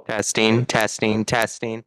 Testing, testing, testing.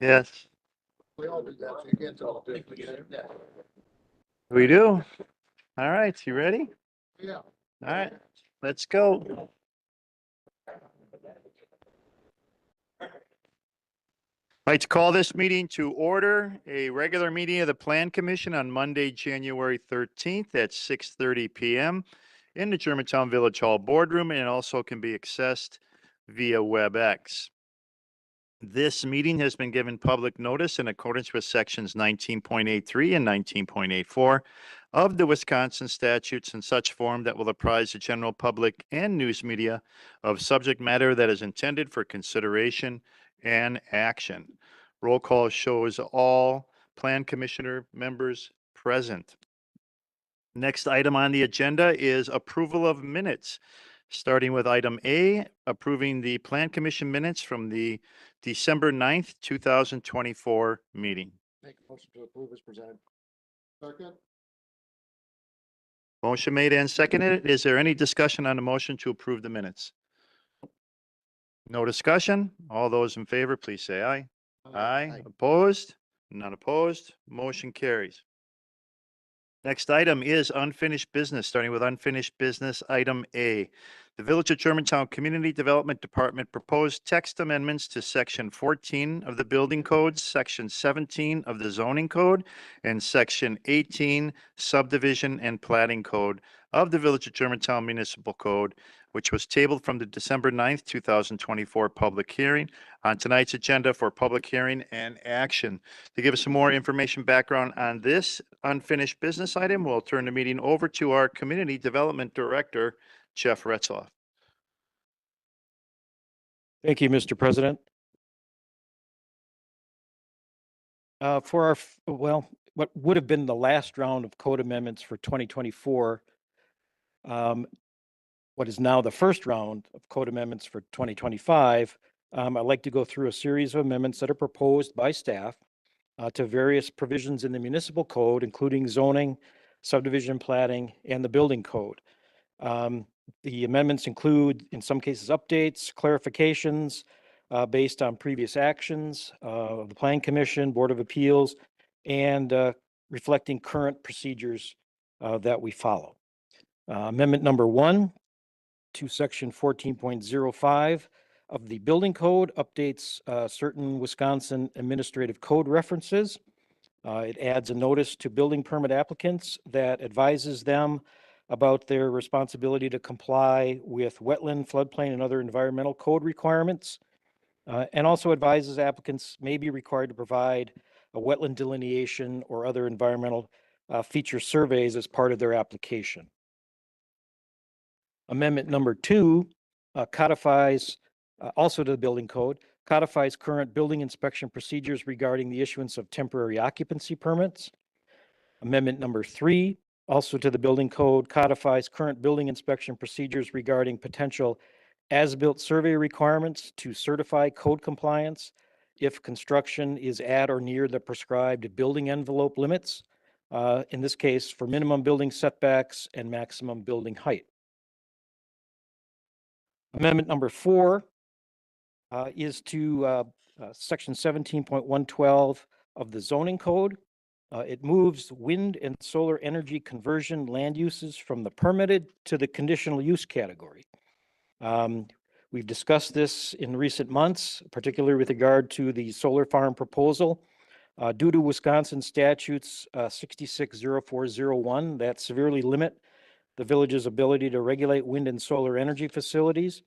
Yes, We all do that, so you can't tell. we do. All right, you ready? Yeah. All right, let's go. I'd like to call this meeting to order, a regular meeting of the Plan Commission on Monday, January 13th at 6:30 PM in the Germantown Village Hall Boardroom, and also can be accessed via WebEx. This meeting has been given public notice in accordance with sections 19.83 and 19.84 of the Wisconsin statutes in such form that will apprise the general public and news media of subject matter that is intended for consideration and action. Roll call shows all Plan Commissioner members present. Next item on the agenda is approval of minutes. Starting with item A, approving the Plan Commission minutes from the December 9th, 2024 meeting. Make a motion to approve as presented. Second? Motion made and seconded. Is there any discussion on the motion to approve the minutes? No discussion? All those in favor, please say aye. Aye. Opposed? None opposed. Motion carries. Next item is unfinished business, starting with unfinished business, item A. The Village of Germantown Community Development Department proposed text amendments to section 14 of the Building Code, section 17 of the Zoning Code, and section 18 Subdivision and Plating Code of the Village of Germantown Municipal Code, which was tabled from the December 9th, 2024 public hearing on tonight's agenda for public hearing and action. To give us some more information background on this unfinished business item, we'll turn the meeting over to our Community Development Director, Jeff Retzloff. Thank you, Mr. President. For our, what would have been the last round of code amendments for 2024, what is now the first round of code amendments for 2025, I'd like to go through a series of amendments that are proposed by staff to various provisions in the municipal code, including zoning, subdivision plating, and the building code. The amendments include, in some cases, updates, clarifications based on previous actions of the Plan Commission, Board of Appeals, and reflecting current procedures that we follow. Amendment number 1 to section 14.05 of the Building Code updates certain Wisconsin administrative code references. It adds a notice to building permit applicants that advises them about their responsibility to comply with wetland, floodplain, and other environmental code requirements, and also advises applicants may be required to provide a wetland delineation or other environmental feature surveys as part of their application. Amendment number 2 codifies, also to the building code, codifies current building inspection procedures regarding the issuance of temporary occupancy permits. Amendment number 3, also to the building code, codifies current building inspection procedures regarding potential as-built survey requirements to certify code compliance if construction is at or near the prescribed building envelope limits, in this case for minimum building setbacks and maximum building height. Amendment number 4 is to section 17.112 of the zoning code. It moves wind and solar energy conversion land uses from the permitted to the conditional use category. We've discussed this in recent months, particularly with regard to the solar farm proposal. Due to Wisconsin statutes 660401 that severely limit the village's ability to regulate wind and solar energy facilities,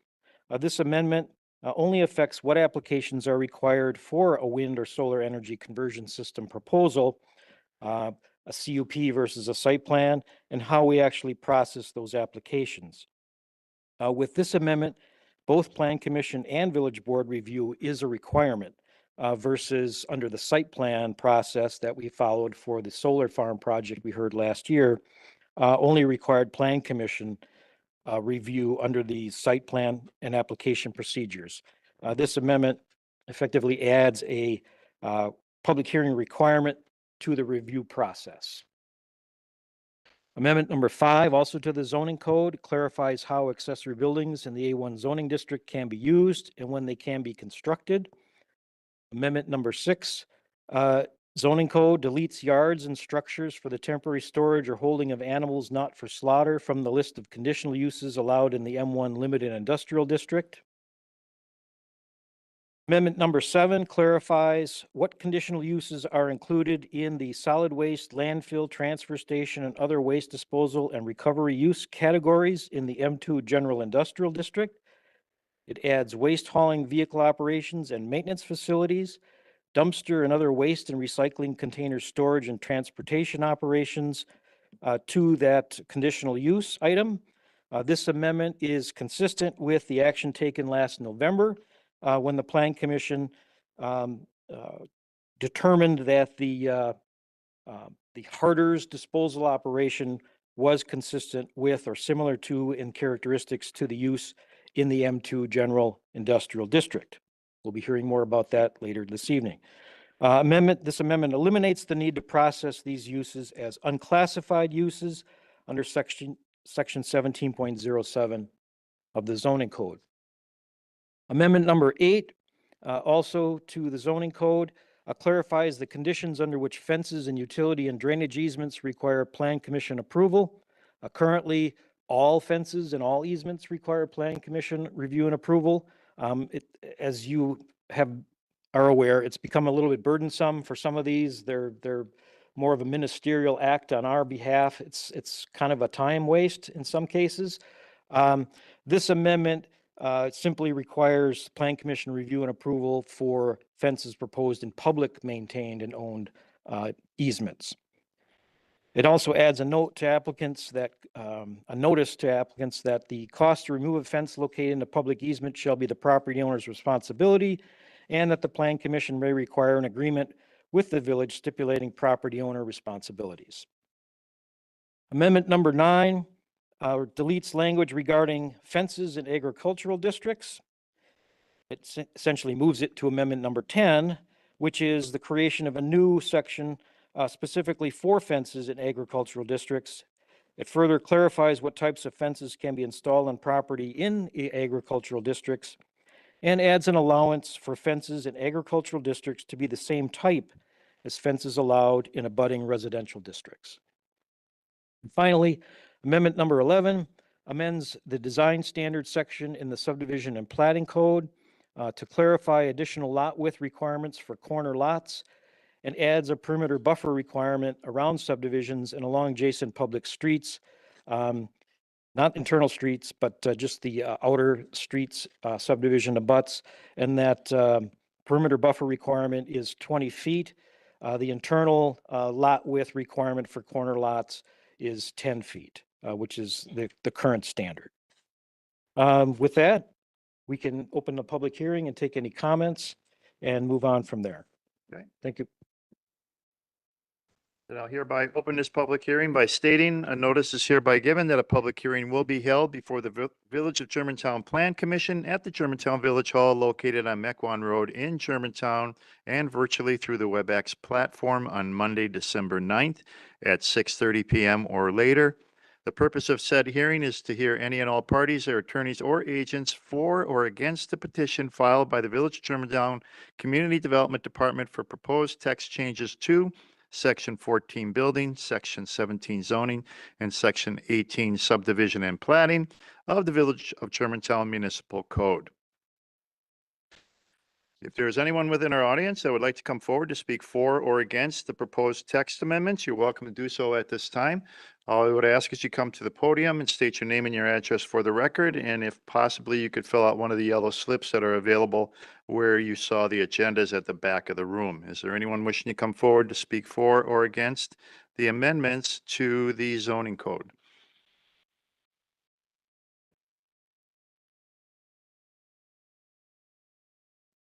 this amendment only affects what applications are required for a wind or solar energy conversion system proposal, a CUP versus a site plan, and how we actually process those applications. With this amendment, both Plan Commission and Village Board review is a requirement versus under the site plan process that we followed for the solar farm project we heard last year, only required Plan Commission review under the site plan and application procedures. This amendment effectively adds a public hearing requirement to the review process. Amendment number 5, also to the zoning code, clarifies how accessory buildings in the A1 zoning district can be used and when they can be constructed. Amendment number 6, zoning code deletes yards and structures for the temporary storage or holding of animals not for slaughter from the list of conditional uses allowed in the M1 Limited Industrial District. Amendment number 7 clarifies what conditional uses are included in the solid waste, landfill, transfer station, and other waste disposal and recovery use categories in the M2 General Industrial District. It adds waste hauling vehicle operations and maintenance facilities, dumpster and other waste and recycling container storage and transportation operations to that conditional use item. This amendment is consistent with the action taken last November when the Plan Commission determined that the Harder's disposal operation was consistent with or similar to in characteristics to the use in the M2 General Industrial District. We'll be hearing more about that later this evening. This amendment eliminates the need to process these uses as unclassified uses under section 17.07 of the zoning code. Amendment number 8, also to the zoning code, clarifies the conditions under which fences and utility and drainage easements require Plan Commission approval. Currently, all fences and all easements require Plan Commission review and approval. As you are aware, it's become a little bit burdensome for some of these. They're more of a ministerial act on our behalf. It's kind of a time waste in some cases. This amendment simply requires Plan Commission review and approval for fences proposed in public maintained and owned easements. It also adds a note to applicants that a notice to applicants that the cost to remove a fence located in a public easement shall be the property owner's responsibility, and that the Plan Commission may require an agreement with the village stipulating property owner responsibilities. Amendment number 9 deletes language regarding fences in agricultural districts. It essentially moves it to amendment number 10, which is the creation of a new section specifically for fences in agricultural districts. It further clarifies what types of fences can be installed on property in agricultural districts, and adds an allowance for fences in agricultural districts to be the same type as fences allowed in abutting residential districts. And finally, amendment number 11 amends the design standards section in the subdivision and platting code to clarify additional lot width requirements for corner lots, and adds a perimeter buffer requirement around subdivisions and along adjacent public streets, not internal streets, but just the outer streets subdivision abuts, and that perimeter buffer requirement is 20 feet. The internal lot width requirement for corner lots is 10 feet, which is the current standard. With that, we can open the public hearing and take any comments and move on from there. Okay. Thank you. Then I'll hereby open this public hearing by stating a notice is hereby given that a public hearing will be held before the Village of Germantown Plan Commission at the Germantown Village Hall located on Mequon Road in Germantown and virtually through the WebEx platform on Monday, December 9th at 6:30 p.m. or later. The purpose of said hearing is to hear any and all parties, their attorneys or agents for or against the petition filed by the Village of Germantown Community Development Department for proposed text changes to Section 14 building, Section 17 zoning, and Section 18 subdivision and platting of the Village of Germantown Municipal Code. If there is anyone within our audience that would like to come forward to speak for or against the proposed text amendments, you're welcome to do so at this time. All I would ask is you come to the podium and state your name and your address for the record, and if possibly, you could fill out one of the yellow slips that are available where you saw the agendas at the back of the room. Is there anyone wishing to come forward to speak for or against the amendments to the zoning code?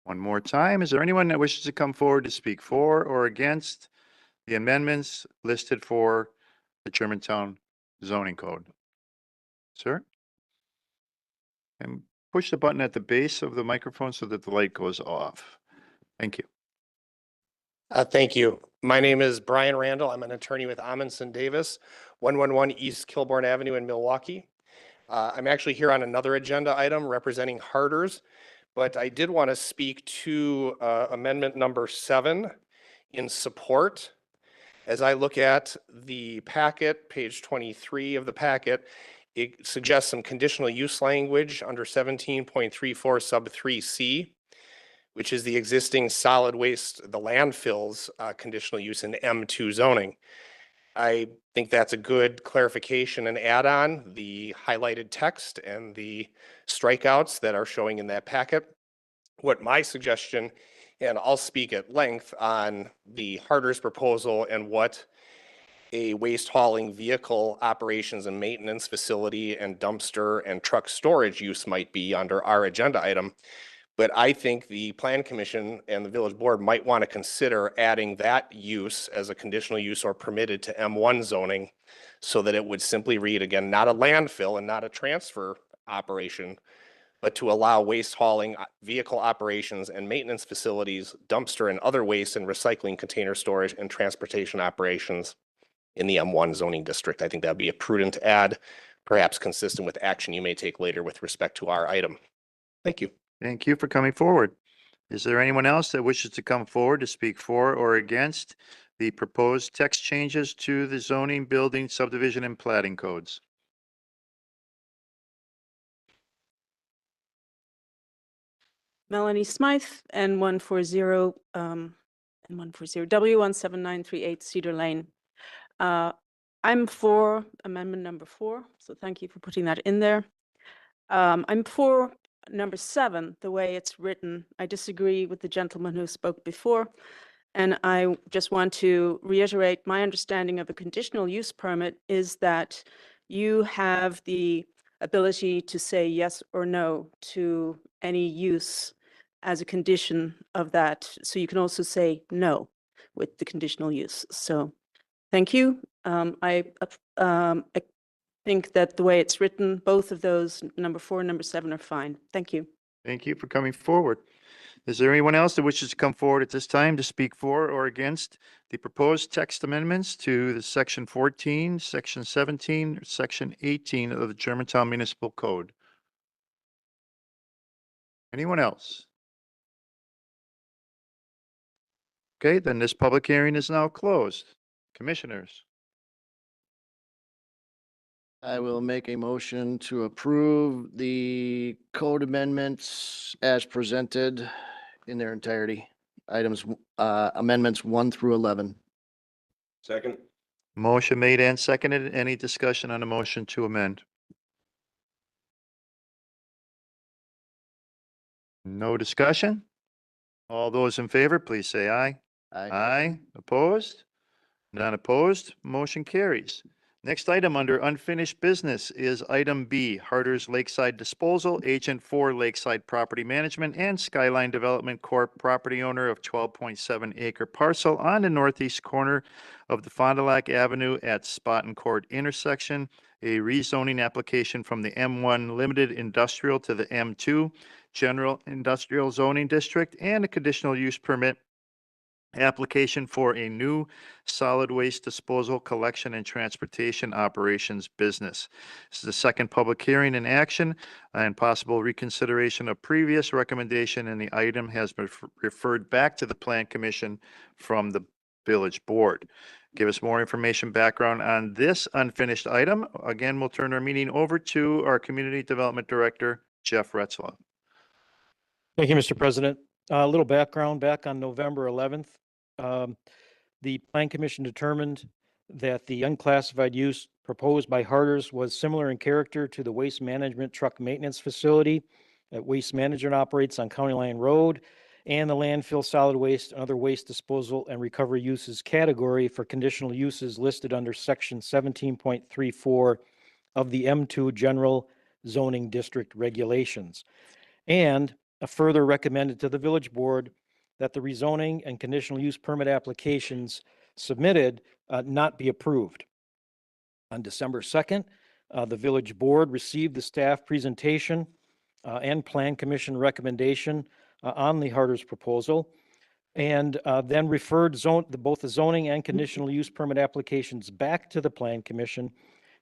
One more time, is there anyone that wishes to come forward to speak for or against the amendments listed for the Germantown zoning code? Sir? And push the button at the base of the microphone so that the light goes off. Thank you. Thank you. My name is Brian Randall. I'm an attorney with Amundsen Davis, 111 East Kilbourne Avenue in Milwaukee. I'm actually here on another agenda item representing Harder's. But I did want to speak to amendment number 7 in support. As I look at the packet, page 23 of the packet, it suggests some conditional use language under 17.34 sub 3C, which is the existing solid waste, the landfills conditional use in M2 zoning. I think that's a good clarification and add-on, the highlighted text and the strikeouts that are showing in that packet. What my suggestion, and I'll speak at length on the Harder's proposal and what a waste hauling vehicle operations and maintenance facility and dumpster and truck storage use might be under our agenda item. But I think the Plan Commission and the Village Board might want to consider adding that use as a conditional use or permitted to M1 zoning so that it would simply read, again, not a landfill and not a transfer operation, but to allow waste hauling, vehicle operations and maintenance facilities, dumpster and other waste and recycling container storage and transportation operations in the M1 zoning district. I think that'd be a prudent add, perhaps consistent with action you may take later with respect to our item. Thank you. Thank you for coming forward. Is there anyone else that wishes to come forward to speak for or against the proposed text changes to the zoning, building, subdivision, and plating codes? Melanie Smythe, N140, N140, W17938 Cedar Lane. I'm for amendment number 4, so thank you for putting that in there. I'm for number 7, the way it's written. I disagree with the gentleman who spoke before, and I just want to reiterate my understanding of a conditional use permit is that you have the ability to say yes or no to any use as a condition of that. So you can also say no with the conditional use. So thank you. I think that the way it's written, both of those, number 4 and number 7, are fine. Thank you. Thank you for coming forward. Is there anyone else that wishes to come forward at this time to speak for or against the proposed text amendments to the section 14, section 17, or section 18 of the Germantown Municipal Code? Anyone else? Okay, then this public hearing is now closed. Commissioners, I will make a motion to approve the code amendments as presented in their entirety. Amendments 1 through 11. Second. motion made and seconded. Any discussion on the motion to amend? No discussion? All those in favor, please say aye. Aye. Opposed? None opposed. Motion carries. Next item under unfinished business is item B, Harder's Lakeside Disposal, Agent for Lakeside Property Management and Skyline Development Corp., property owner of 12.7 acre parcel on the northeast corner of the Fond du Lac Avenue at Spot and Court intersection, a rezoning application from the M1 Limited Industrial to the M2 General Industrial Zoning District, and a conditional use permit application for a new solid waste disposal, collection, and transportation operations business. This is the second public hearing in action and possible reconsideration of previous recommendation, and the item has been referred back to the Plan Commission from the Village Board. Give us more information, background on this unfinished item. Again, we'll turn our meeting over to our Community Development Director, Jeff Retzlaff. Thank you, Mr. President. A little background. Back on November 11th, the Plan Commission determined that the unclassified use proposed by Harder's was similar in character to the waste management truck maintenance facility that Waste Management operates on County Line Road, and the landfill solid waste and other waste disposal and recovery uses category for conditional uses listed under section 17.34 of the M2 General Zoning District Regulations. And further recommended to the Village Board that the rezoning and conditional use permit applications submitted not be approved. On December 2nd, the Village Board received the staff presentation and Plan Commission recommendation on the Harder's proposal, and then referred both the zoning and conditional use permit applications back to the Plan Commission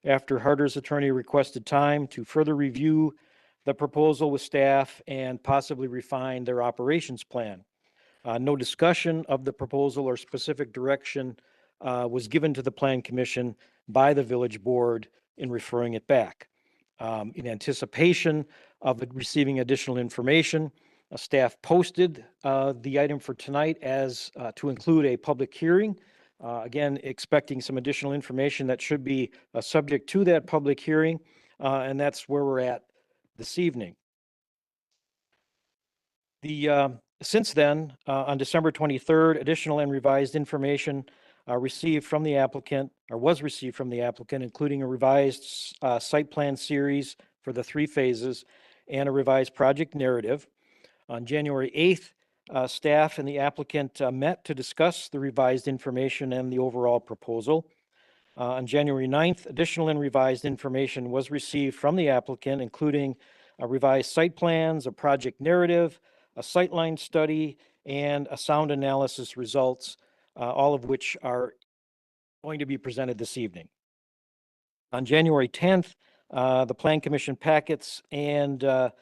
after Harder's attorney requested time to further review the proposal with staff and possibly refine their operations plan. No discussion of the proposal or specific direction was given to the Plan Commission by the village board in referring it back. In anticipation of it receiving additional information, staff posted the item for tonight as to include a public hearing. Again, expecting some additional information that should be subject to that public hearing, and that's where we're at this evening. Since then, on December 23rd, additional and revised information received from the applicant, or was received from the applicant, including a revised site plan series for the 3 phases and a revised project narrative. On January 8th, staff and the applicant met to discuss the revised information and the overall proposal. On January 9th, additional and revised information was received from the applicant, including revised site plans, a project narrative, a sightline study, and a sound analysis results, all of which are going to be presented this evening. On January 10th, the Plan Commission packets and the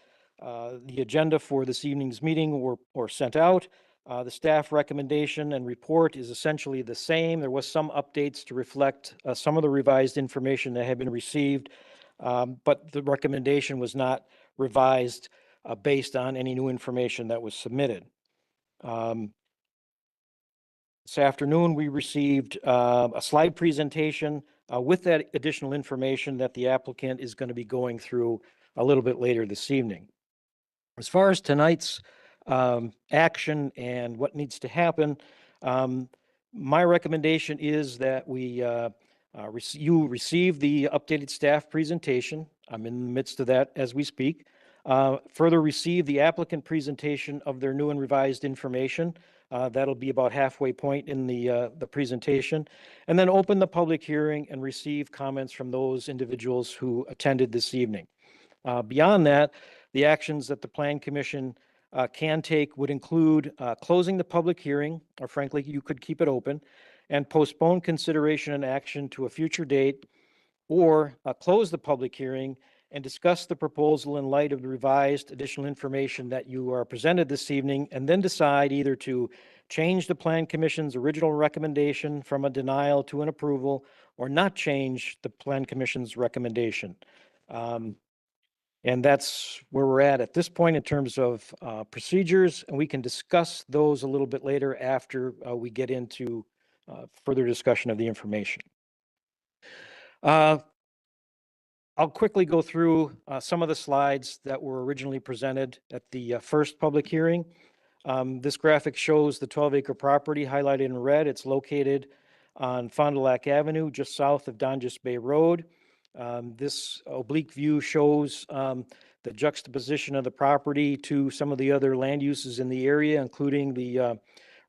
agenda for this evening's meeting were sent out. The staff recommendation and report is essentially the same. There was some updates to reflect some of the revised information that had been received, but the recommendation was not revised based on any new information that was submitted. This afternoon, we received a slide presentation with that additional information that the applicant is going to be going through a little bit later this evening. As far as tonight's action and what needs to happen, my recommendation is that you receive the updated staff presentation. I'm in the midst of that as we speak. Further, receive the applicant presentation of their new and revised information. That'll be about halfway point in the presentation, and then open the public hearing and receive comments from those individuals who attended this evening. Beyond that, the actions that the Plan Commission can take would include closing the public hearing, or frankly, you could keep it open, and postpone consideration and action to a future date, or close the public hearing and discuss the proposal in light of the revised additional information that you are presented this evening, and then decide either to change the Plan Commission's original recommendation from a denial to an approval, or not change the Plan Commission's recommendation. And that's where we're at this point in terms of procedures, and we can discuss those a little bit later after we get into further discussion of the information. I'll quickly go through some of the slides that were originally presented at the first public hearing. This graphic shows the 12-acre property highlighted in red. It's located on Fond du Lac Avenue, just south of Donjas Bay Road. This oblique view shows the juxtaposition of the property to some of the other land uses in the area, including the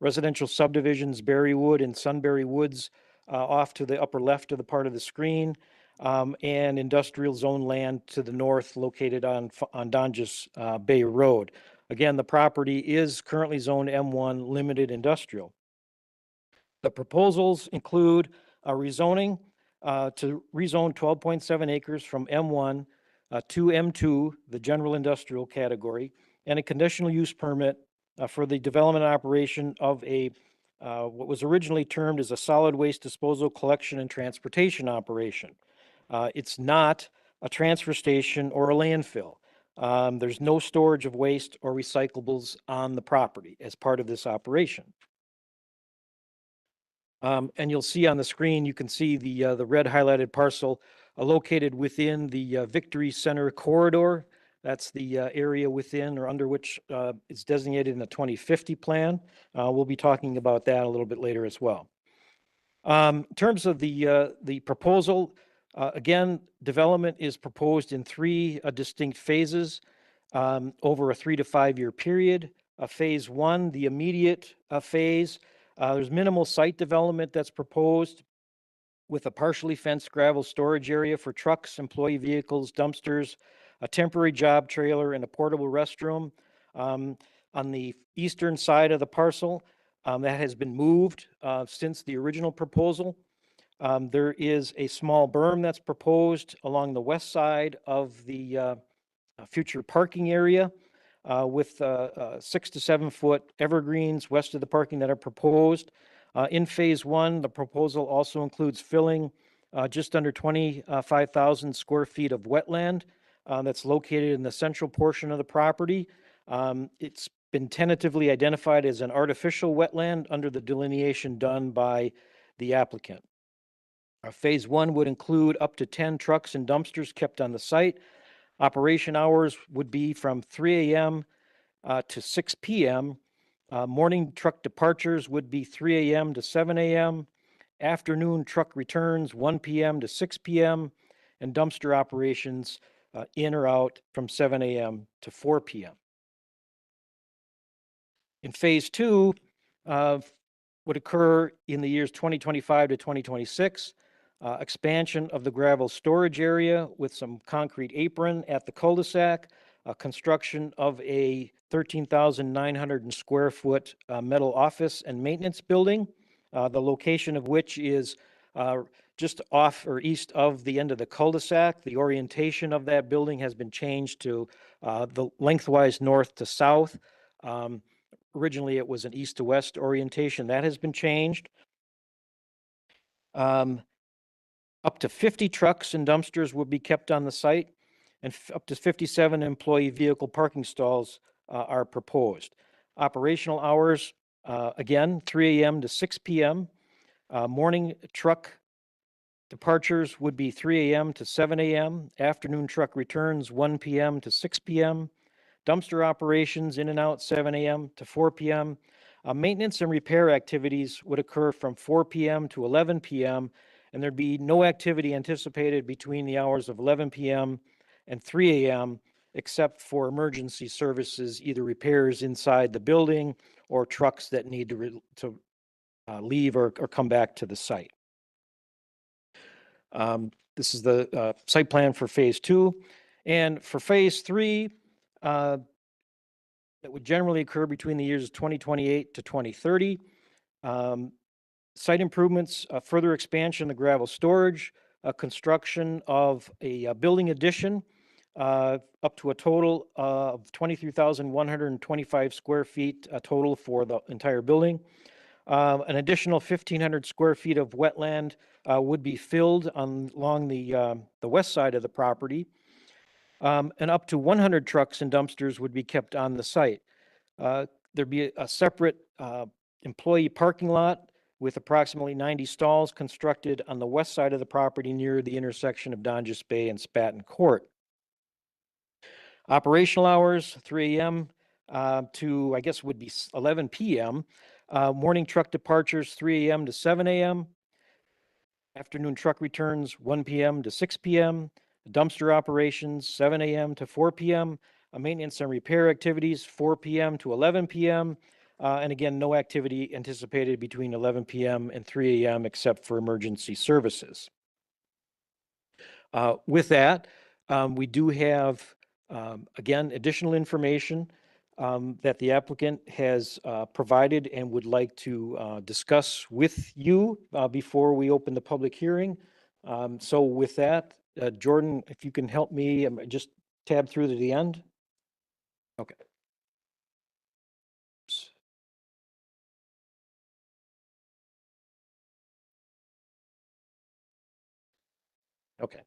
residential subdivisions Berrywood and Sunbury Woods off to the upper left of the part of the screen, and industrial zone land to the north located on Donjas Bay Road. Again, the property is currently zoned M1 limited industrial. The proposals include a rezoning to rezone 12.7 acres from M1 to M2, the general industrial category, and a conditional use permit for the development and operation of a what was originally termed as a solid waste disposal, collection, and transportation operation. It's not a transfer station or a landfill. There's no storage of waste or recyclables on the property as part of this operation. And you'll see on the screen, you can see the red highlighted parcel located within the Victory Center corridor. That's the area within or under which it's designated in the 2050 plan. We'll be talking about that a little bit later as well. In terms of the proposal, again, development is proposed in 3 distinct phases over a 3 to 5 year period. Phase 1, the immediate phase, there's minimal site development that's proposed with a partially fenced gravel storage area for trucks, employee vehicles, dumpsters, a temporary job trailer, and a portable restroom. On the eastern side of the parcel, that has been moved since the original proposal. There is a small berm that's proposed along the west side of the future parking area with 6 to 7 foot evergreens west of the parking that are proposed. In phase one, the proposal also includes filling just under 25,000 square feet of wetland that's located in the central portion of the property. It's been tentatively identified as an artificial wetland under the delineation done by the applicant. Phase one would include up to 10 trucks and dumpsters kept on the site. Operation hours would be from 3 a.m. To 6 p.m. Morning truck departures would be 3 a.m. to 7 a.m. Afternoon truck returns 1 p.m. to 6 p.m. and dumpster operations in or out from 7 a.m. to 4 p.m. In phase two, would occur in the years 2025 to 2026. Expansion of the gravel storage area with some concrete apron at the cul-de-sac, construction of a 13,900 square foot metal office and maintenance building, the location of which is just off or east of the end of the cul-de-sac. The orientation of that building has been changed to the lengthwise north to south. Originally, it was an east to west orientation. That has been changed. Up to 50 trucks and dumpsters will be kept on the site, and up to 57 employee vehicle parking stalls are proposed. Operational hours, again, 3 a.m. to 6 p.m. Morning truck departures would be 3 a.m. to 7 a.m. Afternoon truck returns 1 p.m. to 6 p.m. Dumpster operations in and out 7 a.m. to 4 p.m. Maintenance and repair activities would occur from 4 p.m. to 11 p.m. and there'd be no activity anticipated between the hours of 11 p.m. and 3 a.m. except for emergency services, either repairs inside the building or trucks that need to leave or come back to the site. This is the site plan for phase two. And for phase three, that would generally occur between the years of 2028 to 2030. Site improvements, further expansion of gravel storage, construction of a building addition up to a total of 23,125 square feet total for the entire building. An additional 1,500 square feet of wetland would be filled along the west side of the property. And up to 100 trucks and dumpsters would be kept on the site. There'd be a separate employee parking lot with approximately 90 stalls constructed on the west side of the property near the intersection of Donjas Bay and Spaten Court. Operational hours, 3 a.m. To, I guess, would be 11 p.m. Morning truck departures, 3 a.m. to 7 a.m. Afternoon truck returns, 1 p.m. to 6 p.m. Dumpster operations, 7 a.m. to 4 p.m. Maintenance and repair activities, 4 p.m. to 11 p.m. And again, no activity anticipated between 11 p.m. and 3 a.m. except for emergency services. With that, we do have, again, additional information that the applicant has provided and would like to discuss with you before we open the public hearing. So with that, Jordan, if you can help me, just tab through to the end. Okay. Okay.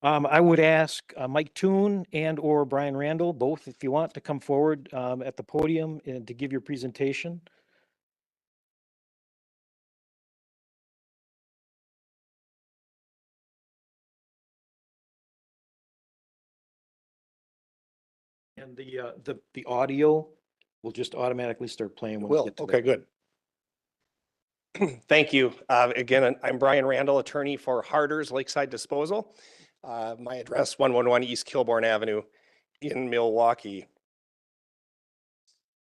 I would ask Mike Toon and or Brian Randall, both if you want, to come forward at the podium and to give your presentation. And the audio will just automatically start playing when we get to Okay, good. Thank you. Again, I'm Brian Randall, attorney for Harders Lakeside Disposal. My address, 111 East Kilbourne Avenue in Milwaukee.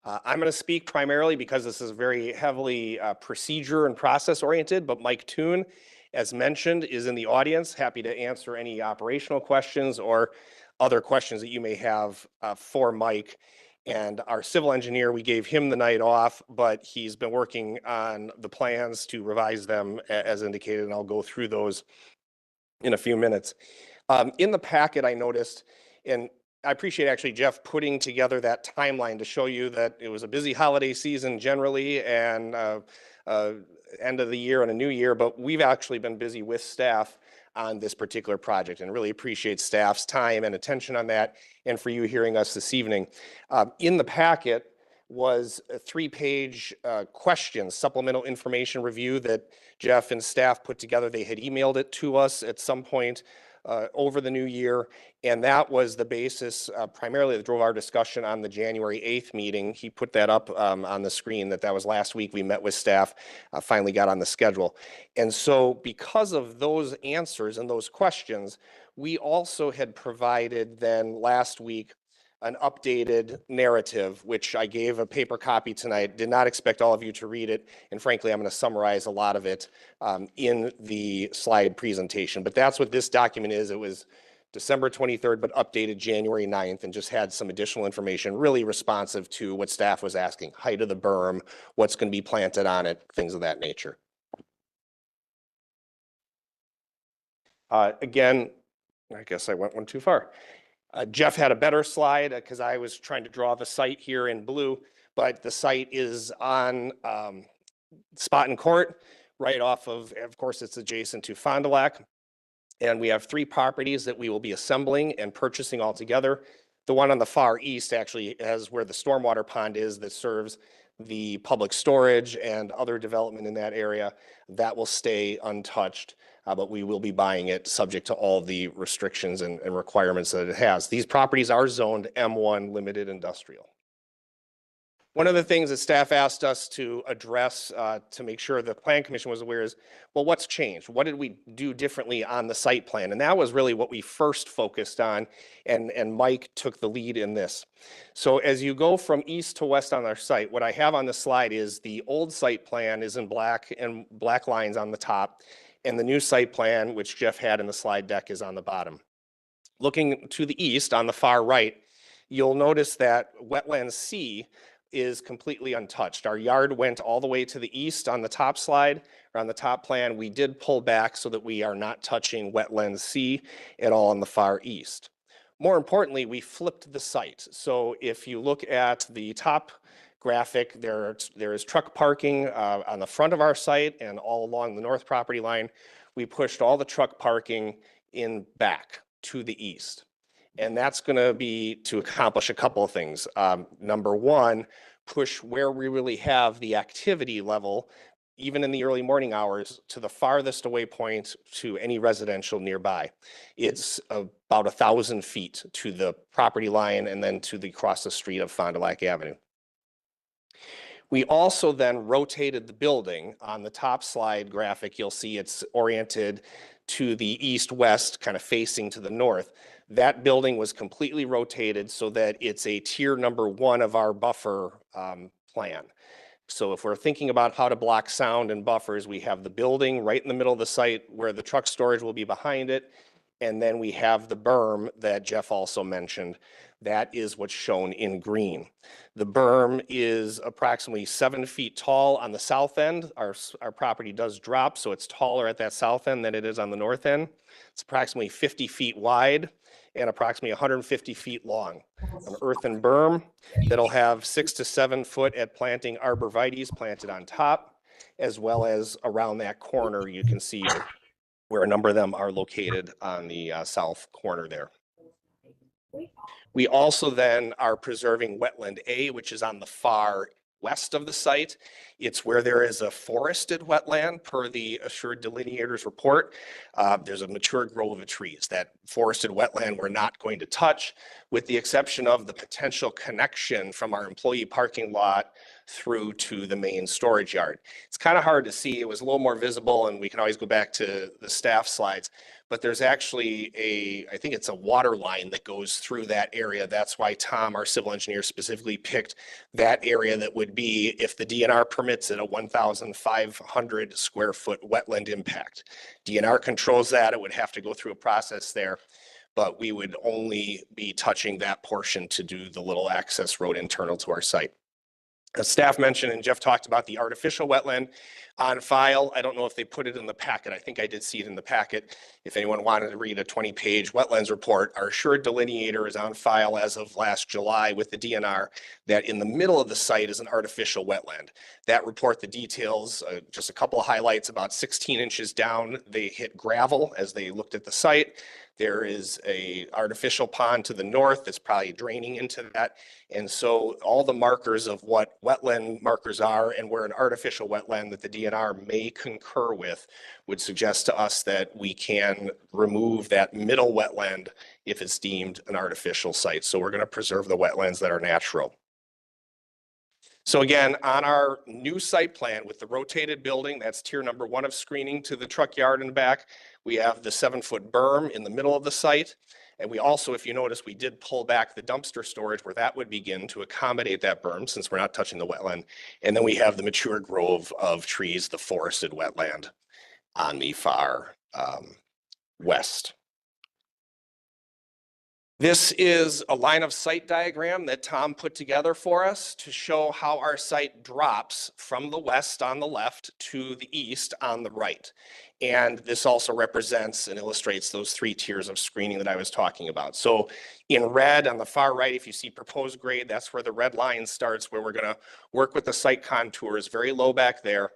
I'm going to speak primarily because this is very heavily procedure and process oriented, but Mike Toon, as mentioned, is in the audience. Happy to answer any operational questions or other questions that you may have for Mike. And our civil engineer, we gave him the night off, but he's been working on the plans to revise them as indicated, and I'll go through those in a few minutes. In the packet, I noticed And I appreciate actually Jeff putting together that timeline to show you that it was a busy holiday season generally and end of the year and a new year, but we've actually been busy with staff on this particular project and really appreciate staff's time and attention on that and for you hearing us this evening. In the packet was a 3-page questions, supplemental information review that Jeff and staff put together. They had emailed it to us at some point over the new year, and that was the basis primarily that drove our discussion on the January 8th meeting. He put that up on the screen that was last week. We met with staff, finally got on the schedule. And so because of those answers and those questions, we also had provided then last week an updated narrative, which I gave a paper copy tonight. Did not expect all of you to read it. And frankly, I'm going to summarize a lot of it in the slide presentation. But that's what this document is. It was December 23rd, but updated January 9th and just had some additional information, really responsive to what staff was asking. Height of the berm, what's going to be planted on it, things of that nature. Again, I guess I went one too far. Jeff had a better slide because I was trying to draw the site here in blue, but the site is on Spot and Court, right off of course, it's adjacent to Fond du Lac. And we have 3 properties that we will be assembling and purchasing all together. The one on the far east actually has where the stormwater pond is that serves the public storage and other development in that area. That will stay untouched. But we will be buying it subject to all the restrictions and requirements that it has. These properties are zoned M1 limited industrial. One of the things that staff asked us to address to make sure the Plan Commission was aware is, well, what's changed? What did we do differently on the site plan? And that was really what we first focused on, and Mike took the lead in this. So as you go from east to west on our site, what I have on the slide is the old site plan is in black and black lines on the top. And the new site plan, which Jeff had in the slide deck, is on the bottom. Looking to the east on the far right, you'll notice that wetland C is completely untouched. Our yard went all the way to the east on the top slide, or on the top plan. We did pull back so that we are not touching wetland C at all on the far east. More importantly, we flipped the site. So if you look at the top graphic, there is truck parking on the front of our site and all along the north property line. We pushed all the truck parking in back to the east. And that's going to be to accomplish a couple of things. Number one, push where we really have the activity level, even in the early morning hours, to the farthest away point to any residential nearby. It's about 1,000 feet to the property line and then to the across the street of Fond du Lac Avenue. We also then rotated the building. On the top slide graphic, you'll see it's oriented to the east-west, kind of facing to the north. That building was completely rotated so that it's a tier number 1 of our buffer plan. So if we're thinking about how to block sound and buffers, we have the building right in the middle of the site where the truck storage will be behind it. And then we have the berm that Jeff also mentioned. That is what's shown in green. The berm is approximately 7 feet tall on the south end. Our property does drop, so it's taller at that south end than it is on the north end. It's approximately 50 feet wide and approximately 150 feet long. An earthen berm that'll have 6 to 7 foot at planting arborvitaes planted on top, as well as around that corner you can see where a number of them are located on the south corner there. We also then are preserving wetland A, which is on the far west of the site. It's where there is a forested wetland per the Assured Delineators report. There's a mature grove of trees. That forested wetland we're not going to touch, with the exception of the potential connection from our employee parking lot through to the main storage yard. It's kind of hard to see. It was a little more visible, and we can always go back to the staff slides, but there's actually I think it's a water line that goes through that area. That's why Tom, our civil engineer, specifically picked that area that would be, if the DNR permits it, a 1,500 square foot wetland impact. DNR controls that. It would have to go through a process there, but we would only be touching that portion to do the little access road internal to our site. As staff mentioned, and Jeff talked about, the artificial wetland, on file. I don't know if they put it in the packet. I think I did see it in the packet. If anyone wanted to read a 20-page wetlands report, our assured delineator is on file as of last July with the DNR that in the middle of the site is an artificial wetland. That report, the details, just a couple of highlights, about 16 inches down, they hit gravel as they looked at the site. There is a artificial pond to the north that's probably draining into that. And so all the markers of what wetland markers are and where an artificial wetland that the DNR may concur with would suggest to us that we can remove that middle wetland if it's deemed an artificial site. So we're going to preserve the wetlands that are natural. So again, on our new site plan with the rotated building, that's tier number 1 of screening to the truck yard in the back. We have the 7-foot berm in the middle of the site. And we also, if you notice, we did pull back the dumpster storage where that would begin to accommodate that berm since we're not touching the wetland. And then we have the mature grove of trees, the forested wetland on the far west. This is a line of sight diagram that Tom put together for us to show how our site drops from the west on the left to the east on the right. And this also represents and illustrates those 3 tiers of screening that I was talking about. So in red on the far right, if you see proposed grade, that's where the red line starts, where we're going to work with the site contours, very low back there.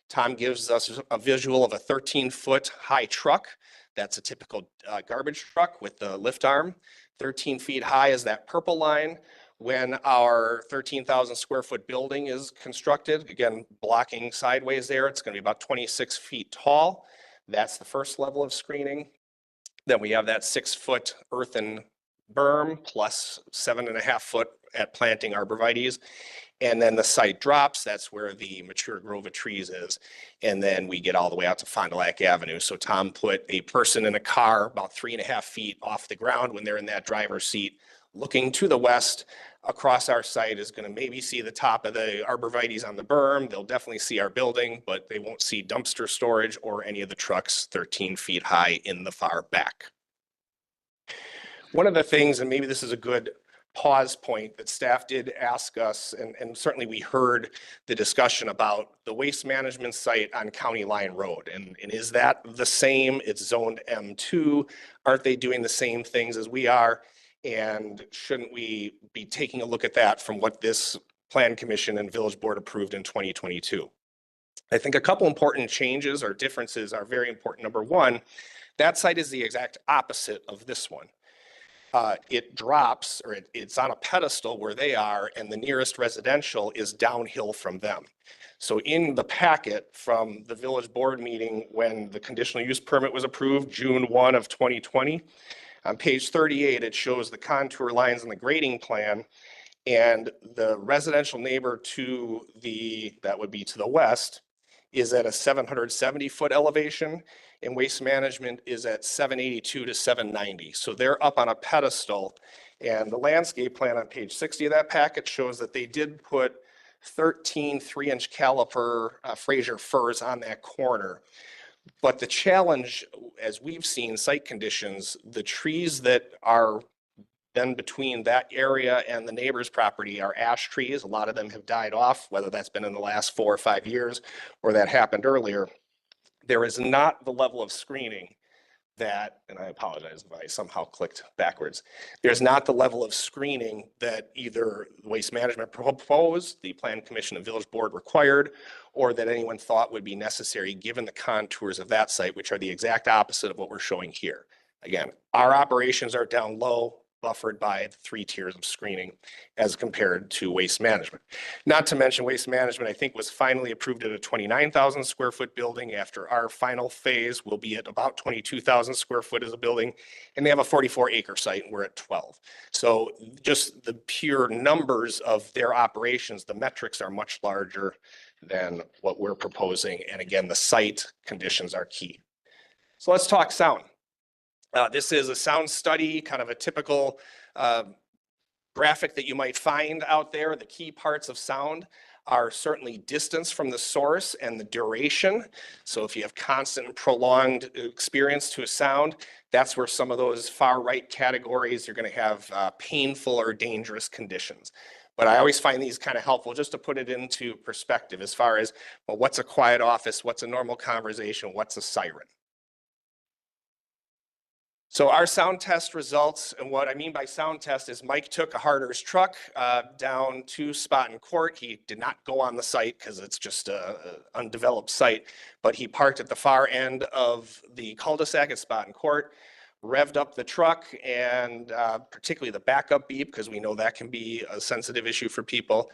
Tom gives us a visual of a 13-foot high truck. That's a typical garbage truck with the lift arm. 13 feet high is that purple line. When our 13,000 square foot building is constructed, again, blocking sideways there, it's going to be about 26 feet tall. That's the first level of screening. Then we have that 6-foot earthen berm plus 7.5 foot at planting arborvitaes. And then the site drops, that's where the mature grove of trees is. And then we get all the way out to Fond du Lac Avenue. So Tom put a person in a car about 3.5 feet off the ground when they're in that driver's seat, looking to the west across our site is going to maybe see the top of the arborvitaes on the berm. They'll definitely see our building, but they won't see dumpster storage or any of the trucks 13 feet high in the far back. One of the things, and maybe this is a good pause point that staff did ask us, and certainly we heard the discussion about the waste management site on County Line Road. And is that the same? It's zoned M2. Aren't they doing the same things as we are? And shouldn't we be taking a look at that from what this Plan Commission and Village Board approved in 2022? I think a couple important changes or differences are very important. Number one, that site is the exact opposite of this one. It drops, or it's on a pedestal where they are, and the nearest residential is downhill from them. So in the packet from the village board meeting when the conditional use permit was approved, June 1 of 2020, on page 38, it shows the contour lines in the grading plan, and the residential neighbor to that would be to the west, is at a 770-foot elevation, and waste management is at 782 to 790. So they're up on a pedestal, and the landscape plan on page 60 of that packet shows that they did put 13 3-inch caliper Fraser firs on that corner. But the challenge, as we've seen site conditions, the trees that are then between that area and the neighbor's property are ash trees. A lot of them have died off, whether that's been in the last 4 or 5 years or that happened earlier. There is not the level of screening that, and I apologize if I somehow clicked backwards. There's not the level of screening that either Waste Management proposed, the Plan Commission and Village Board required, or that anyone thought would be necessary given the contours of that site, which are the exact opposite of what we're showing here. Again, our operations are down low, buffered by the 3 tiers of screening as compared to Waste Management. Not to mention Waste Management, I think, was finally approved at a 29,000 square foot building. After our final phase will be at about 22,000 square foot as a building, and they have a 44-acre site, and we're at 12. So just the pure numbers of their operations, the metrics are much larger than what we're proposing. And again, the site conditions are key. So let's talk sound. This is a sound study, kind of a typical graphic that you might find out there. The key parts of sound are certainly distance from the source and the duration. So if you have constant and prolonged experience to a sound, that's where some of those far right categories, you're going to have painful or dangerous conditions. But I always find these kind of helpful just to put it into perspective as far as, well, what's a quiet office? What's a normal conversation? What's a siren? So our sound test results, and what I mean by sound test is Mike took a Harder's truck down to Spartan Court. He did not go on the site because it's just a undeveloped site, but he parked at the far end of the cul-de-sac at Spartan Court, revved up the truck, and particularly the backup beep, because we know that can be a sensitive issue for people.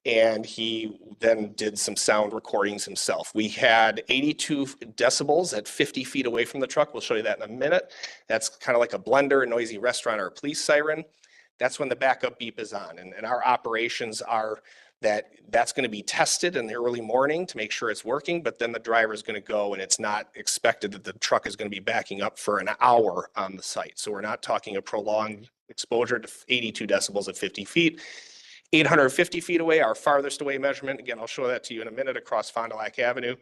And he then did some sound recordings himself. We had 82 decibels at 50 feet away from the truck. We'll show you that in a minute. That's kind of like a blender, a noisy restaurant, or a police siren. That's when the backup beep is on. And our operations are that's going to be tested in the early morning to make sure it's working, but then the driver is going to go, and it's not expected that the truck is going to be backing up for an hour on the site. So we're not talking a prolonged exposure to 82 decibels at 50 feet. 850 feet away, our farthest away measurement, again, I'll show that to you in a minute, across Fond du Lac Avenue.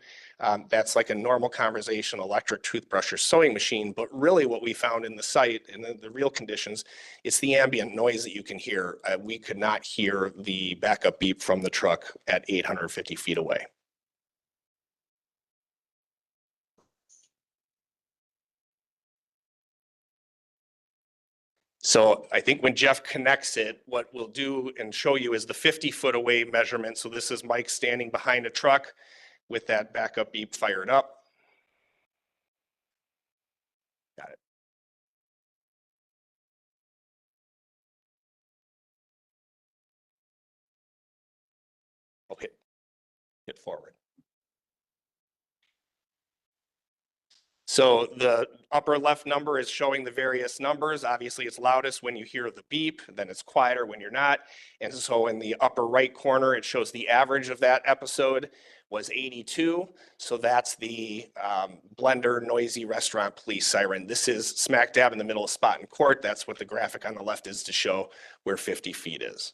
That's like a normal conversation, electric toothbrush or sewing machine. But really what we found in the site, in the real conditions, it's the ambient noise that you can hear. We could not hear the backup beep from the truck at 850 feet away. So I think when Jeff connects it, what we'll do and show you is the 50-foot away measurement. So this is Mike standing behind a truck with that backup beep fired up. Got it. I'll hit forward. So the upper left number is showing the various numbers. Obviously, it's loudest when you hear the beep, then it's quieter when you're not. And so in the upper right corner, it shows the average of that episode was 82. So that's the blender, noisy restaurant, police siren. This is smack dab in the middle of Spartan Court. That's what the graphic on the left is to show where 50 feet is.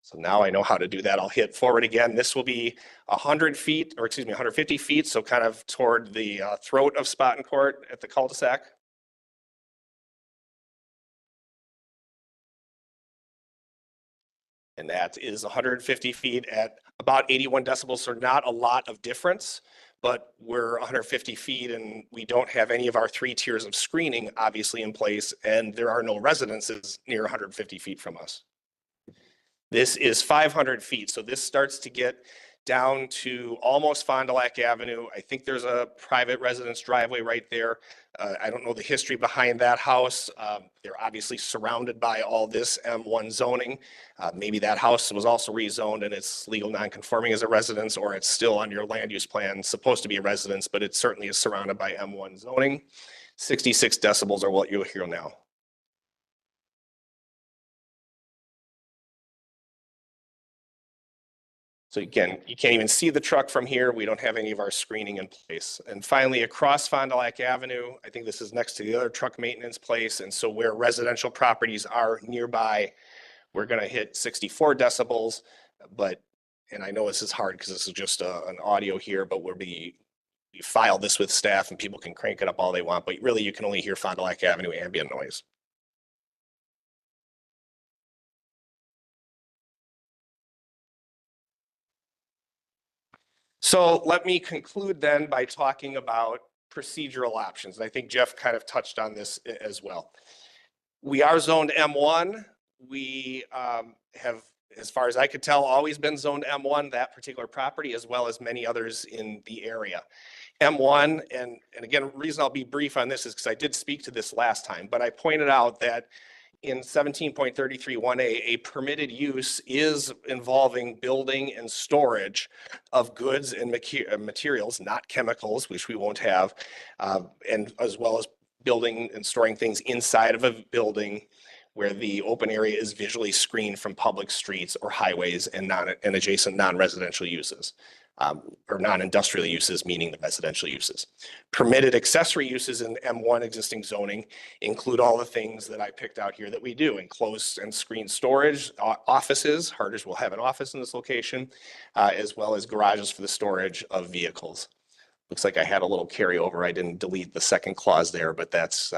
So now I know how to do that. I'll hit forward again. This will be 100 feet, or excuse me, 150 feet. So kind of toward the throat of Spartan Court at the cul-de-sac. And that is 150 feet at about 81 decibels. So not a lot of difference, but we're 150 feet and we don't have any of our 3 tiers of screening obviously in place. And there are no residences near 150 feet from us. This is 500 feet. So this starts to get down to almost Fond du Lac Avenue. I think there's a private residence driveway right there. I don't know the history behind that house. They're obviously surrounded by all this M1 zoning. Maybe that house was also rezoned and it's legal non-conforming as a residence, or it's still on your land use plan, supposed to be a residence, but it certainly is surrounded by M1 zoning. 66 decibels are what you'll hear now. So again, you can't even see the truck from here. We don't have any of our screening in place. And finally, across Fond du Lac Avenue, I think this is next to the other truck maintenance place. And so where residential properties are nearby, we're going to hit 64 decibels. And I know this is hard because this is just an audio here, but we file this with staff and people can crank it up all they want. But really, you can only hear Fond du Lac Avenue ambient noise. So let me conclude then by talking about procedural options. And I think Jeff kind of touched on this as well. We are zoned M1. We have, as far as I could tell, always been zoned M1, that particular property, as well as many others in the area. M1, and again, the reason I'll be brief on this is because I did speak to this last time, but I pointed out that in 17.33(1)(a), a permitted use is involving building and storage of goods and materials, not chemicals, which we won't have, and as well as building and storing things inside of a building where the open area is visually screened from public streets or highways and adjacent non-residential uses. Or non-industrial uses, meaning the residential uses. Permitted accessory uses in M1 existing zoning include all the things that I picked out here that we do: enclosed and screened storage, offices. Harder's will have an office in this location, as well as garages for the storage of vehicles. Looks like I had a little carryover. I didn't delete the second clause there, but that's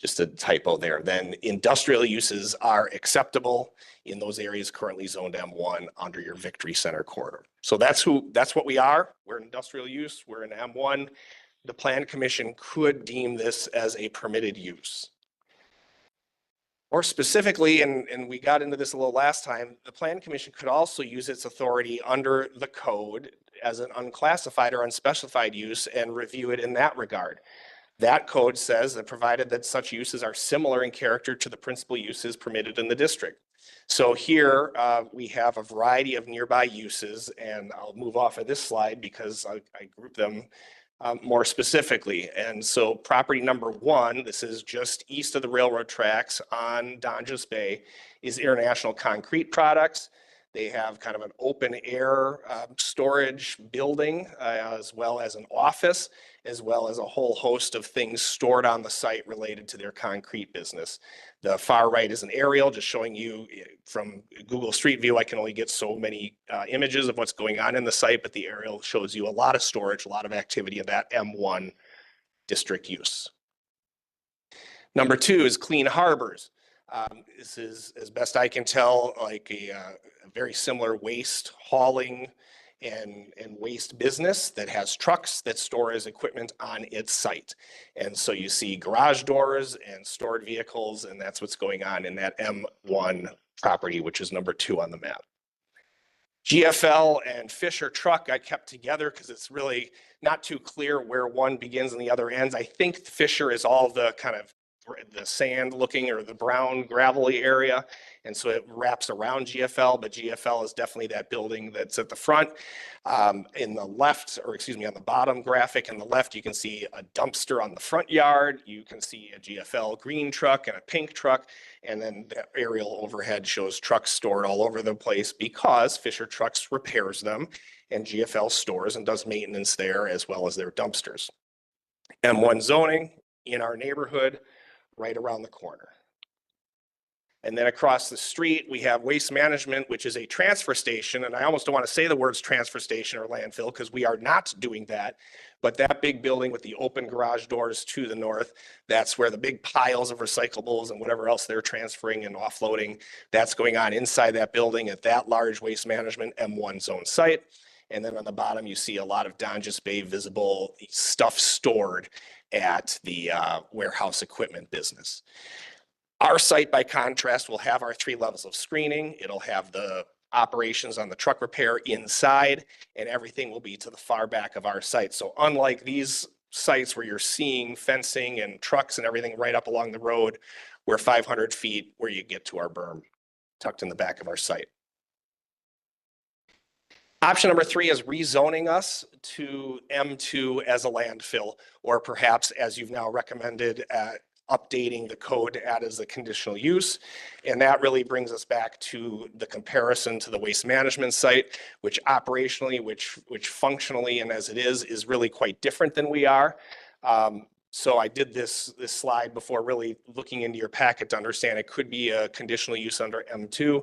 just a typo there. Then industrial uses are acceptable in those areas currently zoned M1 under your Victory Center corridor. So that's what we are. We're an industrial use. We're in M1. The Plan Commission could deem this as a permitted use. More specifically, and we got into this a little last time, the Plan Commission could also use its authority under the code as an unclassified or unspecified use and review it in that regard. That code says that provided that such uses are similar in character to the principal uses permitted in the district. So here we have a variety of nearby uses, and I'll move off of this slide because I group them more specifically. And so property number 1, this is just east of the railroad tracks on Donjas Bay, is International Concrete Products. They have kind of an open air storage building as well as an office, as well as a whole host of things stored on the site related to their concrete business. The far right is an aerial just showing you from Google Street View. I can only get so many images of what's going on in the site, but the aerial shows you a lot of storage, a lot of activity in that M1 district use. Number 2 is Clean Harbors. This is, as best I can tell, like a very similar waste hauling and waste business that has trucks that store as equipment on its site. And so you see garage doors and stored vehicles, and that's what's going on in that M1 property, which is number 2 on the map. GFL and Fisher Truck I kept together because it's really not too clear where one begins and the other ends. I think Fisher is all the kind of the sand looking or the brown gravelly area. And so it wraps around GFL, but GFL is definitely that building that's at the front. In the left, or excuse me, on the bottom graphic in the left, you can see a dumpster on the front yard. You can see a GFL green truck and a pink truck. And then the aerial overhead shows trucks stored all over the place because Fisher Trucks repairs them and GFL stores and does maintenance there as well as their dumpsters. M1 zoning in our neighborhood, right around the corner. And then across the street, we have Waste Management, which is a transfer station. And I almost don't want to say the words transfer station or landfill because we are not doing that. But that big building with the open garage doors to the north, that's where the big piles of recyclables and whatever else they're transferring and offloading, that's going on inside that building at that large Waste Management M1 zone site. And then on the bottom, you see a lot of Donjas Bay visible stuff stored at the warehouse equipment business. Our site, by contrast, will have our 3 levels of screening. It'll have the operations on the truck repair inside, and everything will be to the far back of our site. So unlike these sites where you're seeing fencing and trucks and everything right up along the road, we're 500 feet where you get to our berm, tucked in the back of our site. Option number 3 is rezoning us to M2 as a landfill, or perhaps, as you've now recommended, updating the code to add as a conditional use. And that really brings us back to the comparison to the Waste Management site, which operationally, which functionally, and as it is really quite different than we are. So I did this slide before really looking into your packet to understand it could be a conditional use under M2.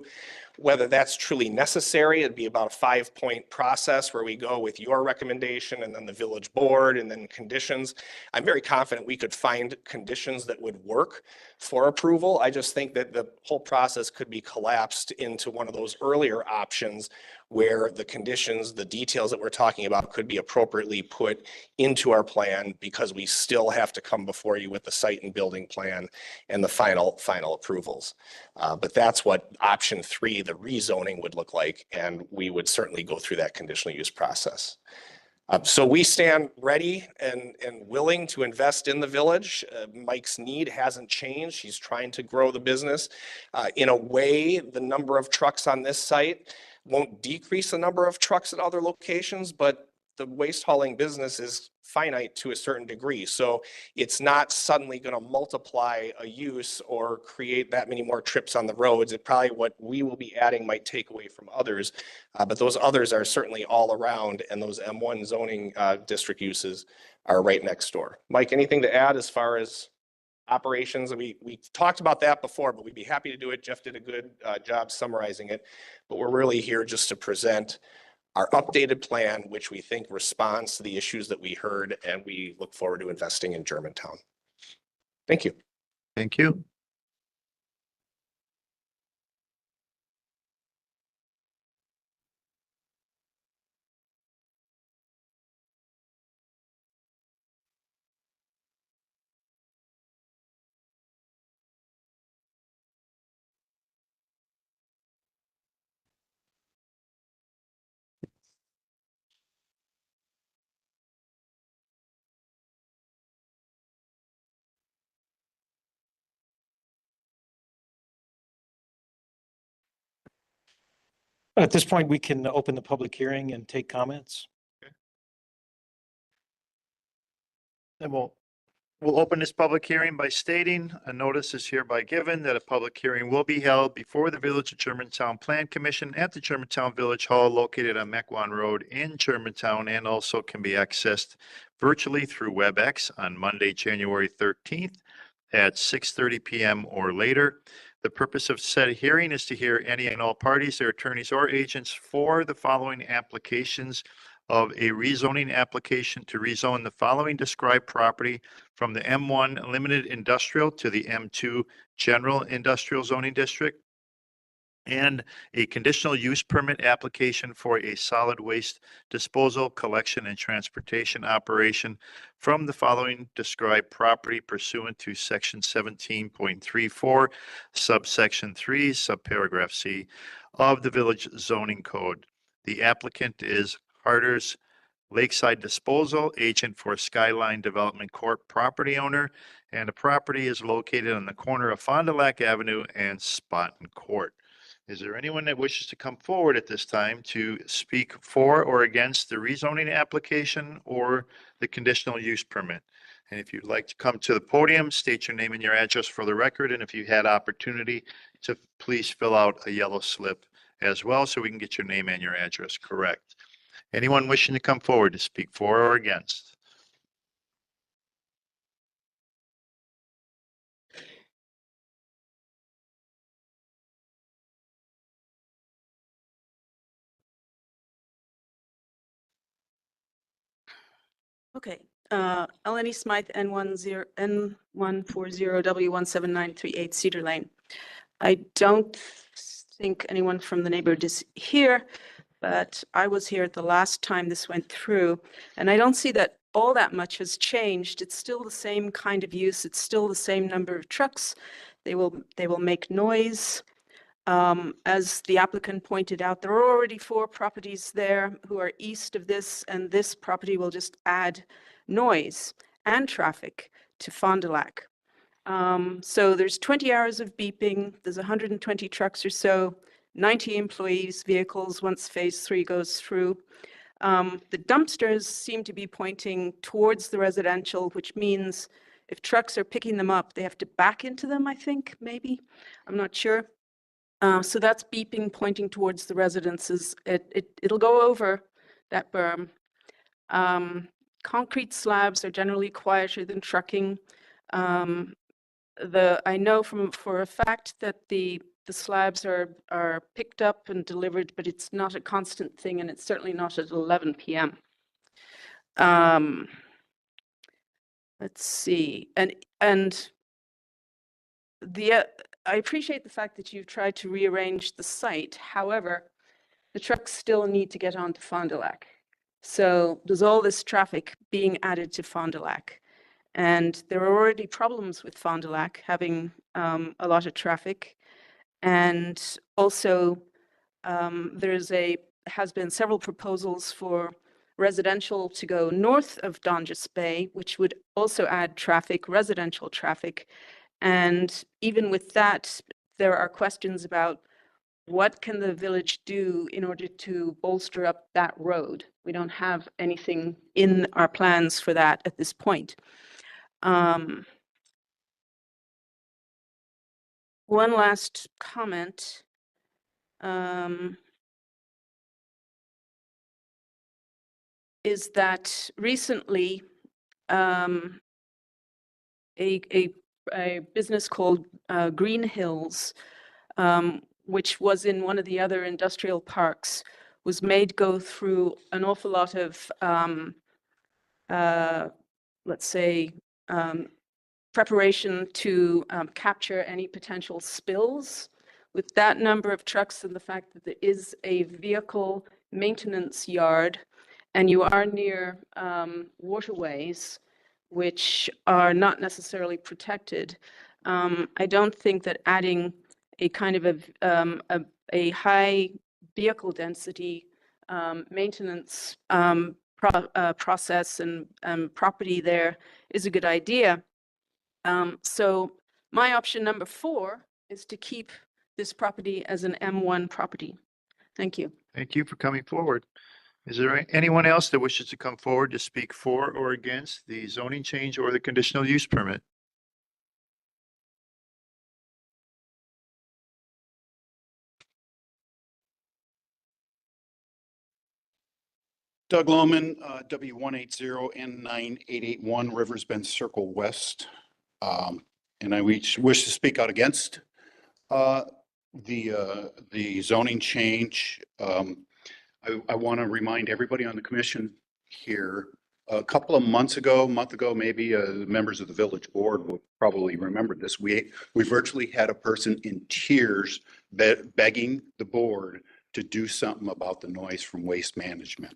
Whether that's truly necessary, it'd be about a 5-point process where we go with your recommendation and then the village board and then conditions. I'm very confident we could find conditions that would work for approval. I just think that the whole process could be collapsed into one of those earlier options where the conditions, the details that we're talking about could be appropriately put into our plan because we still have to come before you with the site and building plan and the final approvals. But that's what option 3, the rezoning, would look like. And we would certainly go through that conditional use process. So we stand ready and willing to invest in the village. Mike's need hasn't changed. He's trying to grow the business. In a way, the number of trucks on this site won't decrease the number of trucks at other locations, but the waste hauling business is finite to a certain degree. So it's not suddenly going to multiply a use or create that many more trips on the roads. It probably what we will be adding might take away from others, but those others are certainly all around, and those M1 zoning district uses are right next door. Mike, anything to add as far as operations? We talked about that before, but we'd be happy to do it. Jeff did a good job summarizing it, but we're really here just to present our updated plan, which we think responds to the issues that we heard, and we look forward to investing in Germantown. Thank you. Thank you. At this point, we can open the public hearing and take comments. And we'll open this public hearing by stating a notice is hereby given that a public hearing will be held before the Village of Germantown Plan Commission at the Germantown Village Hall located on Mequon Road in Germantown, and also can be accessed virtually through WebEx on Monday, January 13th at 6:30 PM or later. The purpose of said hearing is to hear any and all parties, their attorneys or agents for the following applications of a rezoning application to rezone the following described property from the M1 Limited Industrial to the M2 General Industrial Zoning District, and a conditional use permit application for a solid waste disposal, collection, and transportation operation from the following described property pursuant to section 17.34, subsection 3, subparagraph C of the Village Zoning Code. The applicant is Harder's Lakeside Disposal, agent for Skyline Development Corp. Property owner, and the property is located on the corner of Fond du Lac Avenue and Sponton Court. Is there anyone that wishes to come forward at this time to speak for or against the rezoning application or the conditional use permit? And if you'd like to come to the podium, state your name and your address for the record, and if you had opportunity to please fill out a yellow slip as well so we can get your name and your address correct. Anyone wishing to come forward to speak for or against? Okay, Eleni Smythe, N140W17938 Cedar Lane. I don't think anyone from the neighborhood is here, but I was here at the last time this went through, and I don't see that all that much has changed. It's still the same kind of use. It's still the same number of trucks. They will make noise. As the applicant pointed out, there are already 4 properties there who are east of this, and this property will just add noise and traffic to Fond du Lac. So there's 20 hours of beeping. There's 120 trucks or so, 90 employees, vehicles once phase 3 goes through. The dumpsters seem to be pointing towards the residential, which means if trucks are picking them up, they have to back into them, I think, maybe. I'm not sure. So that's beeping pointing towards the residences. It'll go over that berm. Concrete slabs are generally quieter than trucking. I know for a fact that the slabs are picked up and delivered, but it's not a constant thing, and it's certainly not at 11 p.m. Let's see, and I appreciate the fact that you've tried to rearrange the site. However, the trucks still need to get onto Fond du Lac. So there's all this traffic being added to Fond du Lac. And there are already problems with Fond du Lac having a lot of traffic. And also has been several proposals for residential to go north of Donjas Bay, which would also add traffic, residential traffic. And even with that, there are questions about what can the village do in order to bolster up that road. We don't have anything in our plans for that at this point. One last comment. Is that recently a business called Green Hills, which was in one of the other industrial parks, was made go through an awful lot of, let's say, preparation to capture any potential spills. With that number of trucks and the fact that there is a vehicle maintenance yard and you are near waterways, which are not necessarily protected, I don't think that adding a kind of a high vehicle density maintenance process and property there is a good idea. So my option number 4 is to keep this property as an M1 property. Thank you. Thank you for coming forward. Is there anyone else that wishes to come forward to speak for or against the zoning change or the conditional use permit? Doug Lohman, W180N9881 Rivers Bend Circle West. And I wish to speak out against the zoning change. I want to remind everybody on the commission here, a couple of months ago, month ago, maybe, members of the village board will probably remember this. We virtually had a person in tears begging the board to do something about the noise from Waste Management.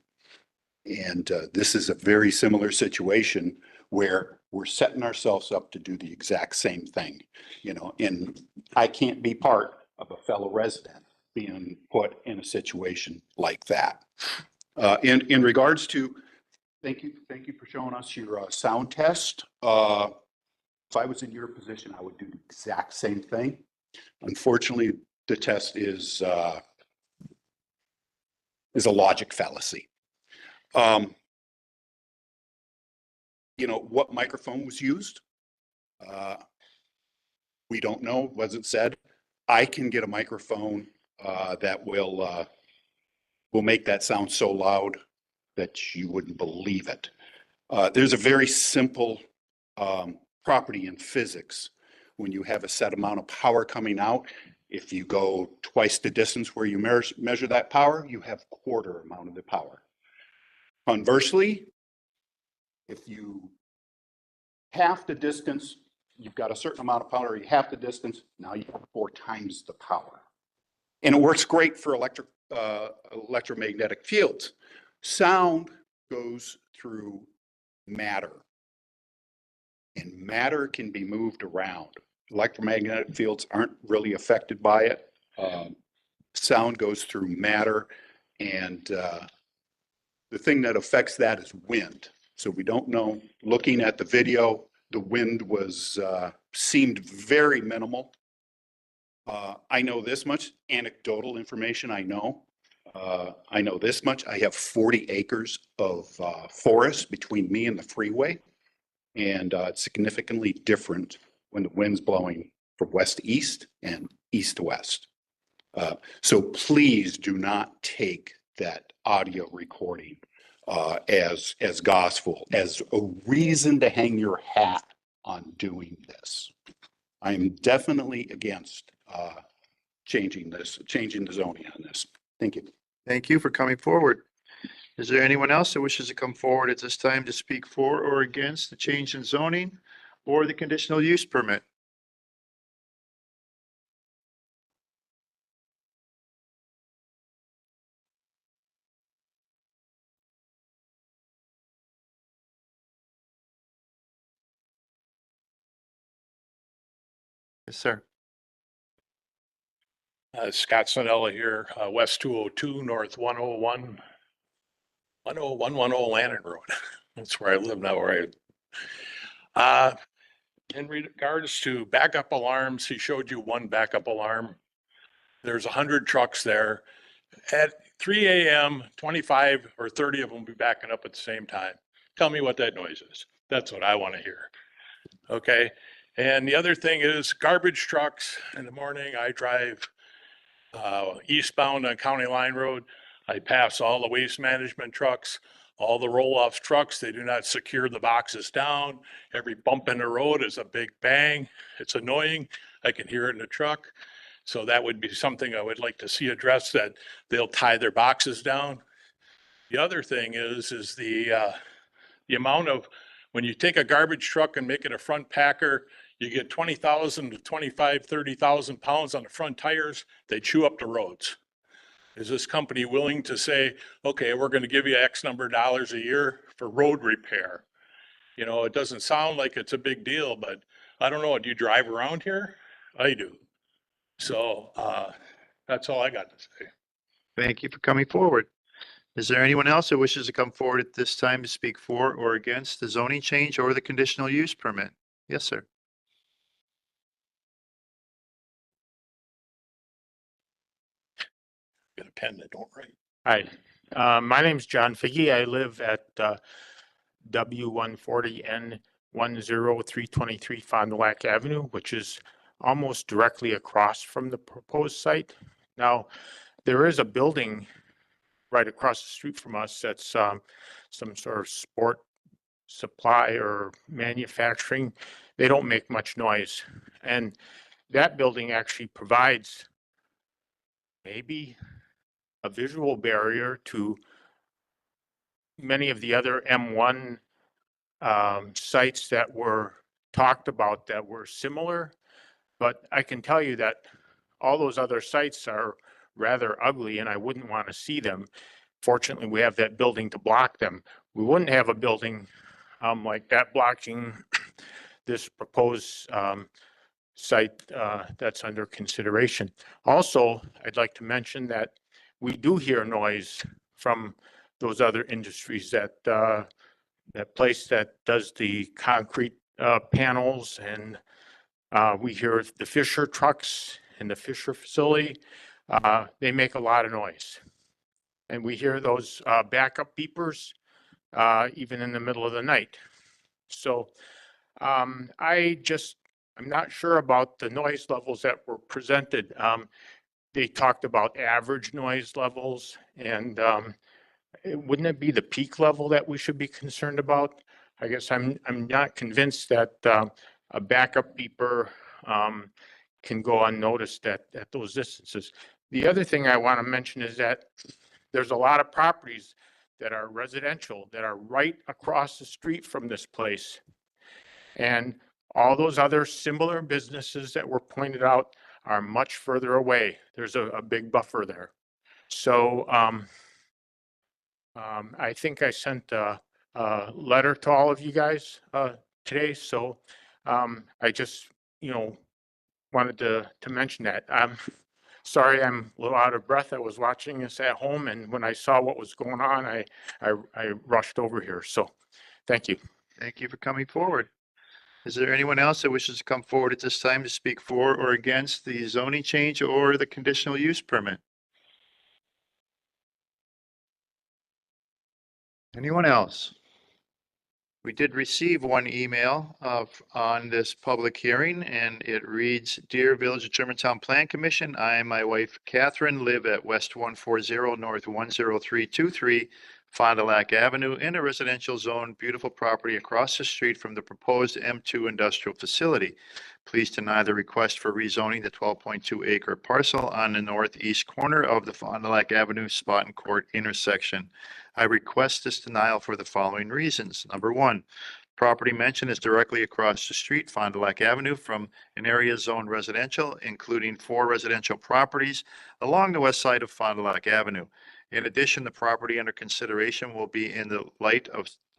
And this is a very similar situation where we're setting ourselves up to do the exact same thing, you know, and I can't be part of a fellow resident being put in a situation like that. In regards to, thank you for showing us your sound test. If I was in your position, I would do the exact same thing. Unfortunately, the test is a logic fallacy. You know, what microphone was used? We don't know, wasn't said. I can get a microphone that will make that sound so loud that you wouldn't believe it. There's a very simple property in physics. When you have a set amount of power coming out, if you go twice the distance where you measure that power, you have quarter amount of the power. Conversely, if you half the distance, you've got a certain amount of power, you half the distance, now you have 4 times the power. And it works great for electromagnetic fields. Sound goes through matter, and matter can be moved around. Electromagnetic fields aren't really affected by it. Sound goes through matter, and the thing that affects that is wind. So we don't know. Looking at the video, the wind was seemed very minimal. I know this much anecdotal information. I know this much. I have 40 acres of forest between me and the freeway, and it's significantly different when the wind's blowing from west to east and east to west. So please do not take that audio recording as gospel, as a reason to hang your hat on doing this. I'm definitely against changing the zoning on this. Thank you. Thank you for coming forward. Is there anyone else that wishes to come forward at this time to speak for or against the change in zoning or the conditional use permit? Yes, sir. Scott Sonella here, West 202, North 10110 Lannon Road. That's where I live now, right? In regards to backup alarms, he showed you one backup alarm. There's 100 trucks there. At 3 a.m., 25 or 30 of them will be backing up at the same time. Tell me what that noise is. That's what I want to hear. Okay. And the other thing is garbage trucks. In the morning, I drive eastbound on County Line Road. I pass all the waste management trucks, all the roll-off trucks. They do not secure the boxes down. Every bump in the road is a big bang. It's annoying. I can hear it in the truck. So that would be something I would like to see addressed, that they'll tie their boxes down. The other thing is the amount of When you take a garbage truck and make it a front packer, you get 20,000 to 25, 30,000 pounds on the front tires. They chew up the roads. Is this company willing to say, okay, we're going to give you X number of dollars a year for road repair? You know, it doesn't sound like it's a big deal, but I don't know. Do you drive around here? I do. So, that's all I got to say. Thank you for coming forward. Is there anyone else that wishes to come forward at this time to speak for or against the zoning change or the conditional use permit? Yes, sir. Got a pen that don't write. Hi, my name's John Figgy. I live at W140N 10323 Fond du Lac Avenue, which is almost directly across from the proposed site. Now, there is a building right across the street from us that's some sort of sport supply or manufacturing. They don't make much noise. And that building actually provides maybe a visual barrier to many of the other M1 sites that were talked about that were similar. But I can tell you that all those other sites are rather ugly and I wouldn't want to see them. Fortunately, we have that building to block them. We wouldn't have a building like that blocking this proposed site that's under consideration. Also, I'd like to mention that we do hear noise from those other industries, that that place that does the concrete panels, and we hear the Fisher trucks in the Fisher facility. They make a lot of noise. And we hear those backup beepers even in the middle of the night. So I'm not sure about the noise levels that were presented. They talked about average noise levels, and wouldn't it be the peak level that we should be concerned about? I guess I'm not convinced that a backup beeper can go unnoticed at those distances. The other thing I want to mention is that there's a lot of properties that are residential that are right across the street from this place. And all those other similar businesses that were pointed out are much further away. There's a big buffer there. So I think I sent a letter to all of you guys today. So I just, wanted to mention that. I'm sorry, I'm a little out of breath. I was watching this at home, and when I saw what was going on, I rushed over here. So thank you. Thank you for coming forward. Is there anyone else that wishes to come forward at this time to speak for or against the zoning change or the conditional use permit? Anyone else? We did receive one email on this public hearing, and it reads, Dear Village of Germantown Plan Commission, I and my wife Catherine live at West 140 North 10323 Fond du Lac Avenue in a residential zone, beautiful property across the street from the proposed M2 industrial facility. Please deny the request for rezoning the 12.2 acre parcel on the northeast corner of the Fond du Lac Avenue Spot Court intersection. I request this denial for the following reasons. Number one, property mentioned is directly across the street, Fond du Lac Avenue, from an area zoned residential, including 4 residential properties along the west side of Fond du Lac Avenue. In addition, the property under consideration will be in the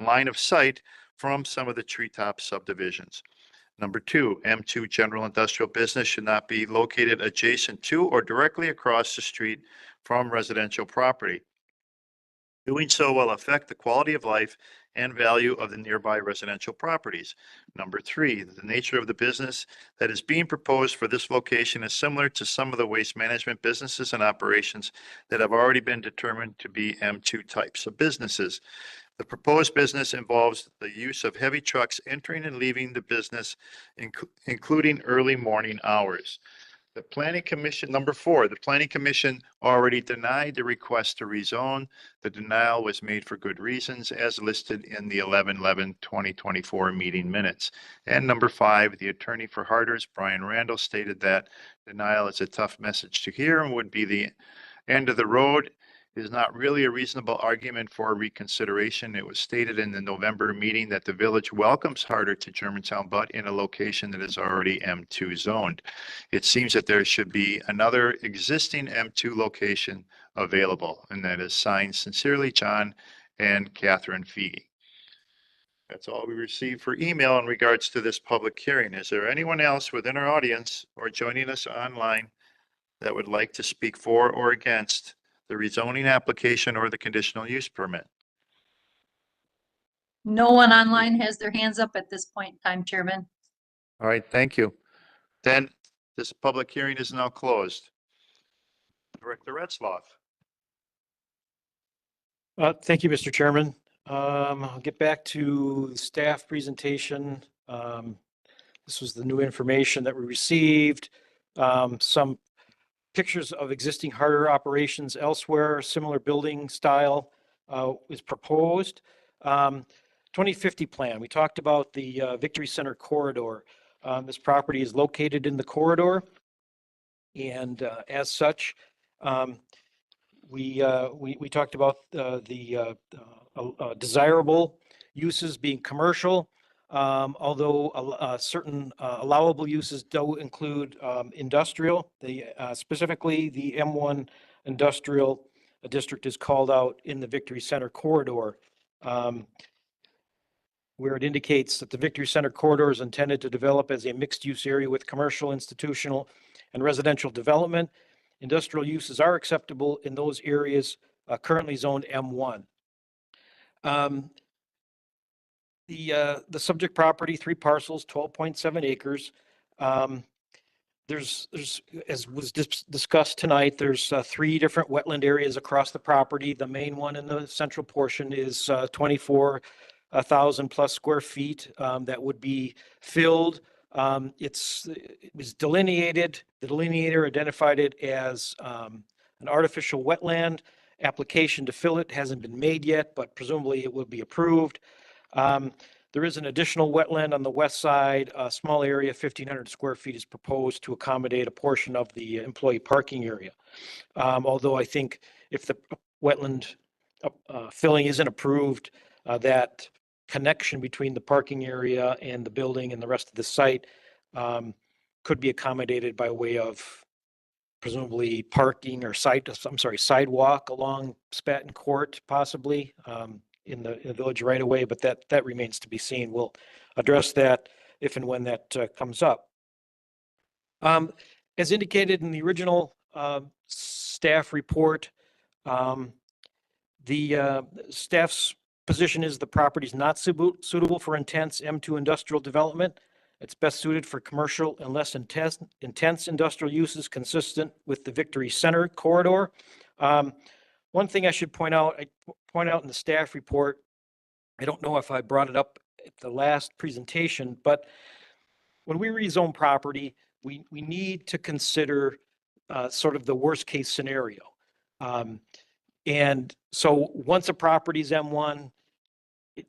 line of sight from some of the treetop subdivisions. Number two, M2 general industrial business should not be located adjacent to or directly across the street from residential property. Doing so will affect the quality of life and value of the nearby residential properties. Number three, the nature of the business that is being proposed for this location is similar to some of the waste management businesses and operations that have already been determined to be M2 types of businesses. The proposed business involves the use of heavy trucks entering and leaving the business, including early morning hours. The Planning Commission, number four, the Planning Commission already denied the request to rezone. The denial was made for good reasons as listed in the 11/11/2024 meeting minutes. And number five, the attorney for Harders, Brian Randall, stated that denial is a tough message to hear and would be the end of the road is not really a reasonable argument for reconsideration. It was stated in the November meeting that the village welcomes Harder to Germantown, but in a location that is already M2 zoned. It seems that there should be another existing M2 location available, and that is signed sincerely, John and Catherine Fee. That's all we received for email in regards to this public hearing. Is there anyone else within our audience or joining us online that would like to speak for or against the rezoning application or the conditional use permit? No one online has their hands up at this point in time, Chairman. All right, thank you. Then this public hearing is now closed. Director Retzloff. Thank you, Mr. Chairman. I'll get back to the staff presentation. This was the new information that we received. Some pictures of existing Harder operations elsewhere, similar building style is proposed. 2050 plan, we talked about the Victory Center corridor. This property is located in the corridor. And as such, we talked about the desirable uses being commercial, although certain allowable uses do include industrial. Specifically, the M1 industrial district is called out in the Victory Center corridor, where it indicates that the Victory Center corridor is intended to develop as a mixed-use area with commercial, institutional, and residential development. Industrial uses are acceptable in those areas currently zoned M1. The subject property, 3 parcels, 12.7 acres. There's, as was discussed tonight, there's 3 different wetland areas across the property. The main one in the central portion is 24,000 plus square feet that would be filled. It was delineated. The delineator identified it as an artificial wetland. Application to fill it hasn't been made yet, but presumably it will be approved. There is an additional wetland on the west side. A small area, 1,500 square feet, is proposed to accommodate a portion of the employee parking area. Although I think if the wetland filling isn't approved, that connection between the parking area and the building and the rest of the site could be accommodated by way of presumably parking or sidewalk along Spaten Court, possibly in the village right away, but that remains to be seen. We'll address that if and when that comes up. As indicated in the original staff report, the staff's position is the property is not suitable for intense M2 industrial development. It's best suited for commercial and less intense industrial uses consistent with the Victory Center corridor. One thing I should point out in the staff report, I don't know if I brought it up at the last presentation, but when we rezone property, we need to consider sort of the worst case scenario. And so once a property is M1,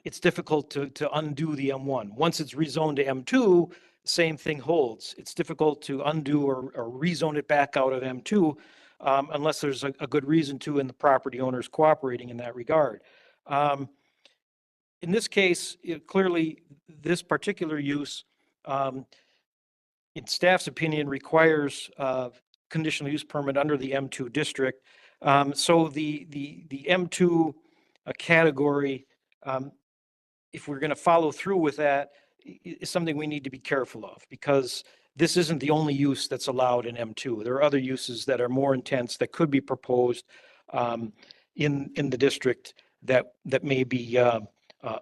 it's difficult to undo the M1. Once it's rezoned to M2, same thing holds. It's difficult to undo or rezone it back out of M2 unless there's a good reason to and the property owners cooperating in that regard. In this case, clearly this particular use, in staff's opinion, requires conditional use permit under the M2 district. So the M2 category, if we're going to follow through with that, is something we need to be careful of, because this isn't the only use that's allowed in M2. There are other uses that are more intense that could be proposed in the district that may be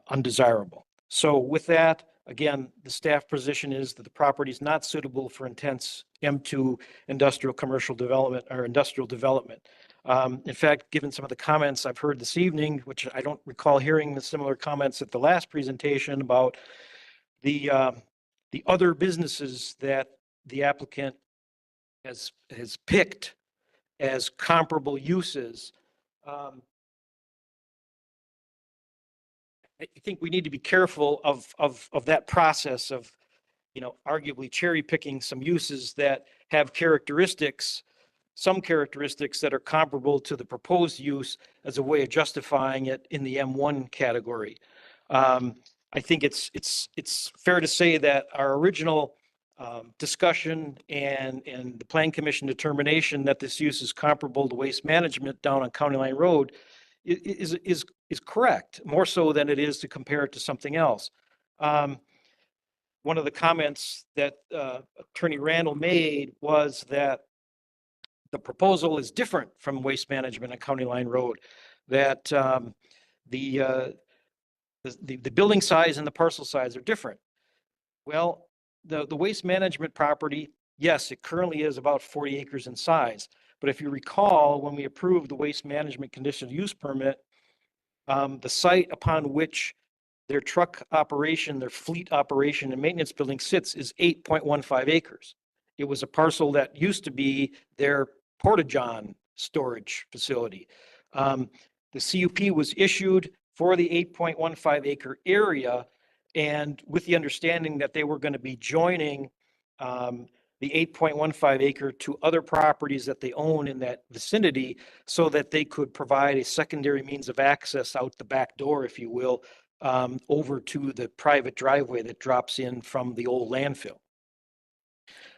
undesirable. So with that, again, the staff position is that the property is not suitable for intense M2 industrial commercial development or industrial development. In fact, given some of the comments I've heard this evening, which I don't recall hearing the similar comments at the last presentation about the other businesses that the applicant has picked as comparable uses, I think we need to be careful of that process of, arguably cherry picking some uses that have characteristics some characteristics that are comparable to the proposed use as a way of justifying it in the M1 category. I think it's fair to say that our original discussion and the Plan Commission determination that this use is comparable to waste management down on County Line Road is correct, more so than it is to compare it to something else. One of the comments that Attorney Randall made was that the proposal is different from waste management on County Line Road, that the building size and the parcel size are different. Well, the waste management property, yes, it currently is about 40 acres in size. But if you recall, when we approved the waste management conditional use permit, the site upon which their truck operation, their fleet operation and maintenance building sits is 8.15 acres. It was a parcel that used to be their Porta-John storage facility. The CUP was issued for the 8.15 acre area, and with the understanding that they were going to be joining the 8.15 acre to other properties that they own in that vicinity so that they could provide a secondary means of access out the back door, if you will, over to the private driveway that drops in from the old landfill.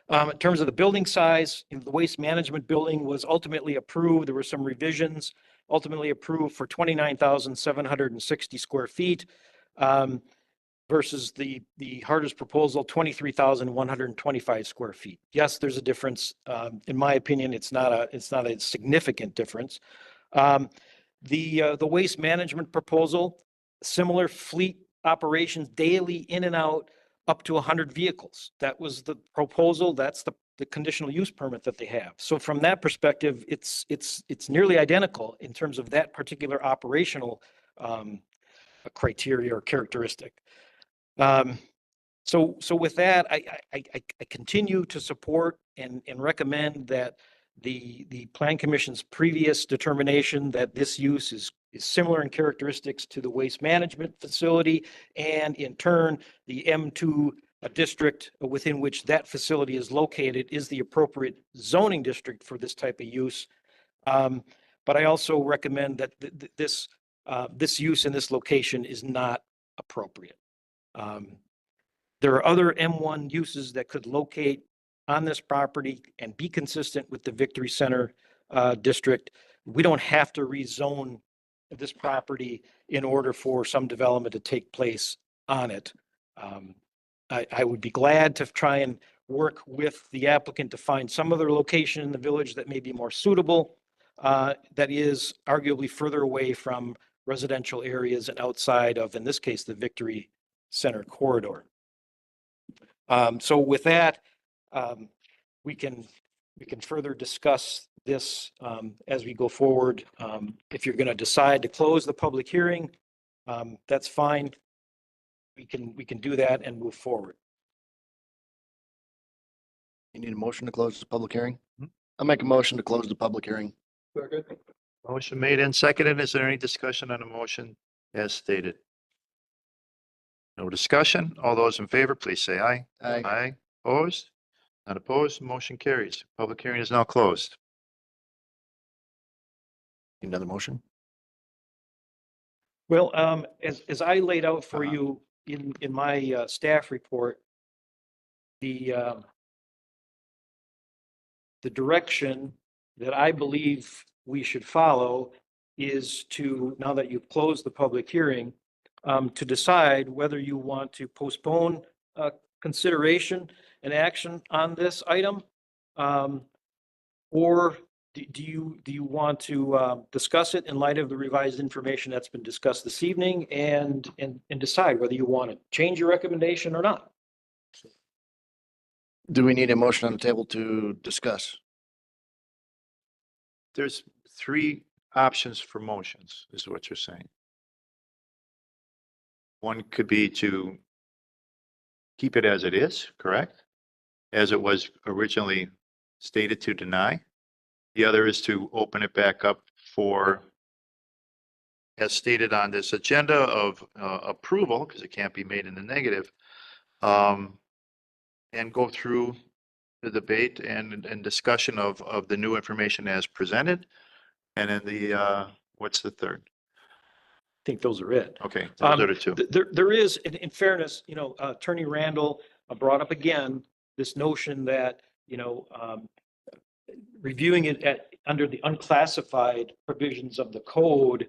In terms of the building size, the waste management building was ultimately approved. There were some revisions, ultimately approved for 29,760 square feet versus the Harder's proposal, 23,125 square feet. Yes, there's a difference. In my opinion, it's not a significant difference. The waste management proposal, similar fleet operations daily in and out up to 100 vehicles. That was the proposal. That's the conditional use permit that they have. So from that perspective, it's nearly identical in terms of that particular operational criteria or characteristic. So with that, I continue to support and recommend that the Plan Commission's previous determination that this use is similar in characteristics to the waste management facility, and in turn, the M2 district within which that facility is located is the appropriate zoning district for this type of use. But I also recommend that this use in this location is not appropriate. There are other M1 uses that could locate on this property and be consistent with the Victory Center district. We don't have to rezone this property in order for some development to take place on it. I would be glad to try and work with the applicant to find some other location in the village that may be more suitable, that is arguably further away from residential areas and outside of, in this case, the Victory Center corridor. So with that, we can further discuss this as we go forward. If you're going to decide to close the public hearing, that's fine. We can do that and move forward. You need a motion to close the public hearing? I'll make a motion to close the public hearing. Motion made and seconded. Is there any discussion on the motion as stated? No discussion. All those in favor, please say aye. Aye. Aye. Opposed? Not opposed. Motion carries. Public hearing is now closed. Another motion? Well, as I laid out for Uh-huh. you in my staff report, the direction that I believe we should follow is to, now that you've closed the public hearing, to decide whether you want to postpone consideration and action on this item, or do you want to discuss it in light of the revised information that's been discussed this evening, and decide whether you want to change your recommendation or not? Do we need a motion on the table to discuss? There's three options for motions, is what you're saying. One could be to keep it as it is, correct? As it was originally stated, to deny. The other is to open it back up for, as stated on this agenda, of approval, because it can't be made in the negative, and go through the debate and discussion of the new information as presented. And then what's the third? I think those are it. Okay, those are the two. There is, in fairness, Attorney Randall brought up again this notion that, reviewing it under the unclassified provisions of the code,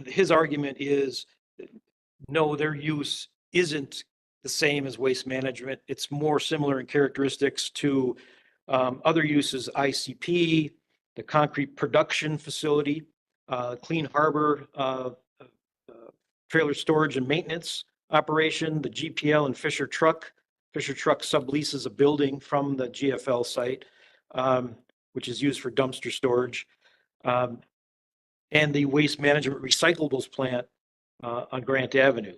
his argument is, no, their use isn't the same as waste management. It's more similar in characteristics to other uses, ICP, the concrete production facility, Clean Harbor trailer storage and maintenance operation, the GPL and Fisher Truck. Fisher Truck subleases a building from the GFL site, which is used for dumpster storage, and the waste management recyclables plant on Grant Avenue.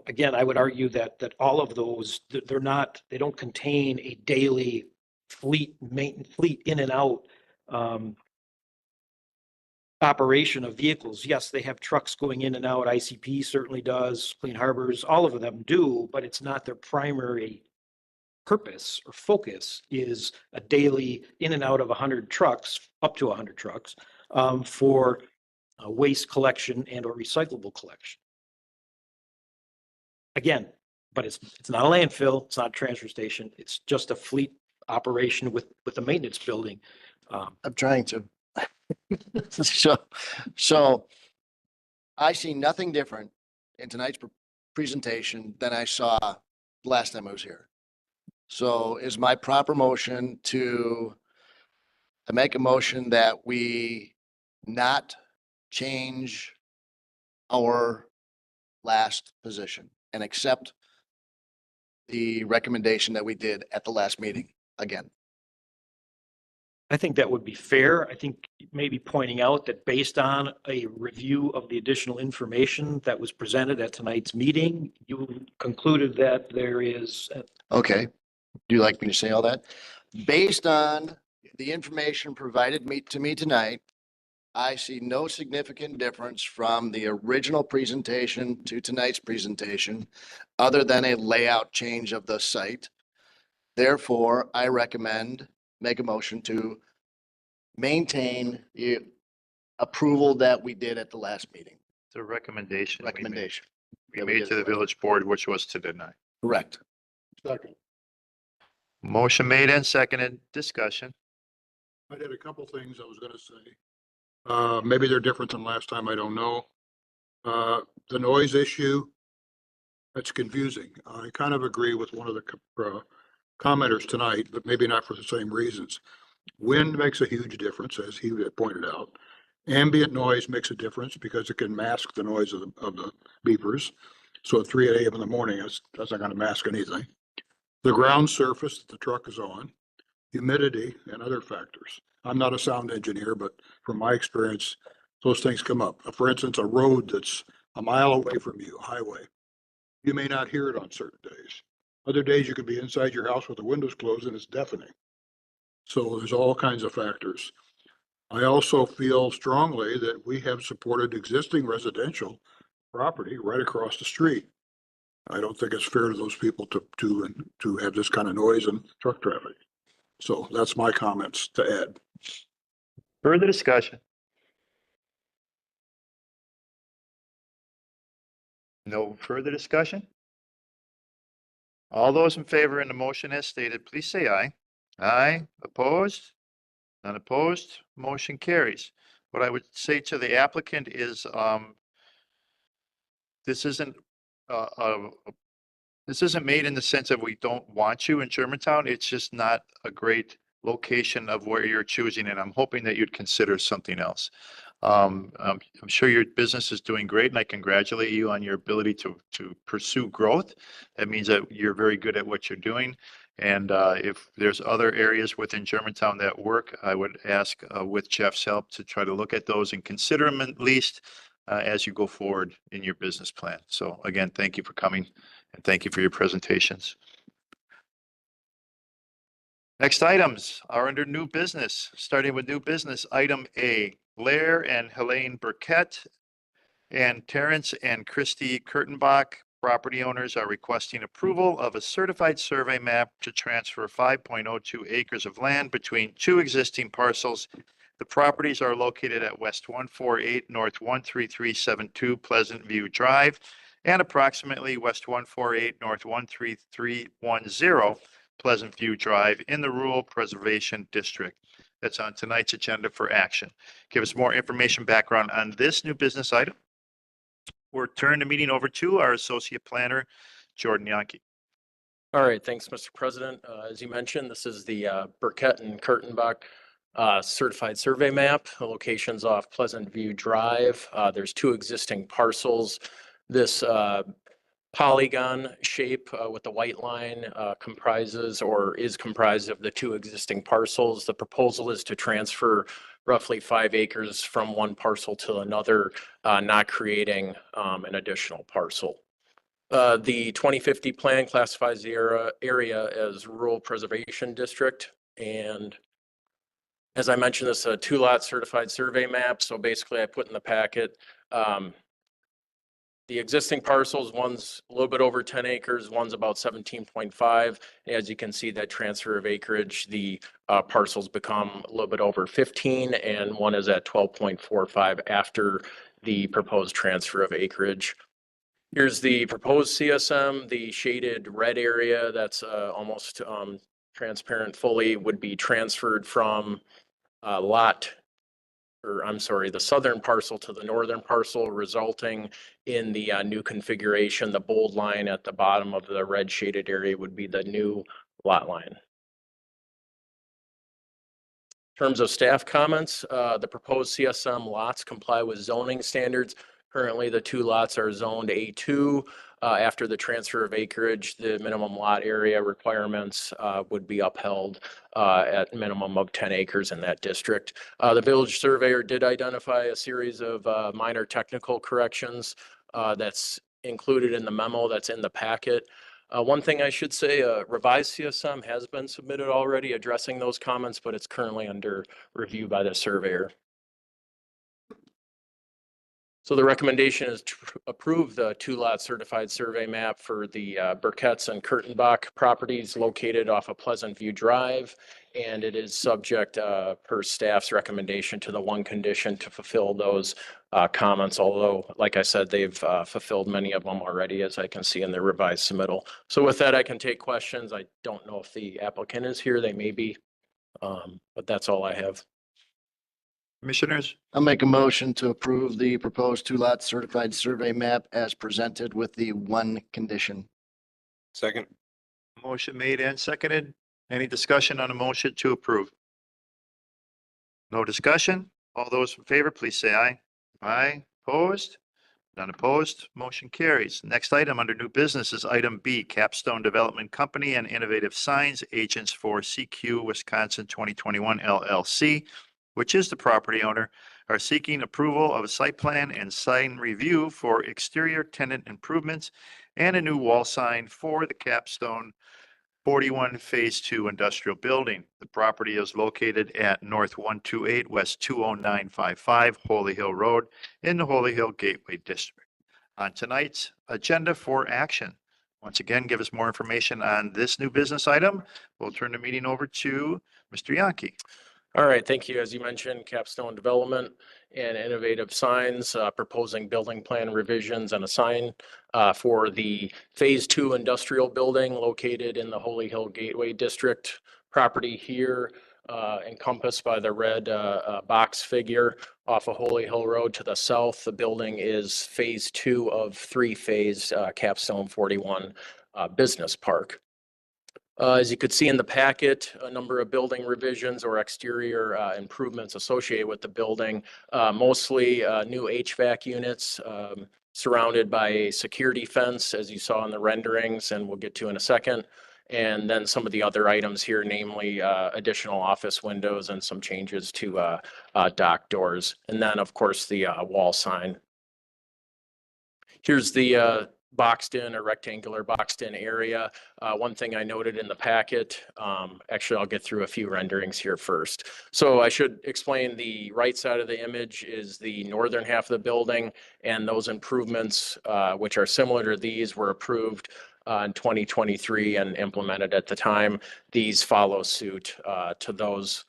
Again, I would argue that all of those, they don't contain a daily fleet in and out operation of vehicles. Yes, they have trucks going in and out. ICP certainly does. Clean Harbors, all of them do, but it's not their primary purpose or focus is a daily in and out of 100 trucks, up to 100 trucks, for waste collection and or recyclable collection. Again, but it's not a landfill, it's not a transfer station, it's just a fleet operation with a maintenance building. I'm trying to. So I see nothing different in tonight's presentation than I saw last time I was here. So is my proper motion to make a motion that we not change our last position and accept the recommendation that we did at the last meeting again? I think that would be fair. I think maybe pointing out that based on a review of the additional information that was presented at tonight's meeting, you concluded that there is. Okay. Do you like me to say all that? Based on the information provided to me tonight, I see no significant difference from the original presentation to tonight's presentation, other than a layout change of the site. Therefore, I make a motion to maintain the approval that we did at the last meeting. The recommendation. Recommendation. We made to the village board, which was to deny. Correct. Second. Motion made and seconded. Discussion. I did a couple things I was gonna say. Maybe they're different than last time, I don't know. The noise issue, that's confusing. I kind of agree with one of the commenters tonight, but maybe not for the same reasons. Wind makes a huge difference, as he had pointed out. Ambient noise makes a difference because it can mask the noise of the beepers. So at 3 a.m. in the morning, that's not going to mask anything. The ground surface that the truck is on, humidity, and other factors. I'm not a sound engineer, but from my experience, those things come up. For instance, a road that's a mile away from you, a highway, you may not hear it on certain days. Other days you could be inside your house with the windows closed and it's deafening. So there's all kinds of factors. I also feel strongly that we have supported existing residential property right across the street. I don't think it's fair to those people to have this kind of noise and truck traffic. So that's my comments to add. Further discussion. No further discussion? All those in favor in the motion as stated, please say aye. Aye. Opposed? None opposed? Motion carries. What I would say to the applicant is, this isn't made in the sense that we don't want you in Germantown. It's just not a great location of where you're choosing, and I'm hoping that you'd consider something else. I'm sure your business is doing great, and I congratulate you on your ability to pursue growth. That means that you're very good at what you're doing. And if there's other areas within Germantown that work, I would ask with Jeff's help to try to look at those and consider them at least as you go forward in your business plan. So again, thank you for coming and thank you for your presentations. Next items are under new business, starting with new business. Item A, Blair and Helene Burkett and Terrence and Christy Kurtenbach, Property owners are requesting approval of a certified survey map to transfer 5.02 acres of land between two existing parcels. The properties are located at West 148 North 13372 Pleasant View Drive and approximately West 148 North 13310 Pleasant View Drive in the Rural Preservation District. That's on tonight's agenda for action. Give us more information, background on this new business item. We'll turn the meeting over to our Associate Planner, Jordan Yankee. All right, thanks, Mr. President. As you mentioned, this is the Burkett and Kurtenbach certified survey map. The location's off Pleasant View Drive. There's two existing parcels. This polygon shape with the white line comprises or is comprised of the two existing parcels. The proposal is to transfer roughly 5 acres from one parcel to another, not creating an additional parcel. The 2050 plan classifies the area as Rural Preservation District. And as I mentioned, this is a 2-lot certified survey map. So basically I put in the packet the existing parcels, one's a little bit over 10 acres, one's about 17.5. As you can see, that transfer of acreage, the parcels become a little bit over 15 and one is at 12.45 after the proposed transfer of acreage. Here's the proposed CSM, the shaded red area that's almost transparent fully would be transferred from the southern parcel to the northern parcel, resulting in the new configuration. The bold line at the bottom of the red shaded area would be the new lot line. In terms of staff comments, the proposed CSM lots comply with zoning standards. Currently, the 2 lots are zoned A2. After the transfer of acreage, the minimum lot area requirements would be upheld at minimum of 10 acres in that district. The village surveyor did identify a series of minor technical corrections that's included in the memo that's in the packet. One thing I should say, revised CSM has been submitted already addressing those comments, but it's currently under review by the surveyor. So the recommendation is to approve the 2-lot certified survey map for the Burketts and Kurtenbach properties located off of Pleasant View Drive. And it is subject per staff's recommendation to the one condition to fulfill those comments. Although, like I said, they've fulfilled many of them already, as I can see in the revised submittal. So with that, I can take questions. I don't know if the applicant is here. They may be, but that's all I have. Commissioners, I'll make a motion to approve the proposed 2-lot certified survey map as presented with the one condition. Second. motion made and seconded. Any discussion on a motion to approve? No discussion? All those in favor, please say aye. Aye. Opposed? None opposed. Motion carries. Next item under new business is item B, Capstone Development Company and Innovative Signs, agents for CQ Wisconsin 2021 LLC, which is the property owner, are seeking approval of a site plan and sign review for exterior tenant improvements and a new wall sign for the Capstone 41 Phase 2 industrial building. The property is located at North 128 West 20955 Holy Hill Road in the Holy Hill Gateway District. On tonight's agenda for action, once again, give us more information on this new business item. We'll turn the meeting over to Mr. Yankee. All right, thank you. As you mentioned, Capstone Development and Innovative Signs proposing building plan revisions and a sign for the Phase 2 industrial building located in the Holy Hill Gateway District. Property here encompassed by the red box figure off of Holy Hill Road to the south. The building is Phase 2 of 3-phase Capstone 41 Business Park. As you could see in the packet, a number of building revisions or exterior improvements associated with the building, mostly new HVAC units surrounded by a security fence, as you saw in the renderings, and we'll get to in a second. And then some of the other items here, namely additional office windows and some changes to dock doors. And then, of course, the wall sign. Here's the boxed in or rectangular boxed in area. One thing I noted in the packet, actually, I'll get through a few renderings here first. So I should explain the right side of the image is the northern half of the building, and those improvements, which are similar to these, were approved in 2023 and implemented at the time. These follow suit to those,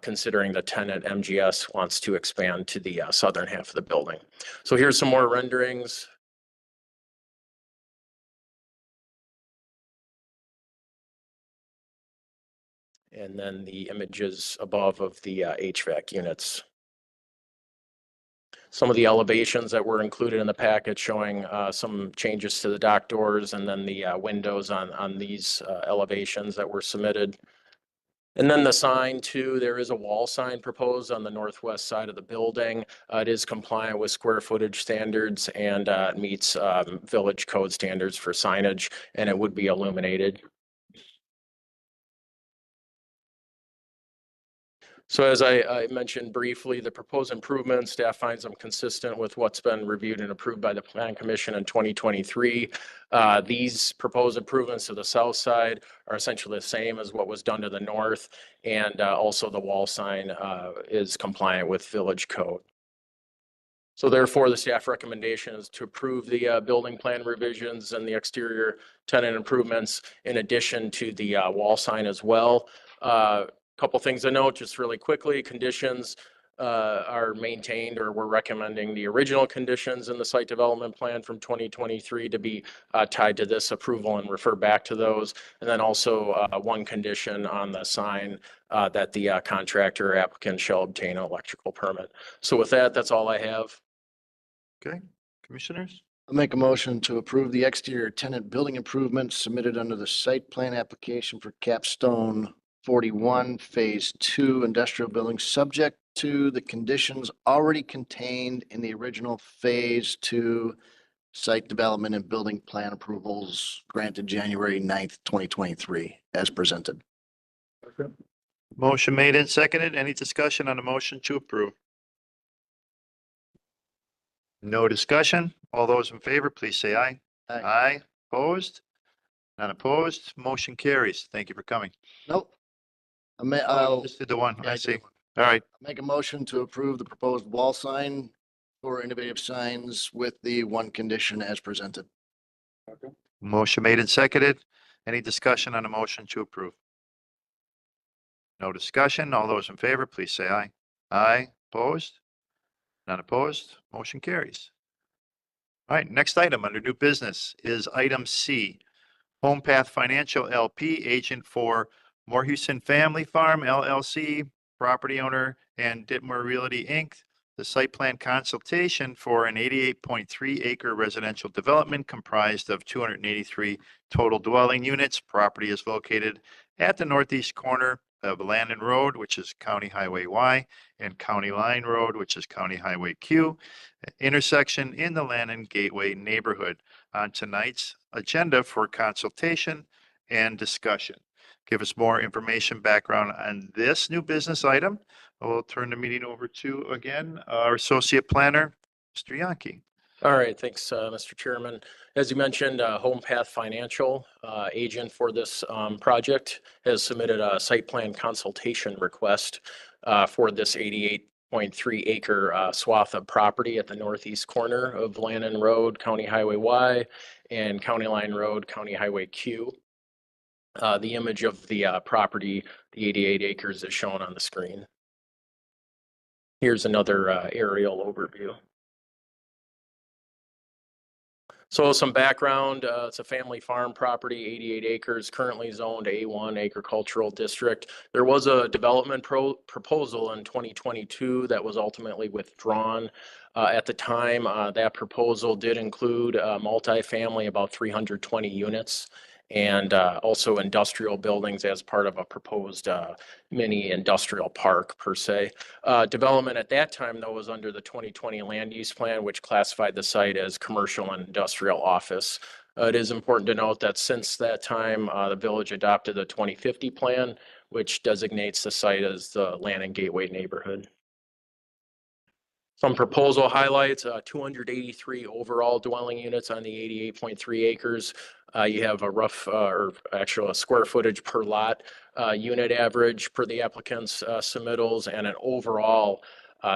considering the tenant MGS wants to expand to the southern half of the building. So here's some more renderings. And then the images above of the HVAC units. Some of the elevations that were included in the packet showing some changes to the dock doors and then the windows on these elevations that were submitted. And then the sign too, there is a wall sign proposed on the northwest side of the building. It is compliant with square footage standards and meets village code standards for signage, and it would be illuminated. So as I mentioned briefly, the proposed improvements, staff finds them consistent with what's been reviewed and approved by the Plan Commission in 2023. These proposed improvements to the south side are essentially the same as what was done to the north. And also the wall sign is compliant with village code. So therefore, the staff recommendation is to approve the building plan revisions and the exterior tenant improvements in addition to the wall sign as well. Couple things to note, just really quickly, conditions are maintained, or we're recommending the original conditions in the site development plan from 2023 to be tied to this approval and refer back to those. And then also one condition on the sign that the contractor or applicant shall obtain an electrical permit. So with that, that's all I have. Okay, commissioners? I'll make a motion to approve the exterior tenant building improvements submitted under the site plan application for Capstone 41 Phase 2 industrial building, subject to the conditions already contained in the original Phase 2 site development and building plan approvals granted January 9th, 2023, as presented. Motion made and seconded. Any discussion on the motion to approve? No discussion. All those in favor, please say aye. Aye. Aye. Opposed? None opposed. Motion carries. Thank you for coming. Nope. Oh, I'll just did the one. Yeah, I I did see. one. All right. make a motion to approve the proposed wall sign for innovative signs with the one condition as presented. Motion made and seconded. Any discussion on the motion to approve? No discussion. All those in favor, please say aye. Aye. Opposed? None opposed. Motion carries. All right, next item under new business is item C. Home Path Financial LP, agent for Morhuson Family Farm LLC, property owner, and Ditmar Realty Inc. The site plan consultation for an 88.3 acre residential development comprised of 283 total dwelling units. Property is located at the northeast corner of Landon Road, which is County Highway Y, and County Line Road, which is County Highway Q, intersection in the Landon Gateway neighborhood. On tonight's agenda for consultation and discussion. Give us more information, background on this new business item. We'll turn the meeting over to, again, our associate planner, Mr. Yankee. All right, thanks, Mr. Chairman. As you mentioned, Home Path Financial, agent for this project, has submitted a site plan consultation request for this 88.3 acre swath of property at the northeast corner of Landon Road, County Highway Y, and County Line Road, County Highway Q. The image of the property, the 88 acres, is shown on the screen. Here's another aerial overview. So some background, it's a family farm property, 88 acres, currently zoned A1 agricultural district. There was a development proposal in 2022 that was ultimately withdrawn. At the time, that proposal did include multifamily, about 320 units, and also industrial buildings as part of a proposed mini industrial park per se. Development at that time, though, was under the 2020 land use plan, which classified the site as commercial and industrial office. It is important to note that since that time, the village adopted the 2050 plan, which designates the site as the Landon Gateway neighborhood. Some proposal highlights, 283 overall dwelling units on the 88.3 acres. You have a rough, or actual a square footage per lot, unit average per the applicant's submittals, and an overall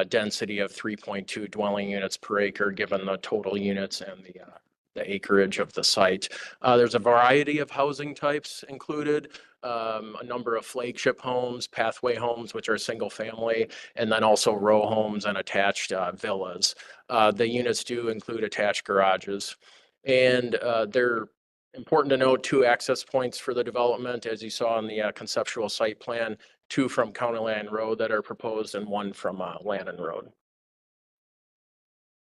density of 3.2 dwelling units per acre, given the total units and the acreage of the site. There's a variety of housing types included, a number of flagship homes, pathway homes, which are single family, and then also row homes and attached villas. The units do include attached garages. And they're important to note 2 access points for the development, as you saw in the conceptual site plan, 2 from County Line Road that are proposed and 1 from Lannon Road.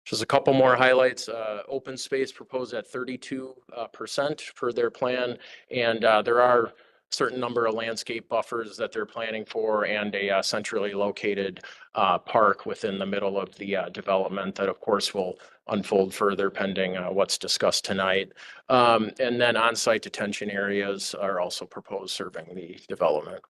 Just a couple more highlights. Open space proposed at 32% per their plan. And there are certain number of landscape buffers that they're planning for, and a centrally located park within the middle of the development that of course will unfold further pending what's discussed tonight. And then on-site detention areas are also proposed serving the development.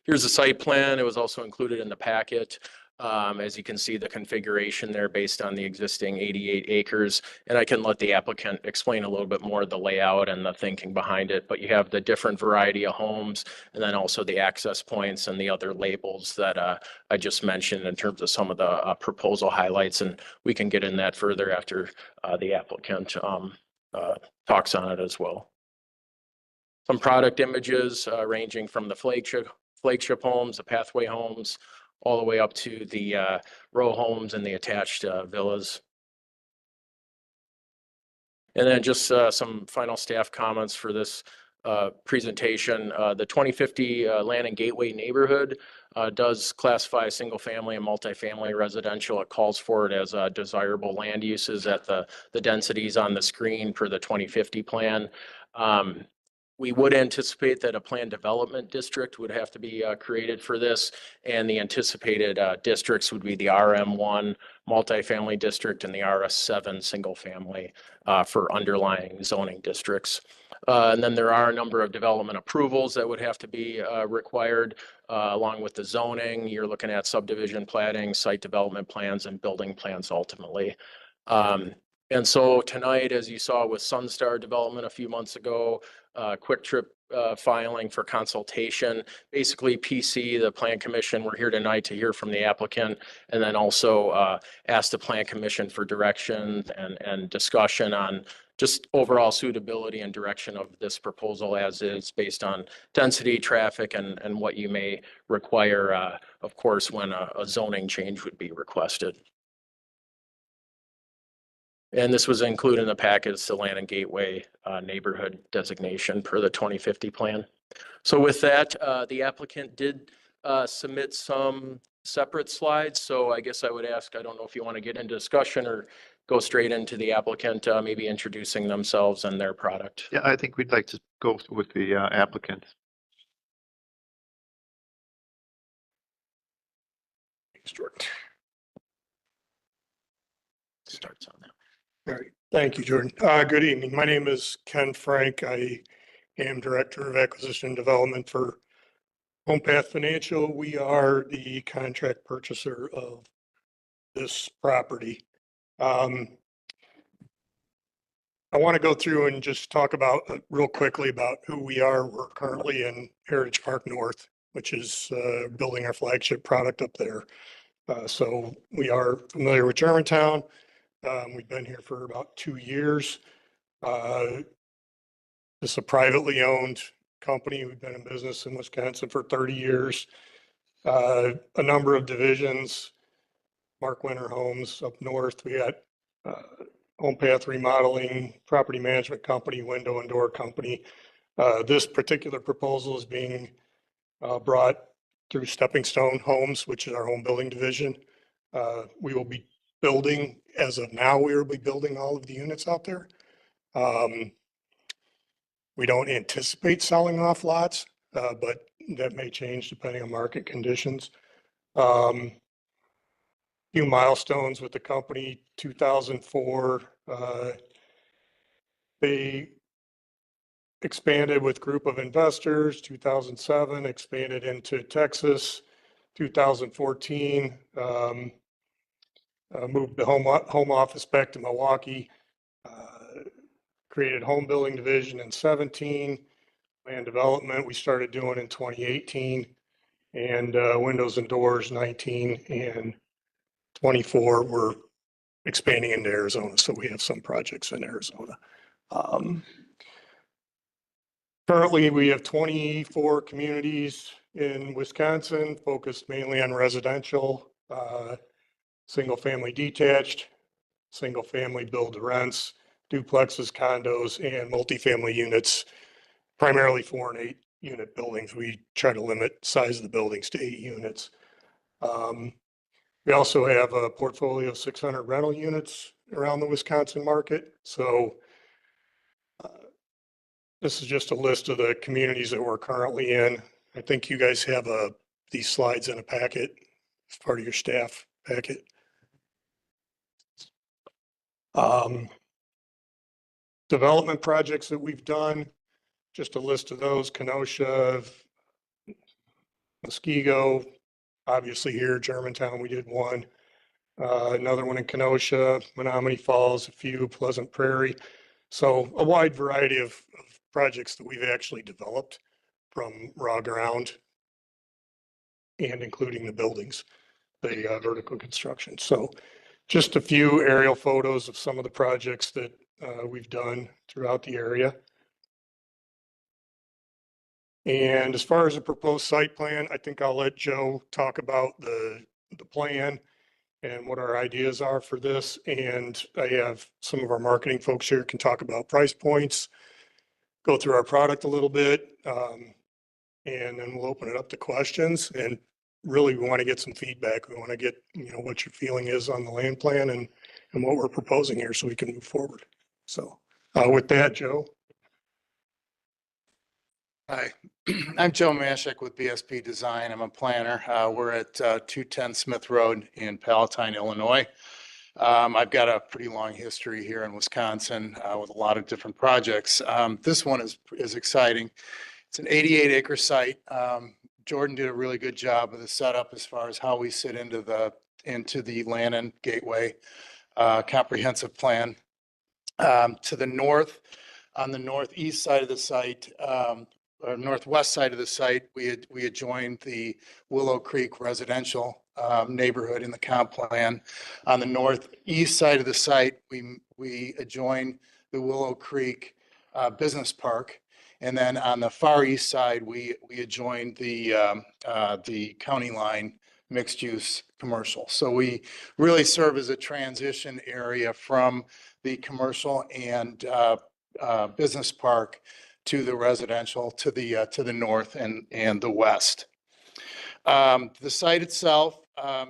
Here's the site plan. It was also included in the packet. As you can see, the configuration there based on the existing 88 acres. And I can let the applicant explain a little bit more of the layout and the thinking behind it. But you have the different variety of homes, and then also the access points and the other labels that I just mentioned in terms of some of the proposal highlights. And we can get in that further after the applicant talks on it as well. Some product images ranging from the flagship homes, the pathway homes, all the way up to the row homes and the attached villas. And then just some final staff comments for this presentation. The 2050 Lannon Gateway neighborhood does classify single family and multifamily residential. It calls for it as desirable land uses at the densities on the screen per the 2050 plan. We would anticipate that a planned development district would have to be created for this, and the anticipated districts would be the RM1 multifamily district and the RS7 single family for underlying zoning districts. And then there are a number of development approvals that would have to be required along with the zoning. You're looking at subdivision platting, site development plans, and building plans ultimately. And so tonight, as you saw with Sunstar Development a few months ago, Quick Trip filing for consultation, basically PC, the Plan Commission, we're here tonight to hear from the applicant, and then also ask the Plan Commission for direction and discussion on just overall suitability and direction of this proposal as is based on density, traffic, and what you may require, of course, when a zoning change would be requested. And this was included in the packet, the Lannon Gateway neighborhood designation per the 2050 plan. So with that, the applicant did submit some separate slides. So I guess I would ask, I don't know if you want to get into discussion or go straight into the applicant, maybe introducing themselves and their product. Yeah, I think we'd like to go with the applicant. Starts on that. All right. Thank you, Jordan. Good evening. My name is Ken Frank. I am Director of Acquisition and Development for HomePath Financial. We are the contract purchaser of this property. I want to go through and just talk about real quickly about who we are. We're currently in Heritage Park North, which is building our flagship product up there. So we are familiar with Germantown. We've been here for about 2 years. This is a privately owned company. We've been in business in Wisconsin for 30 years. A number of divisions, Mark Winter Homes up north. We got HomePath Remodeling, Property Management Company, Window and Door Company. This particular proposal is being brought through Stepping Stone Homes, which is our home building division. We will be building, as of now, we will be building all of the units out there. We don't anticipate selling off lots, but that may change depending on market conditions. Few milestones with the company. 2004, they expanded with group of investors. 2007, expanded into Texas. 2014, moved the home office back to Milwaukee, created home building division in 17, land development we started doing in 2018, and windows and doors 19 and 24. We're expanding into Arizona, so we have some projects in Arizona. Currently, we have 24 communities in Wisconsin, focused mainly on residential, single-family detached, single-family build-to-rents, duplexes, condos, and multifamily units, primarily 4 and 8 unit buildings. We try to limit size of the buildings to 8 units. We also have a portfolio of 600 rental units around the Wisconsin market. So this is just a list of the communities that we're currently in. I think you guys have these slides in a packet as part of your staff packet. Development projects that we've done, just a list of those: Kenosha, Muskego, obviously here, Germantown, we did one. Another one in Kenosha, Menominee Falls, a few, Pleasant Prairie. So a wide variety of projects that we've actually developed from raw ground and including the buildings, the vertical construction. So just a few aerial photos of some of the projects that we've done throughout the area. And as far as the proposed site plan, I think I'll let Joe talk about the plan and what our ideas are for this. And I have some of our marketing folks here can talk about price points, go through our product a little bit, and then we'll open it up to questions. And really, we want to get some feedback. We want to get, what your feeling is on the land plan and what we're proposing here so we can move forward. So with that, Joe. Hi, I'm Joe Mashek with BSP Design. I'm a planner. We're at 210 Smith Road in Palatine, Illinois. I've got a pretty long history here in Wisconsin with a lot of different projects. This one is exciting. It's an 88-acre site. Jordan did a really good job of the setup as far as how we sit into the Lannon Gateway comprehensive plan. To the north, on the northeast side of the site, or northwest side of the site, we adjoined the Willow Creek residential neighborhood in the comp plan. On the northeast side of the site, we adjoined the Willow Creek Business Park. And then on the far east side, we adjoined the county line mixed use commercial. So we really serve as a transition area from the commercial and business park to the residential to the north and the west. The site itself,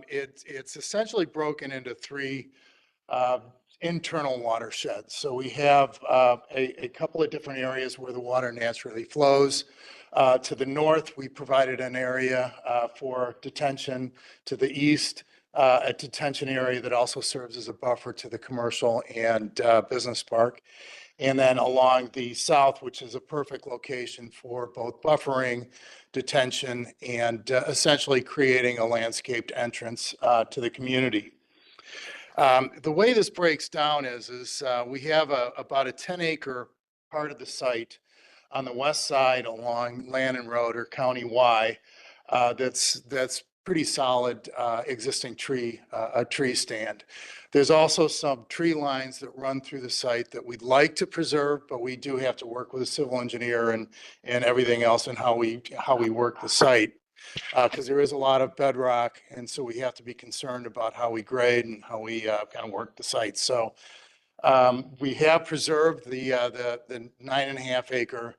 it's essentially broken into 3 internal watersheds. So we have a couple of different areas where the water naturally flows. To the north, we provided an area for detention. To the east, a detention area that also serves as a buffer to the commercial and business park. And then along the south, which is a perfect location for both buffering, detention, and essentially creating a landscaped entrance to the community. The way this breaks down is we have about a 10-acre part of the site on the west side along Lannon Road or County Y that's pretty solid existing tree stand. There's also some tree lines that run through the site that we'd like to preserve, but we do have to work with a civil engineer and everything else and how we work the site. Because there is a lot of bedrock, and so we have to be concerned about how we grade and how we kind of work the site. So we have preserved the 9.5 acre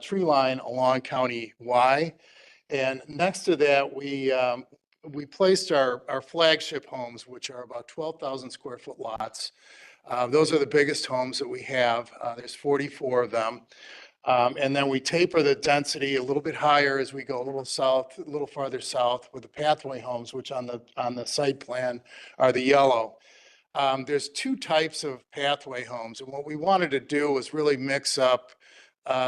tree line along County Y, and next to that we placed our flagship homes, which are about 12,000 square foot lots. Those are the biggest homes that we have. There's 44 of them. And then we taper the density a little bit higher as we go a little farther south with the pathway homes, which on the site plan are the yellow. There's 2 types of pathway homes. And what we wanted to do was really mix up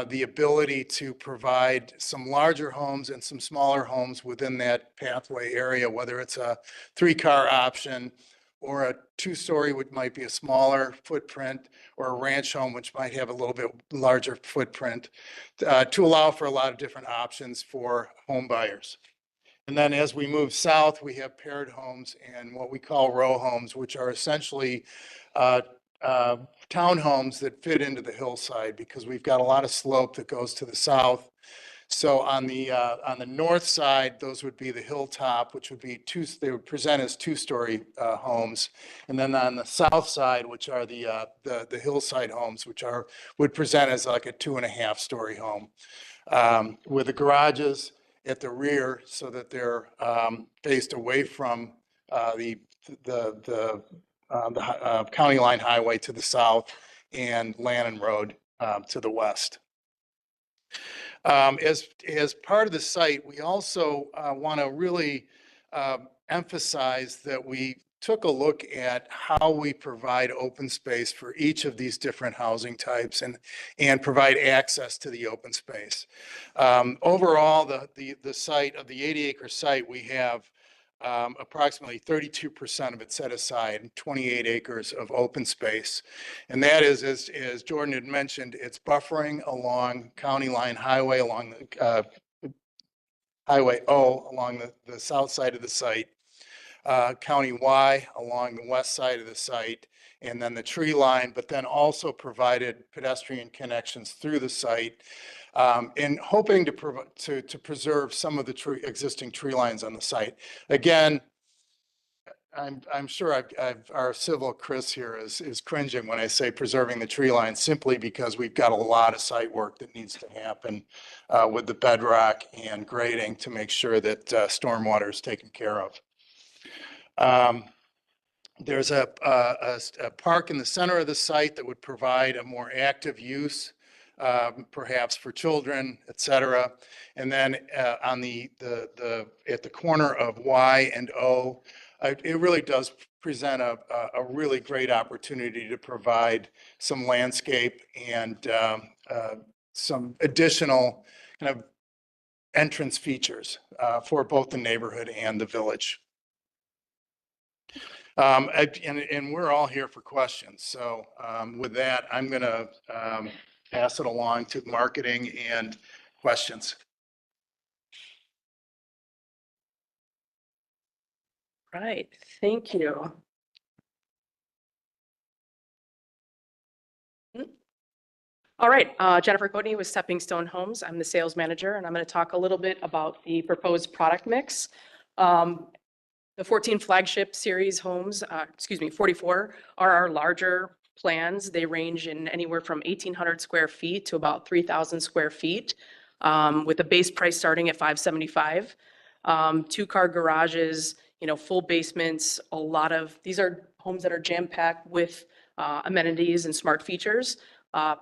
the ability to provide some larger homes and some smaller homes within that pathway area, whether it's a 3-car option or a two-story, which might be a smaller footprint, or a ranch home, which might have a little bit larger footprint, to allow for a lot of different options for home buyers. And then as we move south, we have paired homes and what we call row homes, which are essentially townhomes that fit into the hillside because we've got a lot of slope that goes to the south. So on the north side, those would be the hilltop, which would be they would present as two-story homes. And then on the south side, which are the hillside homes, which would present as like a 2.5-story home with the garages at the rear so that they're faced away from the County Line Highway to the south and Lannon Road to the west. As part of the site, we also want to really emphasize that we took a look at how we provide open space for each of these different housing types and provide access to the open space. Overall, the site of the 80-acre site, we have approximately 32% of it set aside, and 28 acres of open space. And that is, as Jordan had mentioned, it's buffering along County Line Highway, along the Highway O, along the south side of the site, County Y along the west side of the site, and then the tree line, but then also provided pedestrian connections through the site, and hoping to preserve some of the existing tree lines on the site. Again, I'm sure our civil Chris here is cringing when I say preserving the tree line, simply because we've got a lot of site work that needs to happen with the bedrock and grading to make sure that stormwater is taken care of. There's a park in the center of the site that would provide a more active use, perhaps for children, et cetera. And then on at the corner of Y and O, it really does present a really great opportunity to provide some landscape and some additional kind of entrance features for both the neighborhood and the village. And we're all here for questions. So with that, I'm going to pass it along to marketing and questions. Right, thank you. All right, Jennifer Courtney with Stepping Stone Homes. I'm the sales manager, and I'm going to talk a little bit about the proposed product mix. The 14 flagship series homes, 44, are our larger plans. They range in anywhere from 1,800 square feet to about 3,000 square feet, with a base price starting at $575. 2-car garages, full basements. These are homes that are jam-packed with amenities and smart features,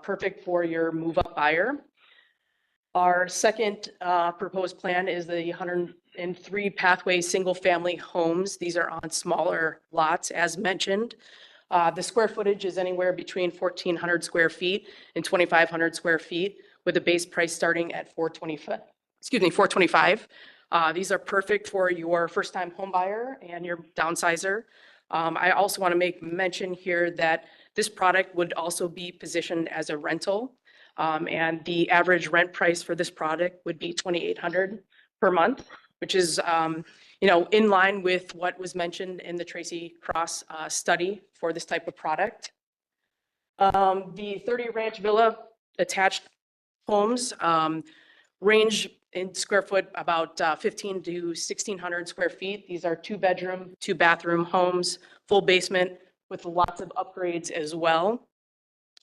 perfect for your move-up buyer. Our second proposed plan is the 103 Pathway single-family homes. These are on smaller lots, as mentioned. The square footage is anywhere between 1,400 square feet and 2,500 square feet, with a base price starting at $425. These are perfect for your first-time home buyer and your downsizer. I also want to make mention here that this product would also be positioned as a rental. And the average rent price for this product would be $2,800 per month, which is, in line with what was mentioned in the Tracy Cross study for this type of product. The 30 Ranch Villa attached homes range in square foot about 1,500 to 1,600 square feet. These are 2-bedroom, 2-bathroom homes, full basement with lots of upgrades as well.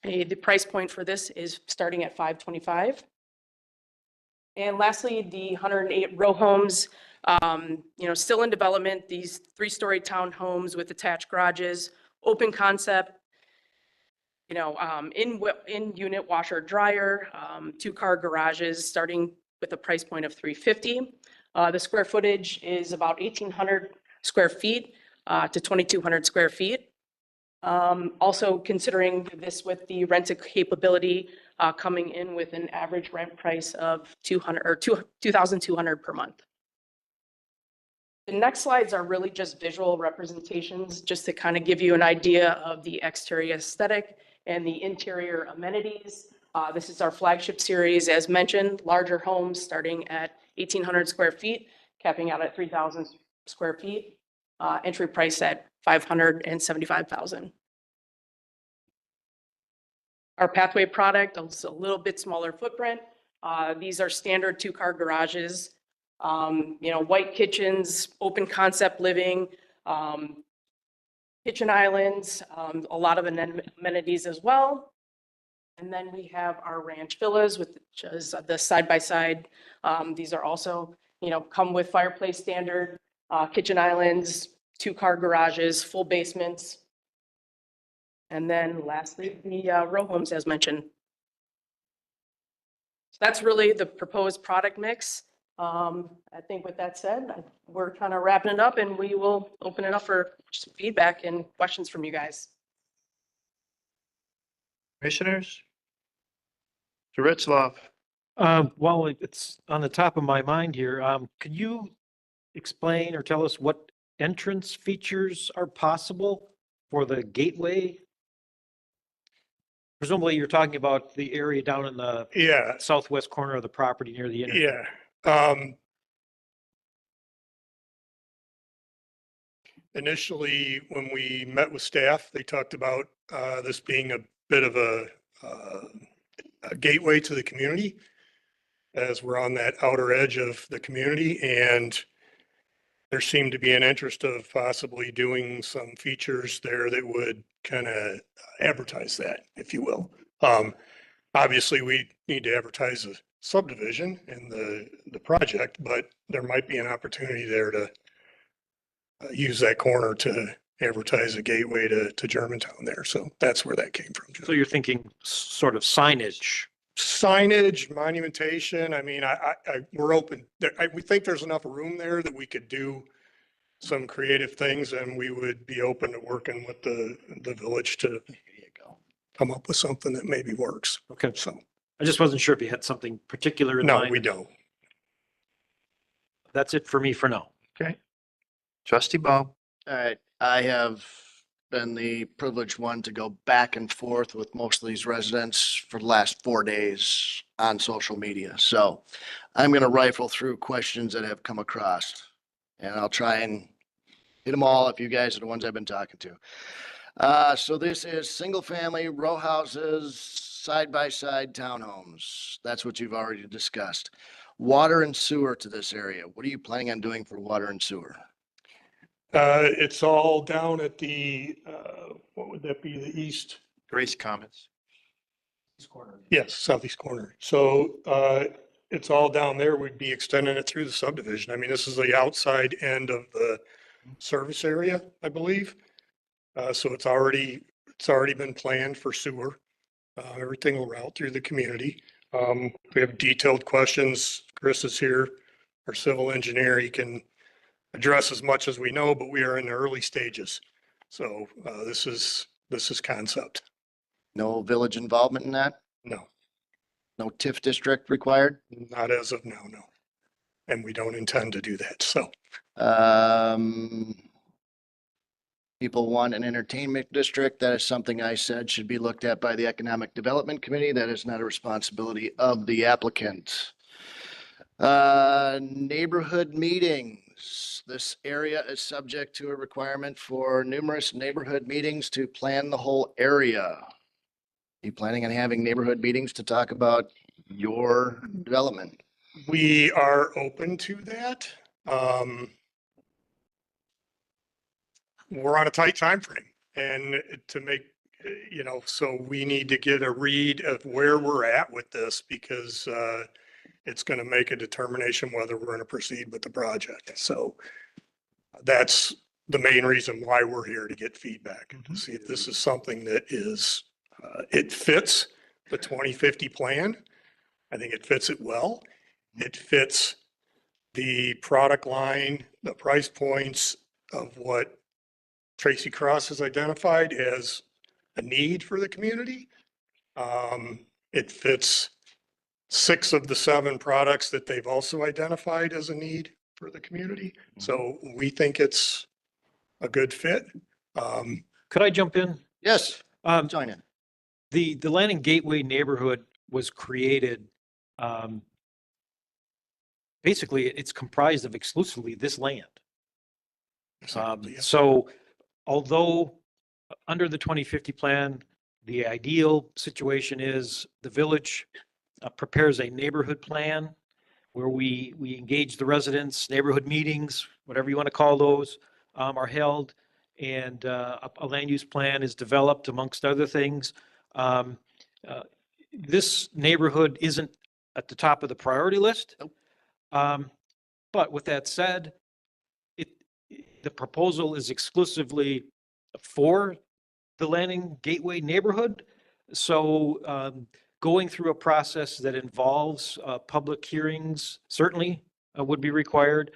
The price point for this is starting at $525. And lastly, the 108 row homes, still in development. These 3-story townhomes with attached garages, open concept, in-unit washer dryer, 2-car garages starting with a price point of $350. The square footage is about 1,800 square feet to 2,200 square feet. Also considering this with the rental capability coming in with an average rent price of $2,200 per month. The next slides are really just visual representations, just to kind of give you an idea of the exterior aesthetic and the interior amenities. This is our flagship series, as mentioned, larger homes starting at 1,800 square feet, capping out at 3,000 square feet. Entry price at $575,000. Our Pathway product is a little bit smaller footprint. These are standard 2-car garages. White kitchens, open concept living, kitchen islands, a lot of amenities as well. And then we have our ranch villas, which is the side-by-side. These are also, come with fireplace standard, kitchen islands, 2-car garages, full basements. And then lastly, the row homes, as mentioned. So that's really the proposed product mix. I think with that said, we're kind of wrapping it up, and we will open it up for some feedback and questions from you guys. Commissioners? Mr. Ritzloff? While it's on the top of my mind here, could you explain or tell us what entrance features are possible for the gateway? Presumably you're talking about the area down in the Yeah, southwest corner of the property near the interchange. yeah. Initially, when we met with staff, they talked about this being a bit of a gateway to the community, as we're on that outer edge of the community, and there seemed to be an interest of possibly doing some features there that would kind of advertise that, if you will. Obviously, we need to advertise a subdivision in the project, but there might be an opportunity there to use that corner to advertise a gateway to Germantown there. So that's where that came from. So you're thinking sort of signage? Signage, monumentation. I mean, we're open. We think there's enough room there that we could do some creative things, and we would be open to working with the village to come up with something that maybe works. Okay. So I just wasn't sure if you had something particular in no, mind. we don't. That's it for me for now. Okay. Trustee Ball? All right, I have been the privileged one to go back and forth with most of these residents for the last 4 days on social media. So I'm going to rifle through questions that have come across, and I'll try and hit them all if you guys are the ones I've been talking to. So this is single family row houses, side-by-side townhomes. That's what you've already discussed. Water and sewer to this area. What are you planning on doing for water and sewer? It's all down at the, what would that be, the east? Grace Commons. Yes, southeast corner. So it's all down there. We'd be extending it through the subdivision. I mean, this is the outside end of the service area, I believe. So it's already been planned for sewer. Everything will route through the community. We have detailed questions. Chris is here, our civil engineer. He can address as much as we know, but we are in the early stages. So this is concept. No village involvement in that? No, No TIF district required? not as of now, no. And we don't intend to do that. So People want an entertainment district. That is something I said should be looked at by the Economic Development Committee. That is not a responsibility of the applicant. Neighborhood meetings. This area is subject to a requirement for numerous neighborhood meetings to plan the whole area. You planning on having neighborhood meetings to talk about your development? we are open to that. We're on a tight time frame, and to make, so we need to get a read of where we're at with this, because it's going to make a determination whether we're going to proceed with the project. So that's the main reason why we're here, to get feedback, to see if this is something that is, it fits the 2050 plan. I think it fits it well. It fits the product line, the price points of what Tracy Cross has identified as a need for the community. It fits 6 of the 7 products that they've also identified as a need for the community. So we think it's a good fit. Could I jump in? Yes, Um, join in. the Landing Gateway neighborhood was created, basically, it's comprised of exclusively this land. Exactly, yeah. So although under the 2050 plan, the ideal situation is the village prepares a neighborhood plan where we engage the residents, neighborhood meetings, whatever you want to call those, are held. And a land use plan is developed amongst other things. This neighborhood isn't at the top of the priority list. But with that said, the proposal is exclusively for the Landing Gateway neighborhood. So going through a process that involves public hearings certainly would be required.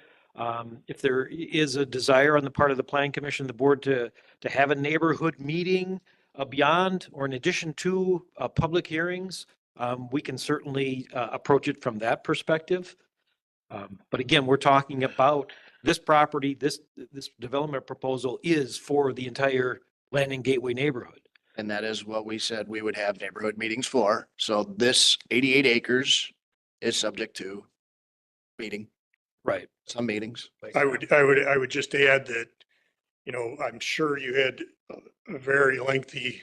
If there is a desire on the part of the Plan Commission, the board to have a neighborhood meeting beyond or in addition to public hearings, we can certainly approach it from that perspective. But again, we're talking about this property, this development proposal is for the entire Landing Gateway neighborhood. And that is what we said we would have neighborhood meetings for. So this 88 acres is subject to meeting, Right. some meetings. I would just add that, you know, I'm sure you had a very lengthy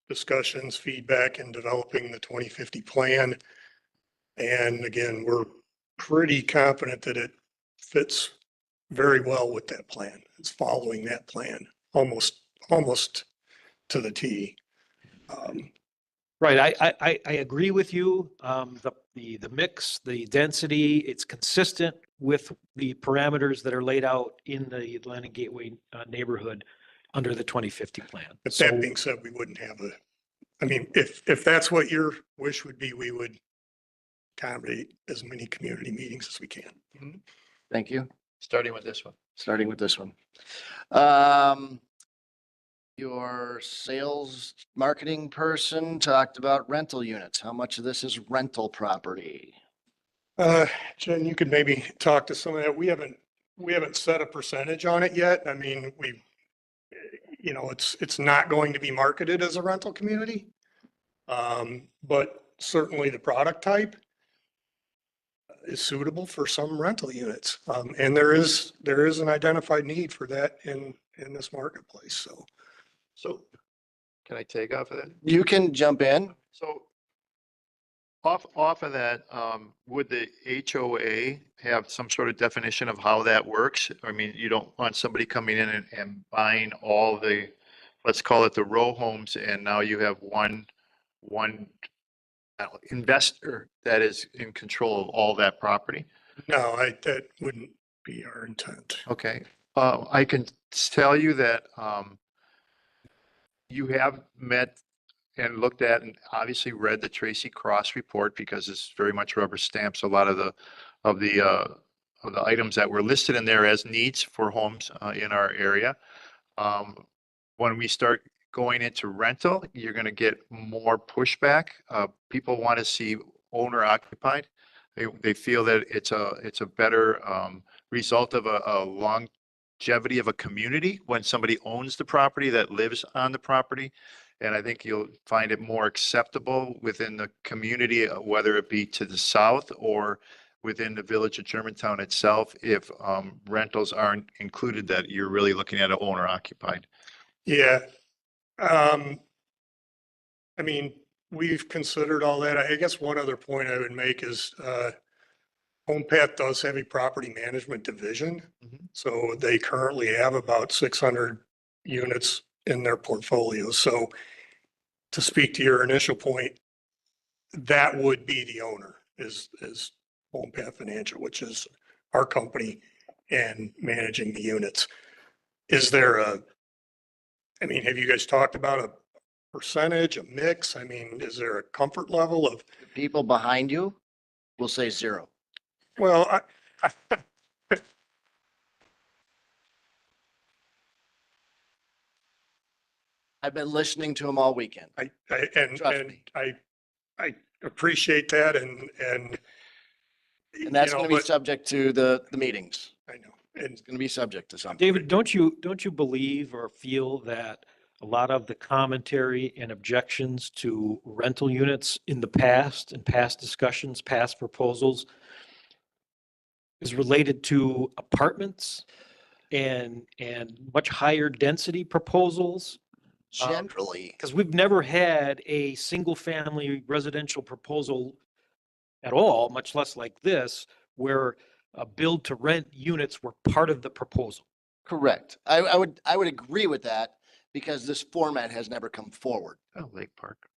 discussions, feedback in developing the 2050 plan. And again, we're pretty confident that it fits very well with that plan. It's following that plan almost to the T. Right. I agree with you. The mix, the density, it's consistent with the parameters that are laid out in the Landing Gateway neighborhood under the 2050 plan. But So- that being said, we wouldn't have I mean, if that's what your wish would be, we would accommodate as many community meetings as we can. Thank you. Starting with this one. Starting with this one. Your sales marketing person talked about rental units. How much of this is rental property? Jen, you could maybe talk to some of that. We haven't set a percentage on it yet. I mean, you know, it's not going to be marketed as a rental community. But certainly the product type is suitable for some rental units. And there is an identified need for that in this marketplace. So can I take off of that? You can jump in. So off of that, would the HOA have some sort of definition of how that works? I mean, you don't want somebody coming in and buying all the, let's call it the row homes, and now you have one investor that is in control of all that property. No, that wouldn't be our intent. Okay, I can tell you that you have met and looked at and obviously read the Tracy Cross report because it's very much rubber stamps a lot of the items that were listed in there as needs for homes in our area. When we start going into rental, you're going to get more pushback. People want to see owner occupied. They feel that it's a better result of a longevity of a community when somebody owns the property that lives on the property. And I think you'll find it more acceptable within the community, whether it be to the south or within the village of Germantown itself, if rentals aren't included, that you're really looking at an owner occupied. Yeah. I mean, we've considered all that. I guess one other point I would make is HomePath does have a property management division. So they currently have about 600 units in their portfolio. So to speak to your initial point, that would be the owner is HomePath Financial, which is our company and managing the units. Is there I mean, have you guys talked about a percentage, a mix? I mean, is there a comfort level of? People behind you will say 0. Well, I've been listening to them all weekend. And I appreciate that and And that's you know, going to be but- subject to the meetings. I know. And It's going to be subject to something. David, don't you believe or feel that a lot of the commentary and objections to rental units in the past and past discussions, past proposals is related to apartments and much higher density proposals? Generally, Because we've never had a single family residential proposal at all, much less like this, where build to rent units were part of the proposal. correct. I would agree with that because this format has never come forward. Oh, Lake Park.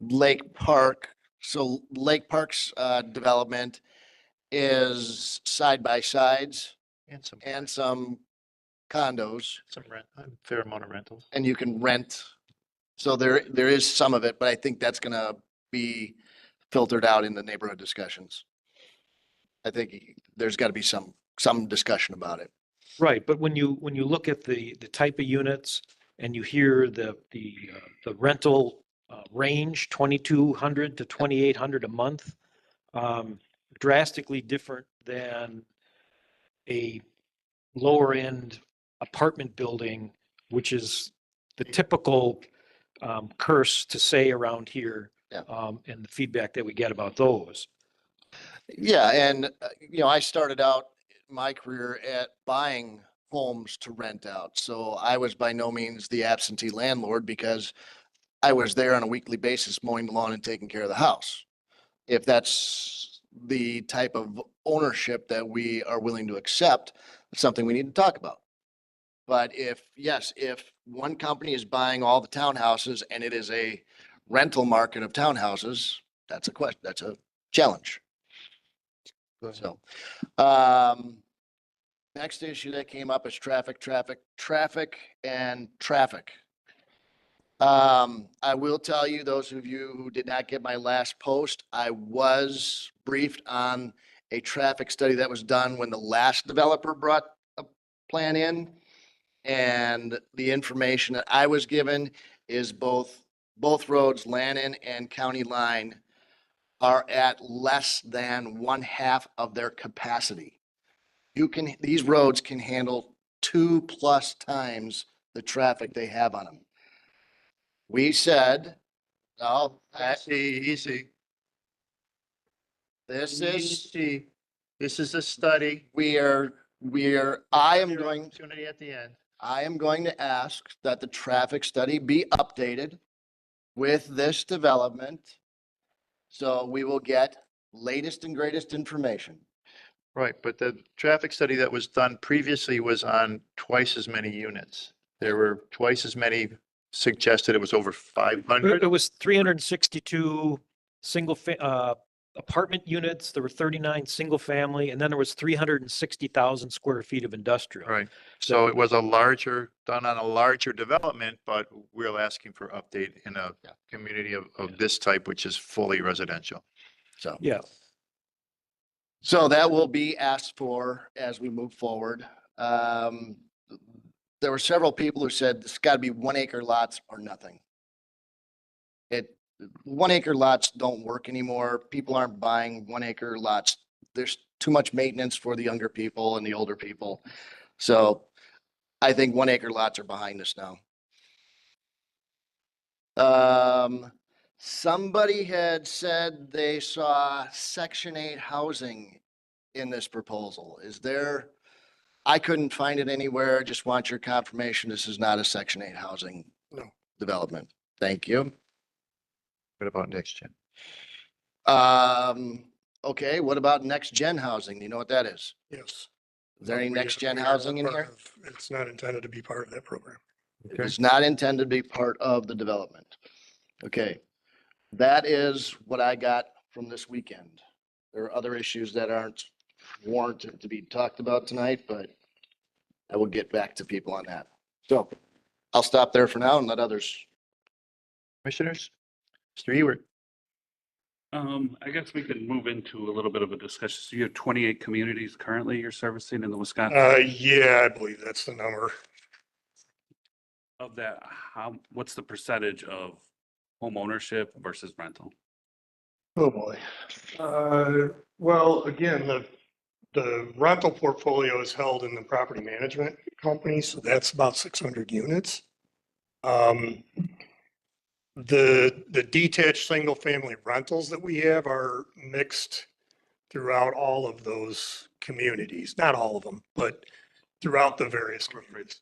Lake Park, so Lake Park's development is side by sides and some condos, Some rent, a fair amount of rentals. and you can rent. So there is some of it, but I think that's gonna be filtered out in the neighborhood discussions. I think there's gotta be some discussion about it. Right, but when you look at the type of units and you hear the rental range, 2,200 to 2,800 a month, drastically different than a lower end apartment building, which is the typical curse to say around here, Yeah. and the feedback that we get about those. Yeah, and I started out my career at buying homes to rent out. So I was by no means the absentee landlord because I was there on a weekly basis mowing the lawn and taking care of the house. If that's the type of ownership that we are willing to accept, it's something we need to talk about. But if one company is buying all the townhouses and it is a rental market of townhouses, that's a question, that's a challenge. So, next issue that came up is traffic. I will tell you, those of you who did not get my last post, I was briefed on a traffic study that was done when the last developer brought a plan in. And the information that I was given is both roads, Lannon and County Line, are at less than 1/2 of their capacity. These roads can handle 2+ times the traffic they have on them. We said, no, Easy. this is, Easy. This is a study. I am going Opportunity at the end. to ask that the traffic study be updated with this development. So we will get latest and greatest information. Right, but the traffic study that was done previously was on twice as many units. There were twice as many suggested. It was over 500. It was 362 apartment units. There were 39 single family, and then there was 360,000 square feet of industrial. Right. So it was done on a larger development, but we're asking for update in a community of this type, which is fully residential. So. Yeah. So that will be asked for as we move forward. There were several people who said it's got to be 1 acre lots or nothing. 1 acre lots don't work anymore. People aren't buying 1 acre lots. There's too much maintenance for the younger people and the older people. So I think 1 acre lots are behind us now. Somebody had said they saw Section 8 housing in this proposal. I couldn't find it anywhere. Just want your confirmation. This is not a Section 8 housing development. Thank you. What about next gen? Okay, what about next gen housing? Do you know what that is? yes. Is there any We- next gen we are housing in part here? of- It's not intended to be part of that program. It's not intended to be part of the development. Okay, that is what I got from this weekend. There are other issues that aren't warranted to be talked about tonight, but I will get back to people on that. So I'll stop there for now and let others. Commissioners? Mr. Ewert? I guess we could move into a little bit of a discussion. So you have 28 communities currently you're servicing in the Wisconsin. Yeah, I believe that's the number. Of that, what's the percentage of home ownership versus rental? Oh, boy. Well, again, the The rental portfolio is held in the property management company, so that's about 600 units. The detached single-family rentals that we have are mixed throughout all of those communities, not all of them, but throughout the various communities.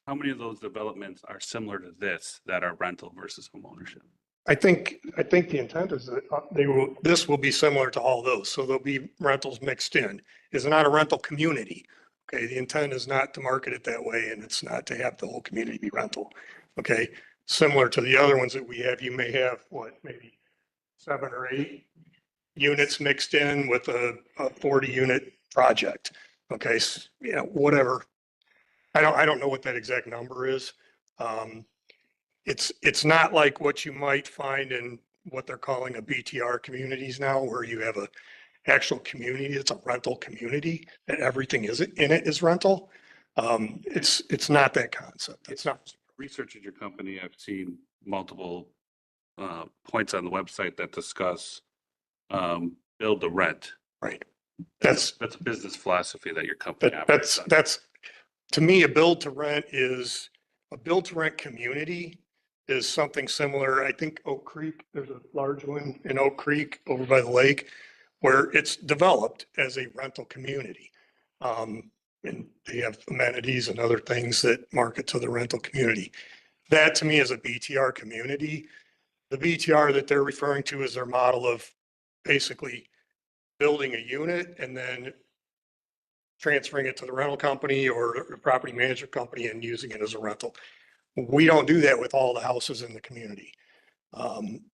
How many of those developments are similar to this that are rental versus homeownership? I think the intent is that this will be similar to all those, so there'll be rentals mixed in. It's not a rental community. Okay, the intent is not to market it that way, and it's not to have the whole community be rental. Okay, similar to the other ones that we have, you may have, maybe 7 or 8 units mixed in with a 40-unit project. Okay, whatever. I don't know what that exact number is. It's not like what you might find in what they're calling a BTR communities now, where you have a actual community. It's a rental community and everything in it is rental. It's not that concept. It's not. Research at your company, I've seen multiple points on the website that discuss build to rent. Right. That's a business philosophy that your company operates on. That's to me, a build to rent community is something similar. I think Oak Creek, there's a large one in Oak Creek over by the lake where it's developed as a rental community. And they have amenities and other things that market to the rental community. That to me is a BTR community. The BTR that they're referring to is their model of basically building a unit and then transferring it to the rental company or the property management company and using it as a rental. We don't do that with all the houses in the community.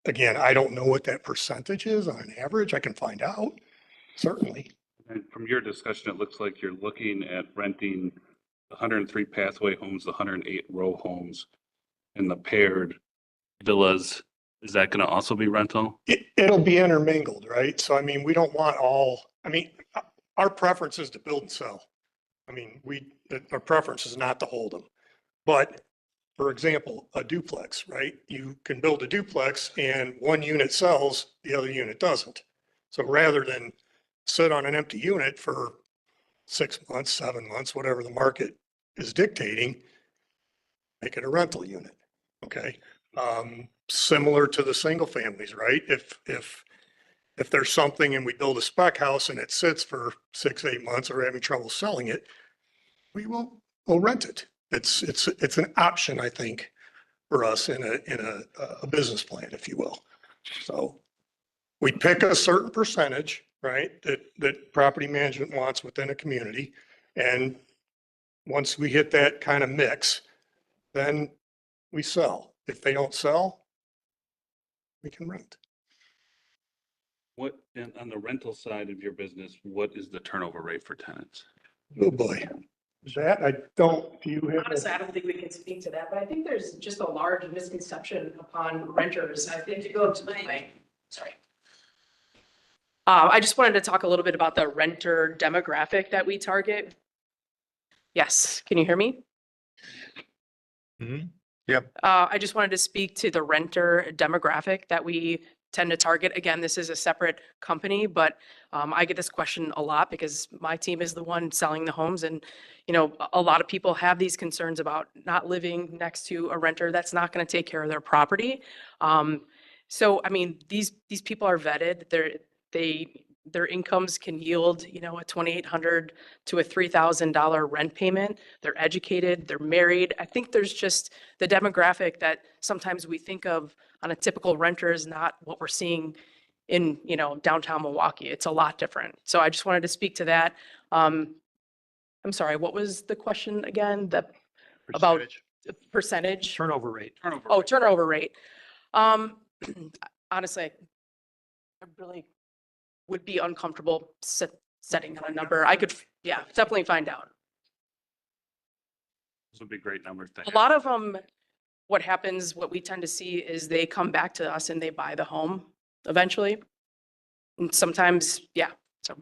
Again, I don't know what that percentage is on an average. I can find out, certainly. And from your discussion, it looks like you're looking at renting 103 pathway homes, the 108 row homes, and the paired villas. Is that going to also be rental? It'll be intermingled, right? So, I mean, we don't want our preference is to build and sell. I mean, our preference is not to hold them. But for example, a duplex, right? You can build a duplex and one unit sells, the other unit doesn't. So rather than sit on an empty unit for 6 months, 7 months, whatever the market is dictating, make it a rental unit. Okay. Similar to the single families, right? If there's something and we build a spec house and it sits for 6, 8 months or we're having trouble selling it, we'll rent it. It's an option, I think, for us in a business plan, if you will. So we pick a certain percentage, right, that property management wants within a community. And once we hit that kind of mix, then we sell. If they don't sell, we can rent. And on the rental side of your business, what is the turnover rate for tenants? Oh, boy. That I don't, do you have? Honestly, I don't think we can speak to that, but I think there's just a large misconception upon renters. I think to go to sorry. I just wanted to talk a little bit about the renter demographic that we target. Yes, can you hear me? Mm-hmm. Yep. I just wanted to speak to the renter demographic that we tend to target. Again, this is a separate company, but I get this question a lot because my team is the one selling the homes. And, a lot of people have these concerns about not living next to a renter that's not going to take care of their property. So, I mean, these people are vetted. Their incomes can yield, a $2,800 to a $3,000 rent payment. They're educated, they're married. I think there's just the demographic that sometimes we think of on a typical renter is not what we're seeing in, downtown Milwaukee. It's a lot different. So I just wanted to speak to that. I'm sorry, what was the question again? About the percentage? Turnover rate. Turnover rate. Honestly, I really would be uncomfortable setting on a number. I could, definitely find out. Those would be great numbers. A lot of them, what we tend to see is they come back to us and they buy the home eventually. And sometimes, so.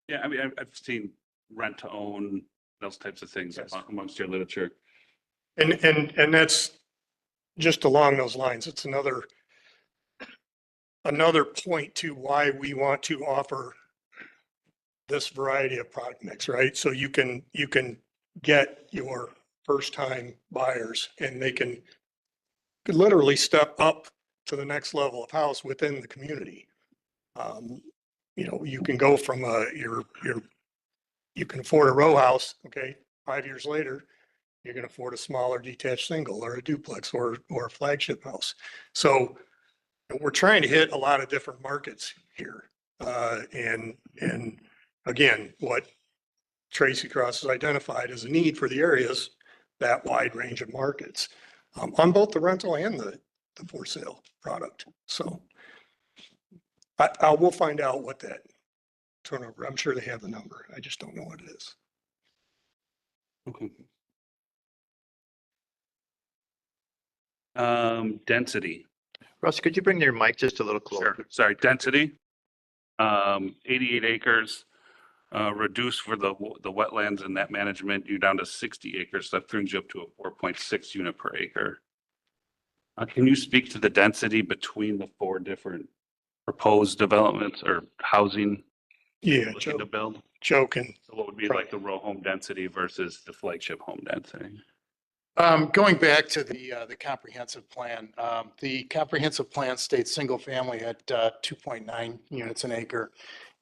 Yeah, I mean, I've seen rent to own, those types of things amongst your literature. And that's just along those lines. It's another point to why we want to offer this variety of product mix, right? So you can get your first time buyers and they could literally step up to the next level of house within the community. You know, you can go from you can afford a row house, okay? 5 years later, you can afford a smaller detached single or a duplex or a flagship house. So we're trying to hit a lot of different markets here. And again, what Tracy Cross has identified as a need for the areas, that wide range of markets, on both the rental and the for sale product. So I will find out what that turnover, I'm sure they have the number. I just don't know what it is. Okay. Density. Russ, could you bring your mic just a little closer? Sure. Sorry, density. 88 acres, reduced for the wetlands and that management, you're down to 60 acres. That brings you up to a 4.6 unit per acre. Can you speak to the density between the 4 different proposed developments or housing? Yeah, Looking to build? Joking. So what would be like the row home density versus the flagship home density? Going back to the comprehensive plan, the comprehensive plan states single family at 2.9 units an acre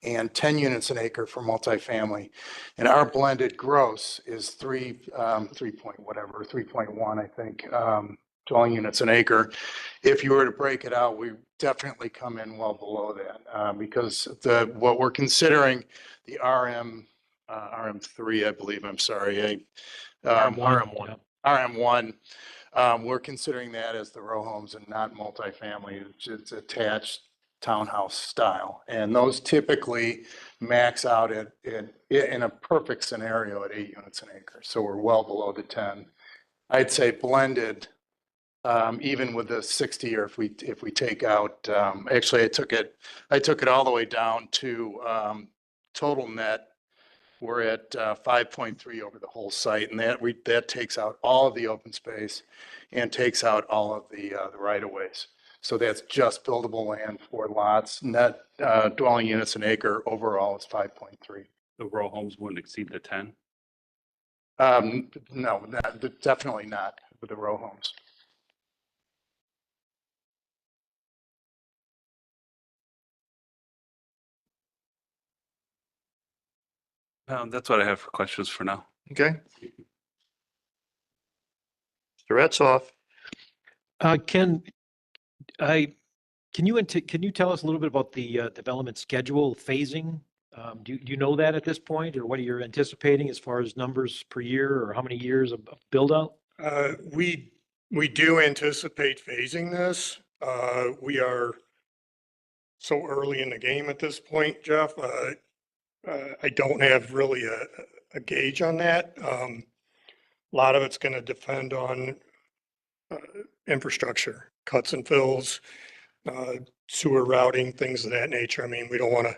and 10 units an acre for multifamily. And our blended gross is 3.1, I think, dwelling units an acre. If you were to break it out, we definitely come in well below that because what we're considering, the RM3, I believe, I'm sorry. RM1. RM1, we're considering that as the row homes and not multifamily. It's attached townhouse style. And those typically max out in a perfect scenario at 8 units an acre. So we're well below the 10. I'd say blended, even with the 60, or if we take out, actually I took it all the way down to total net. We're at 5.3 over the whole site, and that takes out all of the open space and takes out all of the right of ways. So that's just buildable land for lots. Net dwelling units an acre overall is 5.3. The row homes wouldn't exceed the 10? No, definitely not with the row homes. That's what I have for questions for now. Okay. Mr. Etzhoff. Can you tell us a little bit about the development schedule phasing? Do you know that at this point, or what are you anticipating as far as numbers per year, or how many years of build out? We do anticipate phasing this. We are so early in the game at this point, Jeff. I don't have really a gauge on that. A lot of it's going to depend on infrastructure, cuts and fills, sewer routing, things of that nature. I mean, we don't want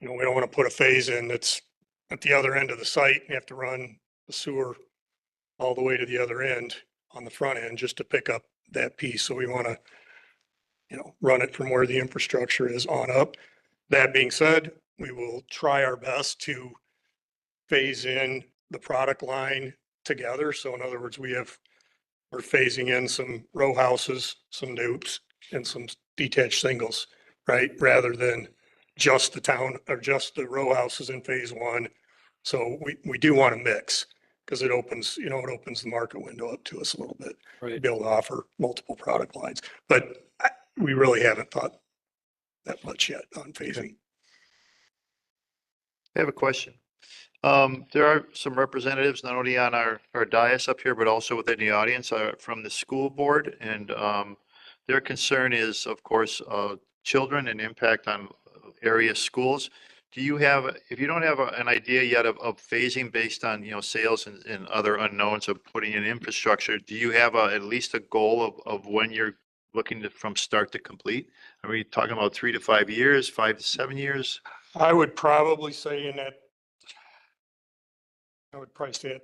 to put a phase in that's at the other end of the site. You have to run the sewer all the way to the other end on the front end just to pick up that piece. So we want to, run it from where the infrastructure is on up. That being said, we will try our best to phase in the product line together. So in other words, we're phasing in some row houses, some dupes, and some detached singles, right? Rather than just the town or just the row houses in phase 1. So we do want to mix because it opens the market window up to us a little bit. Right. To be able to offer multiple product lines. But we really haven't thought that much yet on phasing. I have a question. There are some representatives, not only on our dais up here, but also within the audience from the school board. And their concern is, of course, children and impact on area schools. Do you have, if you don't have an idea yet of phasing based on, sales and other unknowns of putting in infrastructure, do you have at least a goal of when you're looking to from start to complete? Are we talking about 3 to 5 years, 5 to 7 years? I would probably say at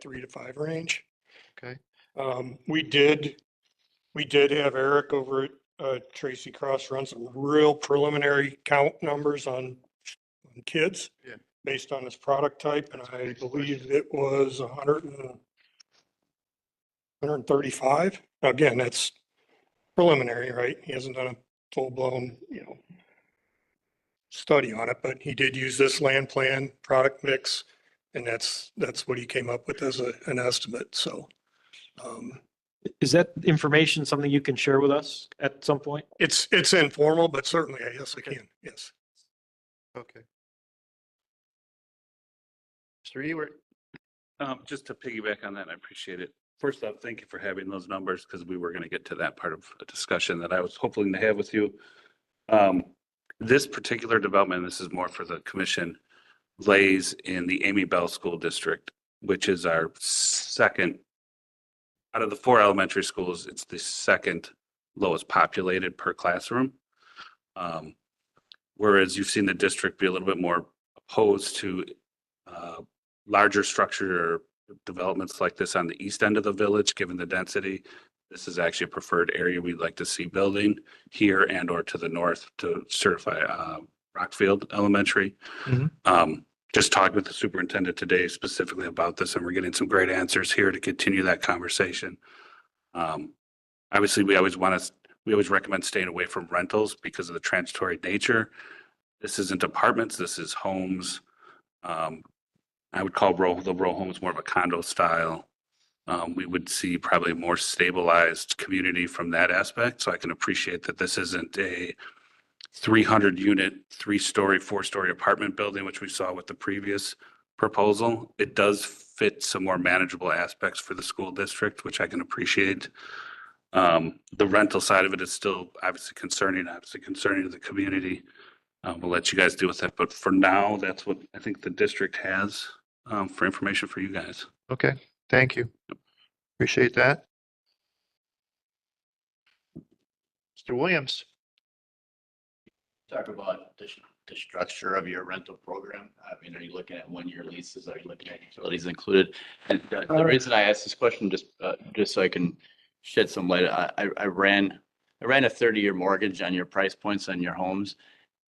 3 to 5 range. Okay. We did have Eric over at Tracy Cross run some real preliminary count numbers on kids. Yeah. based on this product type, and I believe it was 135. Again, that's preliminary, right? He hasn't done a full-blown, study on it, but he did use this land plan product mix, and that's what he came up with as an estimate, so. Is that information something you can share with us at some point? It's informal, but certainly, yes, I can, yes. Okay. Mr. Ewert? Just to piggyback on that, I appreciate it. First off, thank you for having those numbers because we were going to get to that part of a discussion that I was hoping to have with you. This particular development, this is more for the commission, lays in the Amy Bell School District, which is our second, out of the 4 elementary schools, it's the second lowest populated per classroom. Whereas you've seen the district be a little bit more opposed to larger structure developments like this on the east end of the village, given the density. This is actually a preferred area we'd like to see building here and or to the north to certify Rockfield Elementary. Just talked with the superintendent today specifically about this, and we're getting some great answers here to continue that conversation. Obviously, we always recommend staying away from rentals because of the transitory nature. This isn't apartments, this is homes. I would call the row homes more of a condo style. We would see probably a more stabilized community from that aspect. So I can appreciate that this isn't a 300 unit, 3-story, 4-story apartment building, which we saw with the previous proposal. It does fit some more manageable aspects for the school district, which I can appreciate. The rental side of it is still obviously concerning to the community. We'll let you guys deal with that. But for now, that's what I think the district has for information for you guys. Okay, thank you. Appreciate that. Mr. Williams? Talk about the structure of your rental program. I mean, are you looking at 1-year leases? Are you looking at utilities included? And the reason I asked this question, just so I can shed some light, I ran a 30-year mortgage on your price points on your homes.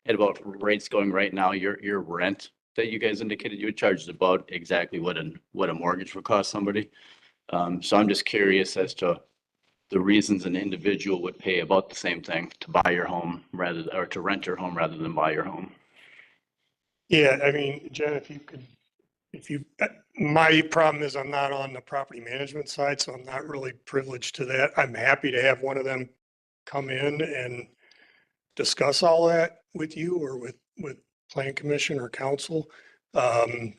At about rates going right now, your rent that you guys indicated you would charge is about exactly what a mortgage would cost somebody. So I'm just curious as to the reasons an individual would pay about the same thing to buy your home or to rent your home rather than buy your home. Yeah, I mean, Jen, my problem is I'm not on the property management side, so I'm not really privileged to that. I'm happy to have one of them come in and discuss all that with you or with plan commission or council. I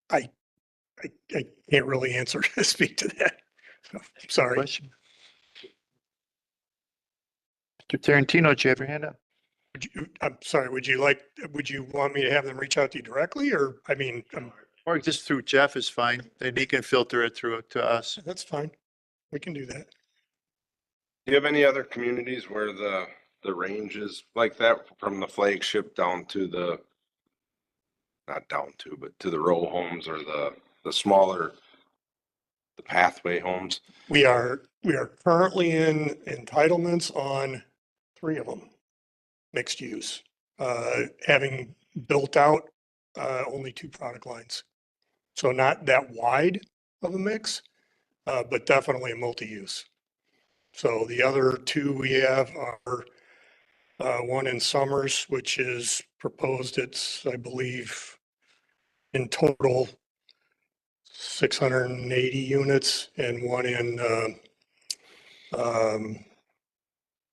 can't really speak to that. Sorry. Question? Mr. Tarantino, do you have your hand up? I'm sorry, would you want me to have them reach out to you directly or, I mean, Or just through Jeff is fine. Then he can filter it through to us. that's fine. We can do that. Do you have any other communities where the range is like that from the flagship down to not down to, but to the row homes or the smaller, the pathway homes? We are currently in entitlements on 3 of them, mixed use, having built out only 2 product lines. So not that wide of a mix, but definitely a multi-use. So the other 2 we have are one in Summers, which is proposed. It's, I believe, in total 680 units, and one in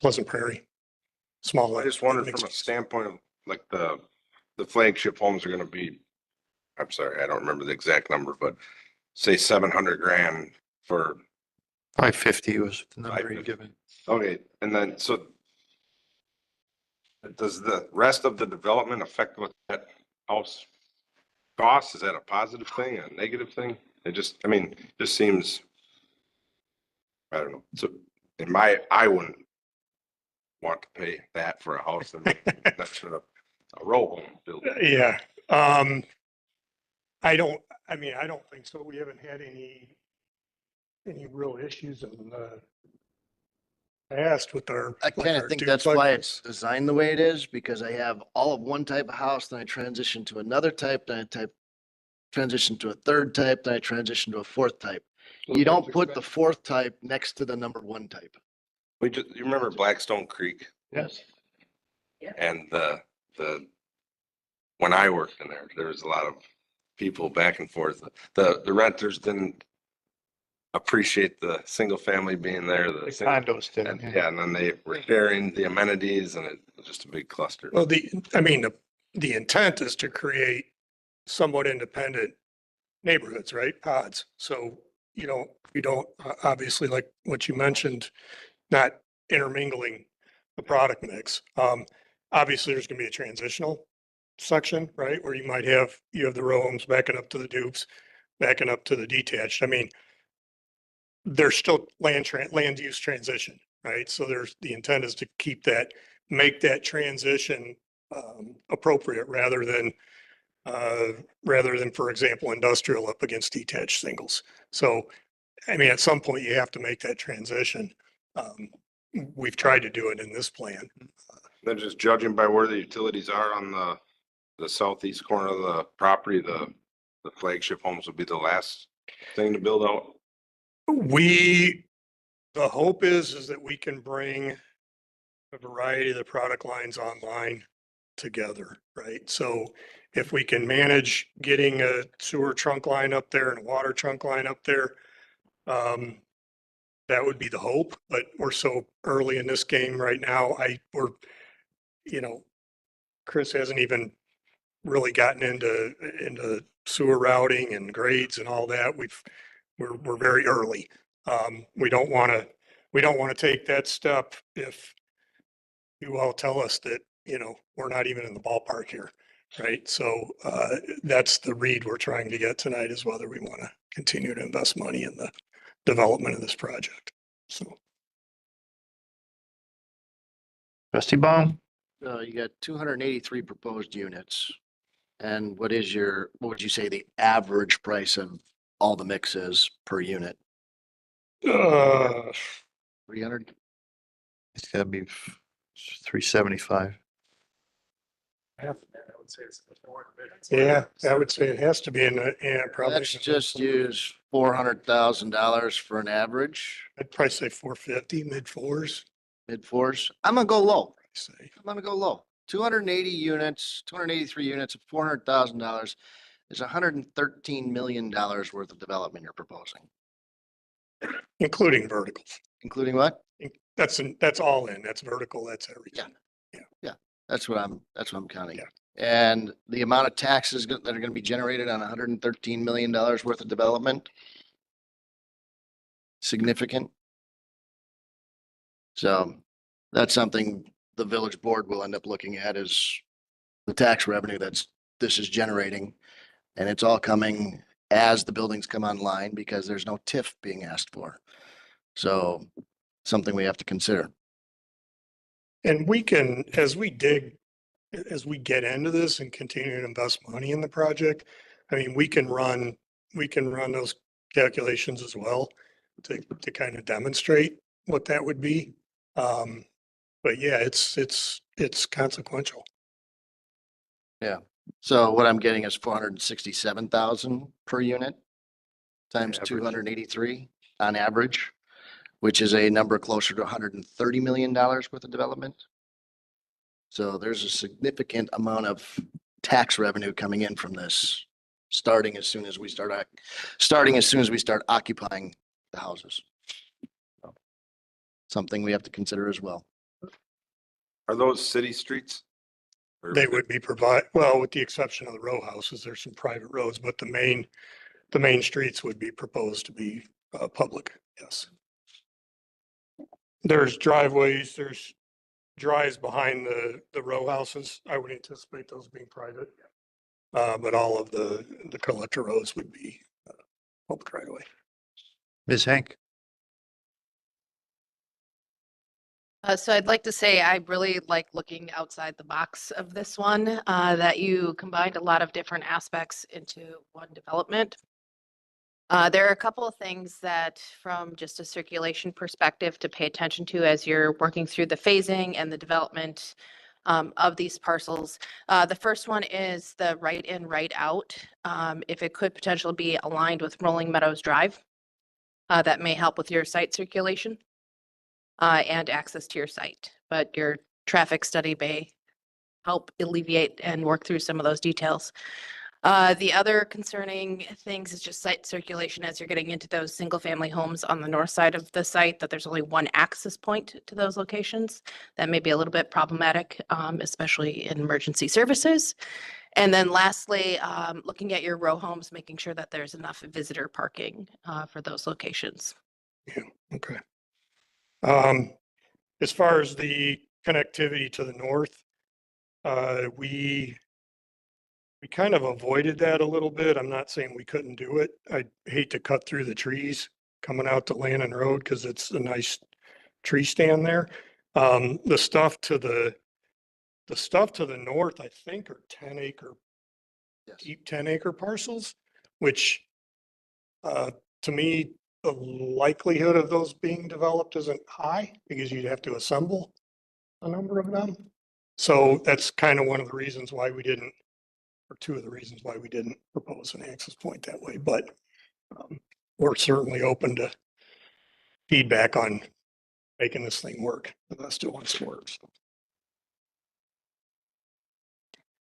Pleasant Prairie. Small. I just wondered from a standpoint of like the flagship homes are going to be, I'm sorry, I don't remember the exact number, but say 700 grand for 550 was the number you given. Okay, and then so does the rest of the development affect what that house costs? Is that a positive thing, a negative thing? It just seems, I don't know. So I wouldn't want to pay that for a house that's a row home building. Yeah. I don't think so. We haven't had any real issues in I asked with our. I kind of think that's why it's designed the way it is, because I have all of one type of house, then I transition to another type, then I transition to a third type, then I transition to a fourth type. You don't put the fourth type next to the number one type. You remember Blackstone Creek Yes. and when I worked in there was a lot of people back and forth. The renters didn't appreciate the single family being there. The condos did. And yeah, and then they were sharing the amenities and it was just a big cluster. Well, the intent is to create somewhat independent neighborhoods, right? Pods. So, you don't obviously, like what you mentioned, not intermingling the product mix. Obviously there's going to be a transitional section, right? Where you have the row homes backing up to the dupes, backing up to the detached. I mean, there's still land use transition, right? So the intent is to make that transition appropriate rather than, for example, industrial up against detached singles. So, I mean, at some point you have to make that transition. We've tried to do it in this plan. Then just judging by where the utilities are on the southeast corner of the property, the flagship homes would be the last thing to build out. The hope is that we can bring a variety of the product lines online together, right? So if we can manage getting a sewer trunk line up there and a water trunk line up there, that would be the hope, but we're so early in this game right now. Chris hasn't even really gotten into sewer routing and grades and all that. We're very early. We don't want to take that step if you all tell us that, we're not even in the ballpark here, right? So that's the read we're trying to get tonight, is whether we want to continue to invest money in the development of this project. So. Trustee Baum? You got 283 proposed units. And what would you say the average price of all the mixes per unit? 300? It's gotta be 375. Yeah, I would say it has to be probably. Let's just use $400,000 for an average. I'd probably say 450, mid fours. Mid fours. I'm gonna go low. Say. I'm gonna go low. 280 units, 283 units at $400,000 is $113 million worth of development you're proposing. Including verticals. Including what? That's all in. That's vertical. That's everything. Yeah. That's what I'm counting. Yeah. And the amount of taxes that are going to be generated on $113 million worth of development. Significant. So that's something the village board will end up looking at, is the tax revenue this is generating. And it's all coming as the buildings come online, because there's no TIF being asked for. So something we have to consider. And we can, as we get into this and continue to invest money in the project, I mean, we can run those calculations as well to kind of demonstrate what that would be. But yeah, it's consequential. Yeah. So what I'm getting is 467,000 per unit times 283 on average, which is a number closer to $130 million worth of development. So there's a significant amount of tax revenue coming in from this, starting as soon as we start occupying the houses. Something we have to consider as well. Are those city streets? They would be well, with the exception of the row houses, there's some private roads, but the main streets would be proposed to be public. Yes. There's driveways, there's drives behind the row houses. I would anticipate those being private. But all of the collector roads would be public right away. Ms. Hank? So I'd like to say I really like looking outside the box of this one, that you combined a lot of different aspects into one development. There are a couple of things that from just a circulation perspective to pay attention to as you're working through the phasing and the development of these parcels. The first one is the right in, right out. If it could potentially be aligned with Rolling Meadows Drive, that may help with your site circulation and access to your site. But your traffic study may help alleviate and work through some of those details. The other concerning things is just site circulation as you're getting into those single family homes on the north side of the site, that there's only one access point to those locations. That may be a little bit problematic, especially in emergency services. And then lastly, looking at your row homes, making sure that there's enough visitor parking for those locations. Yeah, okay. As far as the connectivity to the north, we kind of avoided that a little bit. I'm not saying we couldn't do it. I hate to cut through the trees coming out to Lannon Road because it's a nice tree stand there. The stuff to the north, I think, are 10-acre, deep 10-acre parcels, which to me, the likelihood of those being developed isn't high because you'd have to assemble a number of them. So that's kind of one of the reasons why we didn't, or two of the reasons why we didn't propose an access point that way, but we're certainly open to feedback on making this thing work the best it wants to work. So.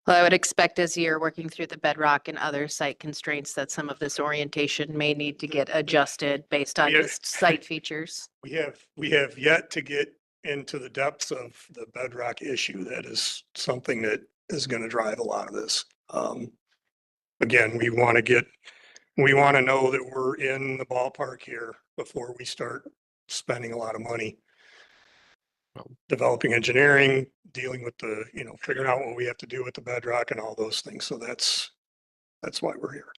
Well, I would expect as you're working through the bedrock and other site constraints that some of this orientation may need to get adjusted based on just site features. We have yet to get into the depths of the bedrock issue. That is something that is going to drive a lot of this. Again, we want to know that we're in the ballpark here before we start spending a lot of money developing engineering, dealing with the, figuring out what we have to do with the bedrock and all those things. So that's why we're here.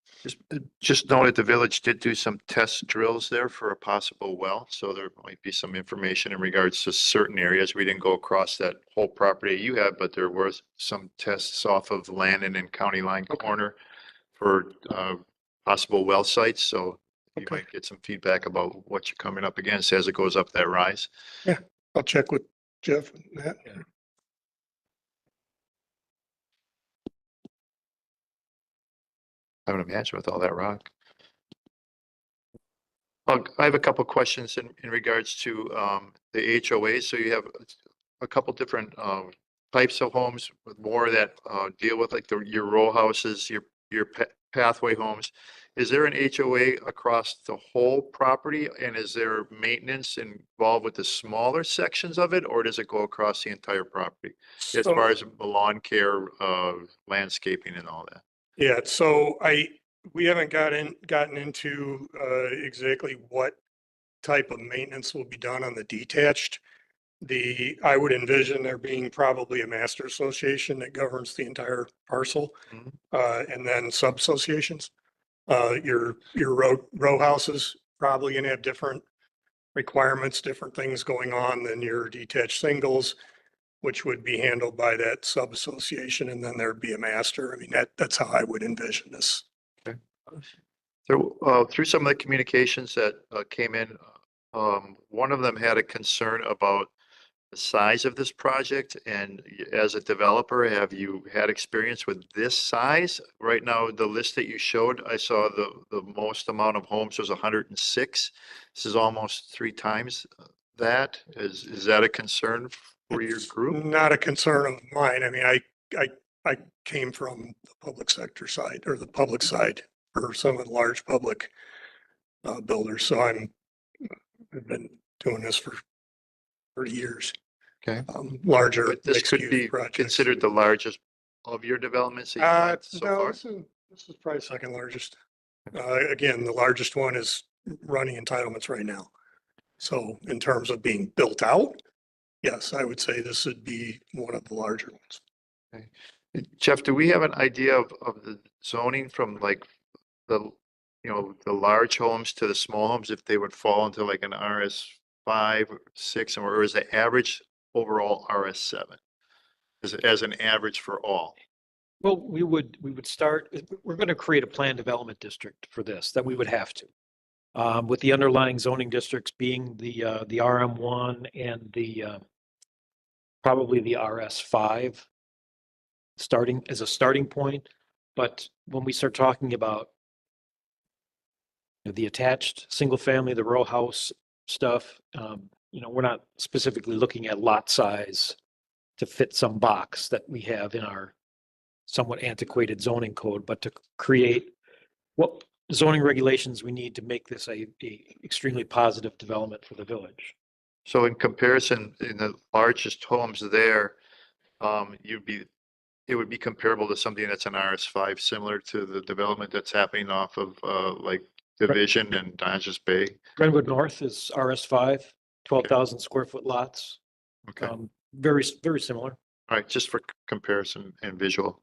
Just know that the village did do some test drills there for a possible well, so there might be some information in regards to certain areas. We didn't go across that whole property you have, but there were some tests off of Lannon and County Line Corner for possible well sites, so you might get some feedback about what you're coming up against as it goes up that rise. Yeah, I'll check with Jeff and Matt. Yeah. I would imagine with all that rock. I have a couple questions in regards to the HOA. So you have a couple different types of homes with more that deal with like your row houses, your pathway homes. Is there an HOA across the whole property, and is there maintenance involved with the smaller sections of it, or does it go across the entire property as far as the lawn care, landscaping and all that? Yeah, so we haven't gotten into exactly what type of maintenance will be done on the detached. I would envision there being probably a master association that governs the entire parcel, and then sub-associations. Your row houses probably gonna have different requirements, different things going on than your detached singles, which would be handled by that sub-association, and then there'd be a master. I mean, that's how I would envision this. Okay. So through some of the communications that came in, one of them had a concern about the size of this project, and as a developer, have you had experience with this size? Right now, the list that you showed, I saw the most amount of homes was 106. This is almost 3 times that. Is that a concern for your group? Not a concern of mine. I mean, I came from the public sector side, or the public side for some of the large public builders. So I've been doing this for 30 years. Okay. Larger. But this could be considered the largest of your developments that you've had so no, far? this is probably second largest. Again, the largest one is running entitlements right now. So in terms of being built out, yes, I would say this would be one of the larger ones. Okay. Jeff, do we have an idea of the zoning from like the large homes to the small homes, if they would fall into like an RS5 or 6, or is the average overall RS7 as an average for all? Well, we would start, we're going to create a planned development district for this, that we would have to. with the underlying zoning districts being the RM1 and probably the RS5 starting as a starting point. But when we start talking about the attached single family, the row house stuff, we're not specifically looking at lot size to fit some box that we have in our somewhat antiquated zoning code, but to create what zoning regulations we need to make this a extremely positive development for the village. So in comparison, in the largest homes there, it would be comparable to something that's an RS5, similar to the development that's happening off of like Division and Dodges Bay. Glenwood North is RS5, 12,000 square foot lots. Okay. Very, very similar. All right, just for comparison and visual,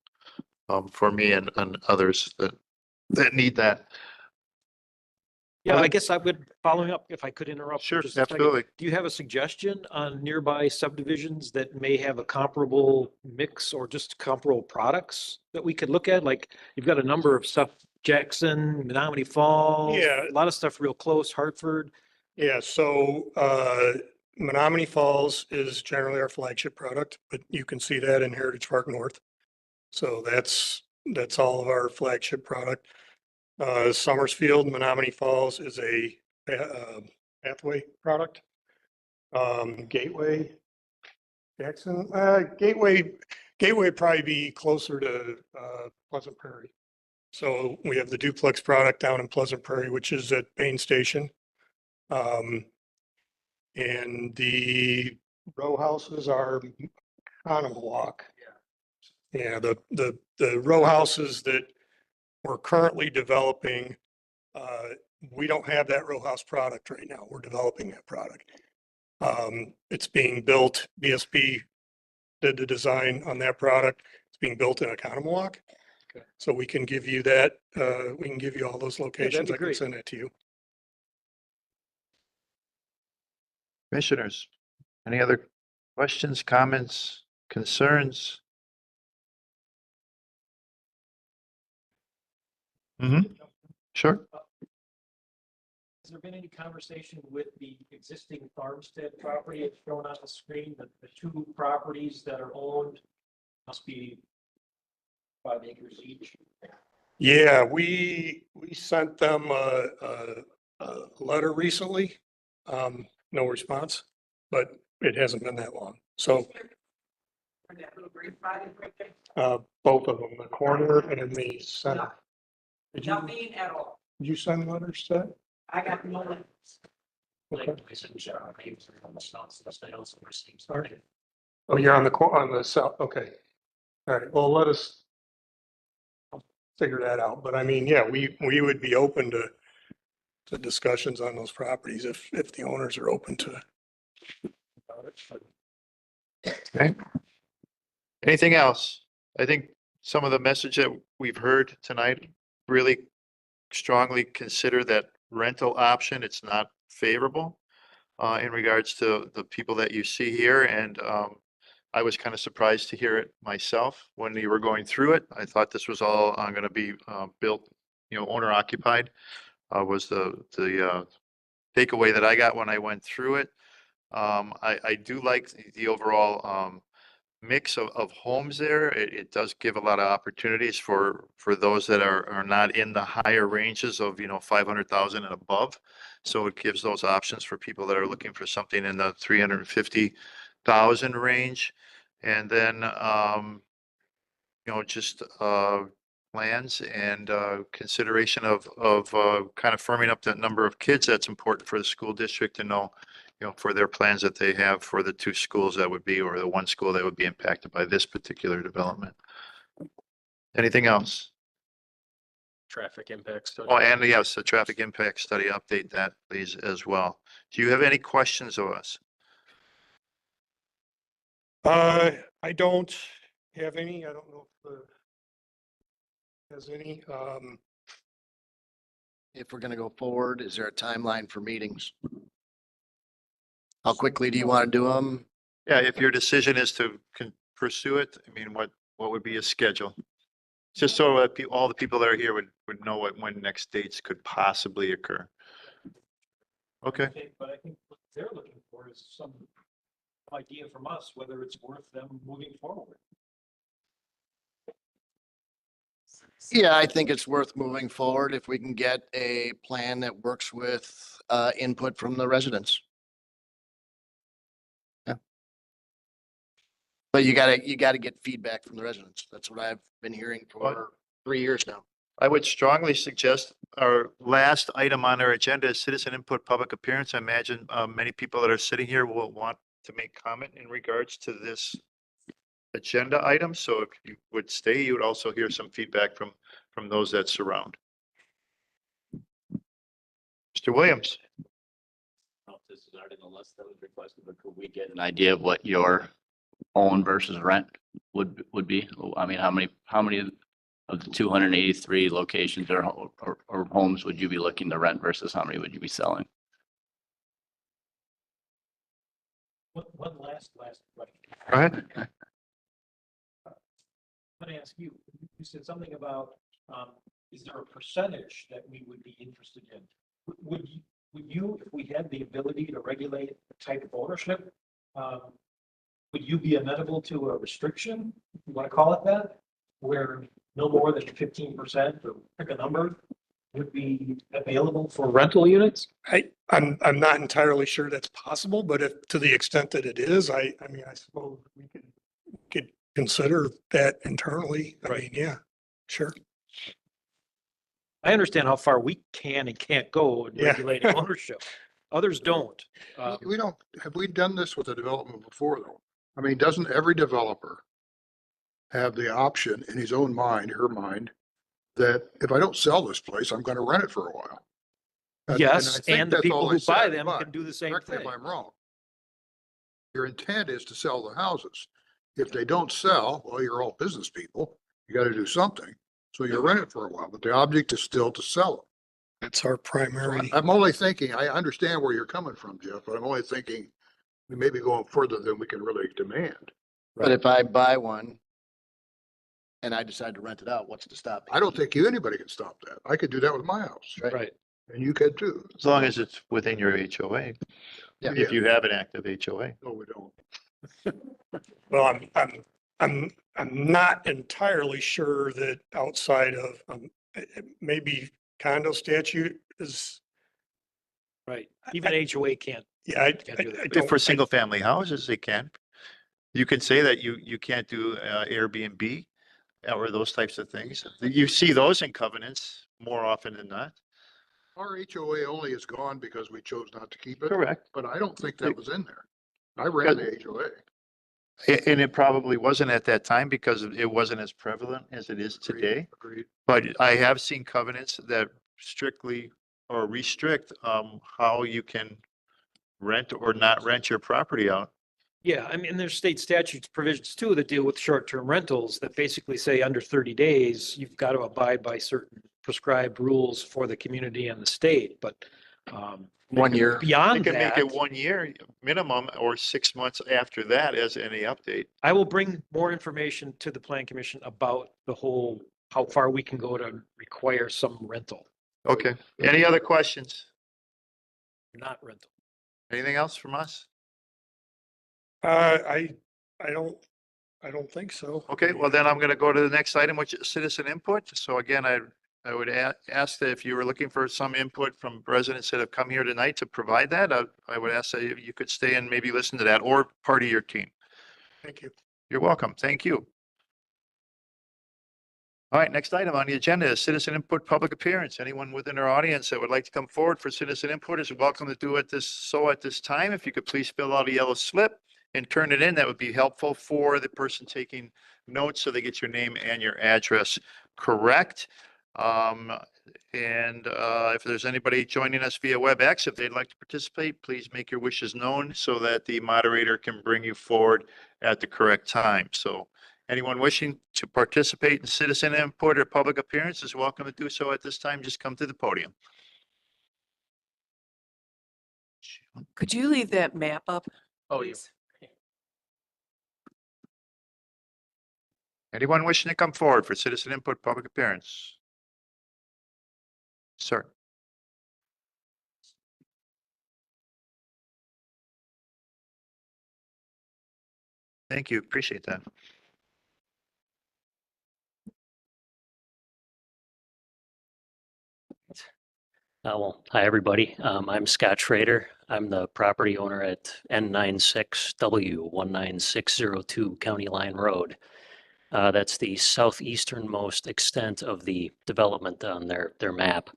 for me and others that need that. Yeah, I guess I would, following up, if I could interrupt. Sure, just a second. absolutely. Do you have a suggestion on nearby subdivisions that may have a comparable mix or just comparable products that we could look at? Like, you've got a number of stuff, Jackson, Menominee Falls. Yeah. A lot of stuff real close, Hartford. Yeah, so Menominee Falls is generally our flagship product, but you can see that in Heritage Park North. So that's all of our flagship product. Summersfield, Menominee Falls is a pathway product. Gateway, Jackson, Gateway would probably be closer to Pleasant Prairie. So we have the duplex product down in Pleasant Prairie, which is at Bain Station. And the row houses are Conomowoc. Yeah, the row houses that we're currently developing, we don't have that row house product right now. We're developing that product. It's being built, BSP did the design on that product. It's being built in Oconomowoc. Okay. So we can give you that, we can give you all those locations. be I can great. send that to you. Commissioners, any other questions, comments, concerns? Sure. Has there been any conversation with the existing farmstead property it's shown on the screen, the two properties that are owned must be 5 acres each? Yeah, we sent them a letter recently. No response, but it hasn't been that long. So both of them, the corner and the center. Did you, Nothing at all. did you send letters to that? I got no letters. Okay. Oh, you're on the south, okay. All right, well, let us figure that out, but I mean, yeah, we would be open to discussions on those properties if the owners are open to. Okay. Anything else? I think some of the message that we've heard tonight really strongly consider that rental option. It's not favorable in regards to the people that you see here. And I was kind of surprised to hear it myself when you were going through it. I thought this was all going to be built, owner occupied. Was the takeaway that I got when I went through it. I do like the overall mix of homes there. It does give a lot of opportunities for those that are not in the higher ranges of 500,000 and above. So it gives those options for people that are looking for something in the 350,000 range. And then just plans and consideration of kind of firming up that number of kids. That's important for the school district to know, for their plans that they have for the two schools that would be, or the one school that would be impacted by this particular development. Anything else? Traffic impact study. Oh, and yes, the traffic impact study, update that please as well. Do you have any questions of us? I don't have any. I don't know if has any. If we're gonna go forward, is there a timeline for meetings? How quickly do you want to do them? Yeah, if your decision is to pursue it, I mean, what would be a schedule? Just so that all the people that are here would know when next dates could possibly occur. Okay. But I think what they're looking for is some idea from us, whether it's worth them moving forward. Yeah, I think it's worth moving forward if we can get a plan that works with input from the residents. Yeah. But you gotta get feedback from the residents. That's what I've been hearing for 3 years now. I would strongly suggest our last item on our agenda is citizen input, public appearance. I imagine many people that are sitting here will want to make comment in regards to this agenda item. So if you would stay, you would also hear some feedback from those that surround. Mr. Williams. This is already the list that was requested, but could we get an idea of what your own versus rent would be? I mean, how many of the 283 locations or homes would you be looking to rent versus how many would you be selling? One last question. Go ahead. I'm going to ask you, you said something about, is there a percentage that we would be interested in? Would you, if we had the ability to regulate the type of ownership, would you be amenable to a restriction, if you want to call it that, where no more than 15% or pick a number would be available for rental units? I'm not entirely sure that's possible, but if, to the extent that it is, I mean, I suppose we could consider that internally. I mean, yeah, sure. I understand how far we can and can't go in Yeah. regulating ownership. Others don't. We don't, have we done this with a development before though? I mean, doesn't every developer have the option in his own mind, her mind, that if I don't sell this place, I'm going to rent it for a while? I Yes, think and the that's all people they who buy said, them but can do the same correct me thing. if I'm wrong. Your intent is to sell the houses. If they don't sell, well, you're all business people. You got to do something. So you rent it for a while, but the object is still to sell it. That's our primary. I'm only thinking, I understand where you're coming from, Jeff, but I'm only thinking we may be going further than we can really demand. But if I buy one and I decide to rent it out, what's to stop me? I don't think anybody can stop that. I could do that with my house. Right. And you could too. As long as it's within your HOA. Yeah. If you have an active HOA. No, we don't. Well, I'm not entirely sure that outside of, maybe condo statute is, Right. Even HOA can't. yeah, I If don't. for single family houses, they can. You can say that you can't do Airbnb or those types of things. You see those in covenants more often than not. Our HOA only is gone because we chose not to keep it. Correct. But I don't think that was in there. I ran the HOA. And it probably wasn't at that time because it wasn't as prevalent as it is today. Agreed. But I have seen covenants that strictly or restrict how you can rent or not rent your property out. Yeah, I mean, there's state statutes provisions too that deal with short-term rentals that basically say under 30 days, you've got to abide by certain prescribed rules for the community and the state, but 1 year. You beyond can make that, it 1 year minimum or 6 months after that as any update. I will bring more information to the plan commission about the whole, how far we can go to require some rental, Okay. Any other questions? not rental. Anything else from us? I don't think so. Okay, well then I'm going to go to the next item, which is citizen input. So again, I would ask that if you were looking for some input from residents that have come here tonight to provide that, I would ask that you could stay and maybe listen to that or part of your team. Thank you. You're welcome. Thank you. All right, next item on the agenda is citizen input public appearance. Anyone within our audience that would like to come forward for citizen input is welcome to do it at this time. If you could please fill out a yellow slip and turn it in, that would be helpful for the person taking notes so they get your name and your address correct. If there's anybody joining us via WebEx, if they'd like to participate, please make your wishes known so that the moderator can bring you forward at the correct time. So anyone wishing to participate in citizen input or public appearance is welcome to do so at this time. Just come to the podium. Could you leave that map up? Oh, you. Anyone wishing to come forward for citizen input, public appearance? Sir. Thank you. Appreciate that. Well, hi, everybody. I'm Scott Schrader. I'm the property owner at N96W19602 County Line Road. That's the southeasternmost extent of the development on their map.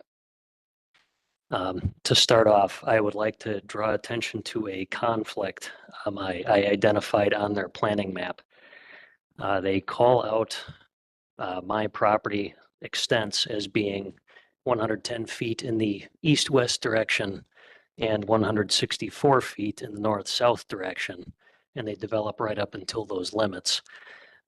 To start off, I would like to draw attention to a conflict I identified on their planning map. They call out my property extents as being 110 feet in the east-west direction and 164 feet in the north-south direction, and they develop right up until those limits.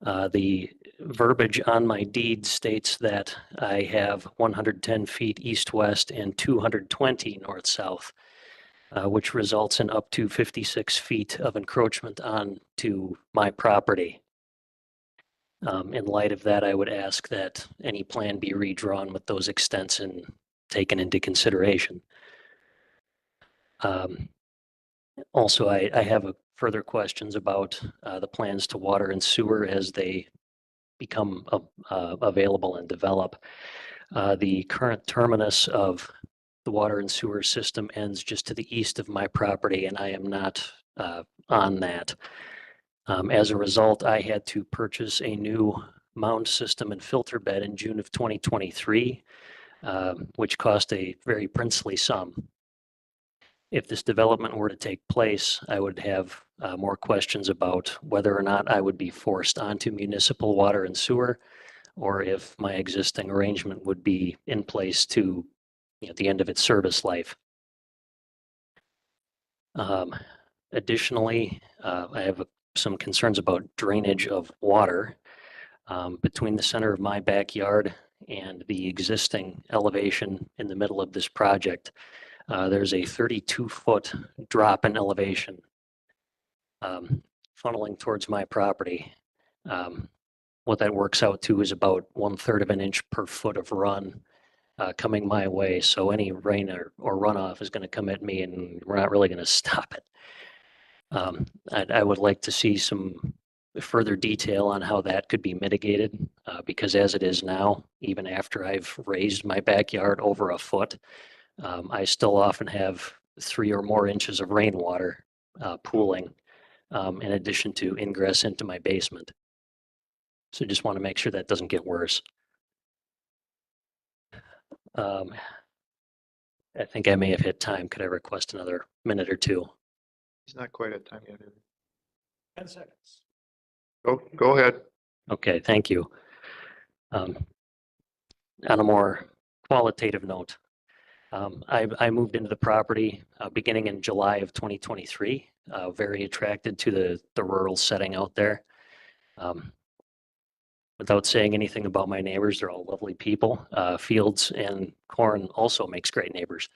The verbiage on my deed states that I have 110 feet east-west and 220 north-south, which results in up to 56 feet of encroachment onto my property. In light of that, I would ask that any plan be redrawn with those extents and taken into consideration. Also, I have further questions about the plans to water and sewer as they become available and develop. The current terminus of the water and sewer system ends just to the east of my property, and I am not on that. As a result, I had to purchase a new mound system and filter bed in June of 2023, which cost a very princely sum. If this development were to take place, I would have more questions about whether or not I would be forced onto municipal water and sewer, or if my existing arrangement would be in place to the end of its service life. Additionally, I have some concerns about drainage of water between the center of my backyard and the existing elevation in the middle of this project. There's a 32-foot drop in elevation funneling towards my property. What that works out to is about 1/3 of an inch per foot of run coming my way. So any rain or runoff is going to come at me, and we're not really going to stop it. I would like to see some further detail on how that could be mitigated, because as it is now, even after I've raised my backyard over a foot, I still often have 3 or more inches of rainwater pooling, in addition to ingress into my basement. So just want to make sure that doesn't get worse. I think I may have hit time. Could I request another minute or two? He's not quite at time yet. 10 seconds. Go ahead. Okay, thank you. On a more qualitative note, I moved into the property beginning in July of 2023, very attracted to the rural setting out there. Without saying anything about my neighbors, they're all lovely people. Fields and corn also makes great neighbors.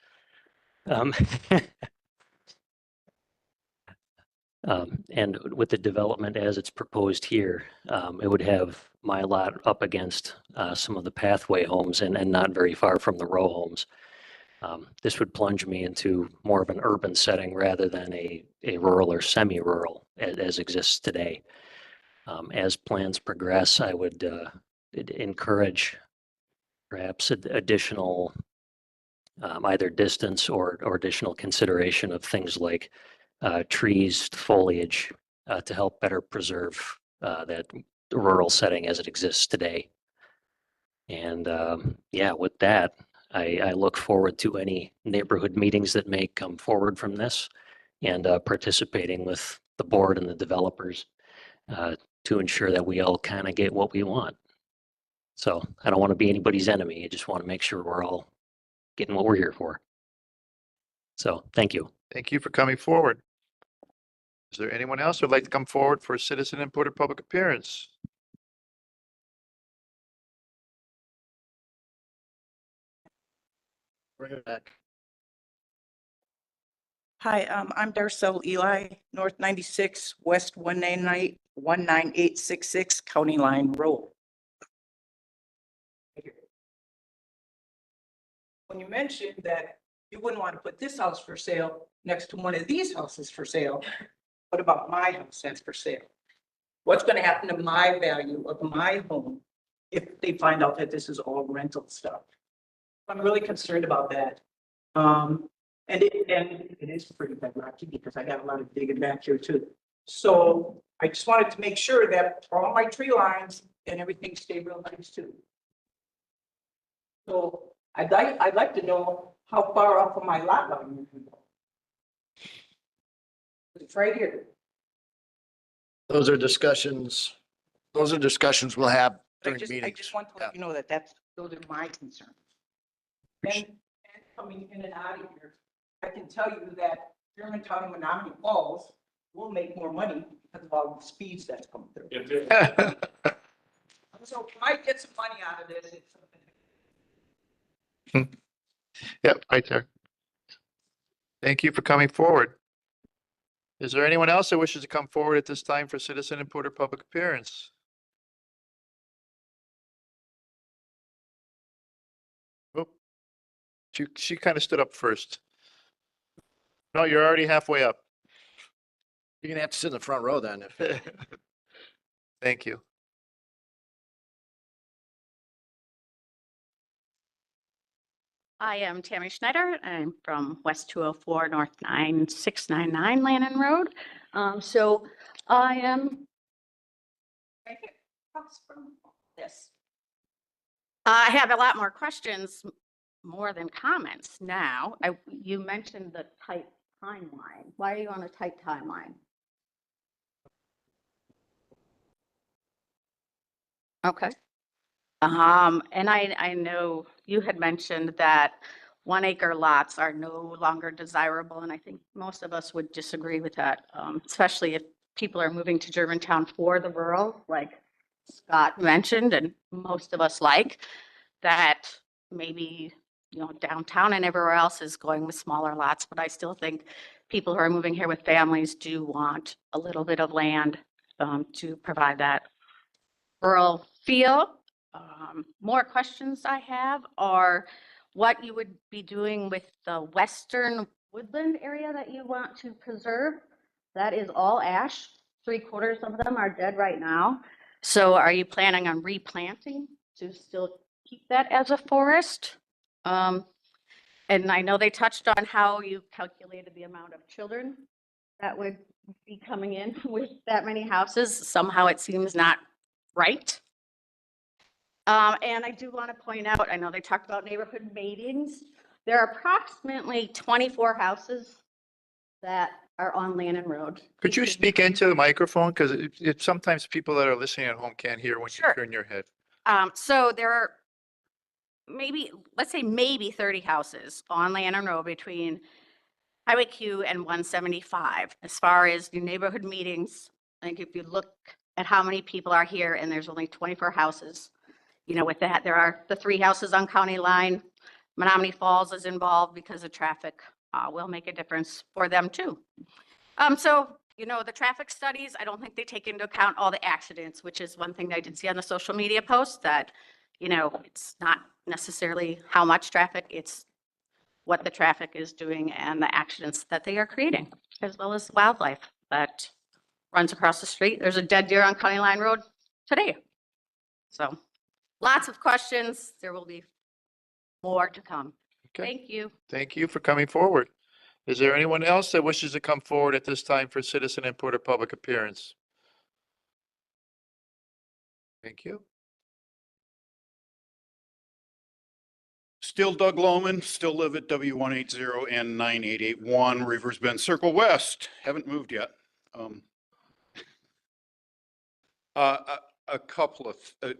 And with the development as it's proposed here, it would have my lot up against some of the pathway homes and not very far from the row homes. This would plunge me into more of an urban setting rather than a rural or semi-rural as exists today. As plans progress, I would encourage perhaps additional either distance or additional consideration of things like trees, foliage, to help better preserve that rural setting as it exists today. And yeah, with that, I look forward to any neighborhood meetings that may come forward from this, and participating with the board and the developers to ensure that we all kind of get what we want. So I don't want to be anybody's enemy. I just want to make sure we're all getting what we're here for. So thank you. Thank you for coming forward. Is there anyone else who'd like to come forward for a citizen input or public appearance? Bring it back. Hi, I'm Darcel Eli, North 96, West 19866 County Line Road. When you mentioned that you wouldn't want to put this house for sale next to one of these houses for sale, what about my house that's for sale? what's gonna happen to my value of my home if they find out that this is all rental stuff? I'm really concerned about that. And it is pretty bedrocky because I got a lot of digging back here too. So I just wanted to make sure that all my tree lines and everything stay real nice too. So I'd like to know how far off of my lot line you can go. It's right here. Those are discussions we'll have I during just meetings. want to let you know that those are my concerns. And coming in and out of here, I can tell you that Germantown and Menominee Falls will make more money because of all the speeds that's coming through. So I might get some money out of this. Yep, right there. Thank you for coming forward. Is there anyone else that wishes to come forward at this time for citizen input or public appearance? Oh, she kind of stood up first. No, you're already halfway up. You're gonna have to sit in the front row then. Thank you. I am Tammy Schneider. I'm from West 204 North 9699 Lannon Road. So I am right here across from this. I have a lot more questions, more than comments now. You mentioned the tight timeline. Why are you on a tight timeline? Okay. And I know you had mentioned that 1 acre lots are no longer desirable, and I think most of us would disagree with that, especially if people are moving to Germantown for the rural, like Scott mentioned, and most of us like that. Maybe, you know, downtown and everywhere else is going with smaller lots, but I still think people who are moving here with families do want a little bit of land to provide that rural feel. More questions I have are what you would be doing with the western woodland area that you want to preserve. That is all ash. 3/4 of them are dead right now. So are you planning on replanting to still keep that as a forest? And I know they touched on how you calculated the amount of children that would be coming in with that many houses. Somehow it seems not right. And I do want to point out, I know they talked about neighborhood meetings. There are approximately 24 houses that are on Lannon Road. Could you speak into the microphone? Because sometimes people that are listening at home can't hear when you Sure. turn your head. So there are maybe, let's say maybe 30 houses on Lannon Road between Highway Q and 175. As far as the neighborhood meetings, I think if you look at how many people are here and there's only 24 houses, you know, with that, there are the 3 houses on County Line. Menominee Falls is involved because of traffic will make a difference for them too. So, you know, the traffic studies, I don't think they take into account all the accidents, which is one thing that I did see on the social media post that, you know, it's not necessarily how much traffic, it's what the traffic is doing and the accidents that they are creating, as well as wildlife that runs across the street. There's a dead deer on County Line Road today. So lots of questions. There will be more to come. Okay. Thank you. Thank you for coming forward. Is there anyone else that wishes to come forward at this time for citizen input or public appearance? Thank you. Still Doug Lohman, still live at W180 and 9881 Rivers Bend Circle West. Haven't moved yet. A couple of,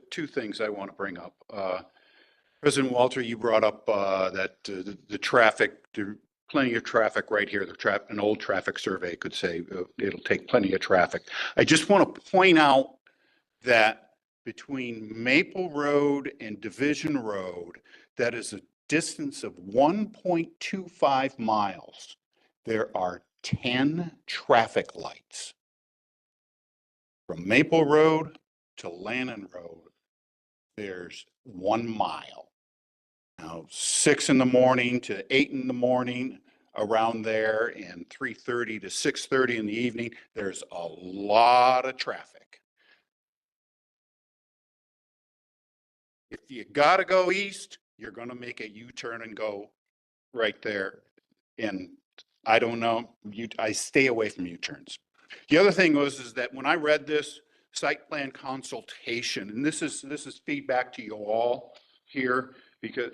2 things I want to bring up. President Walter, you brought up that the traffic, there plenty of traffic right here. An old traffic survey could say it'll take plenty of traffic. I just want to point out that between Maple Road and Division Road, that is a distance of 1.25 miles. There are 10 traffic lights. From Maple Road to Lannon Road, there's 1 mile. Now, 6 in the morning to 8 in the morning, around there, and 3:30 to 6:30 in the evening, there's a lot of traffic. If you gotta go east, you're gonna make a U-turn and go right there. And I don't know, I stay away from U-turns. The other thing is that when I read this site plan consultation, and this is feedback to you all here, because,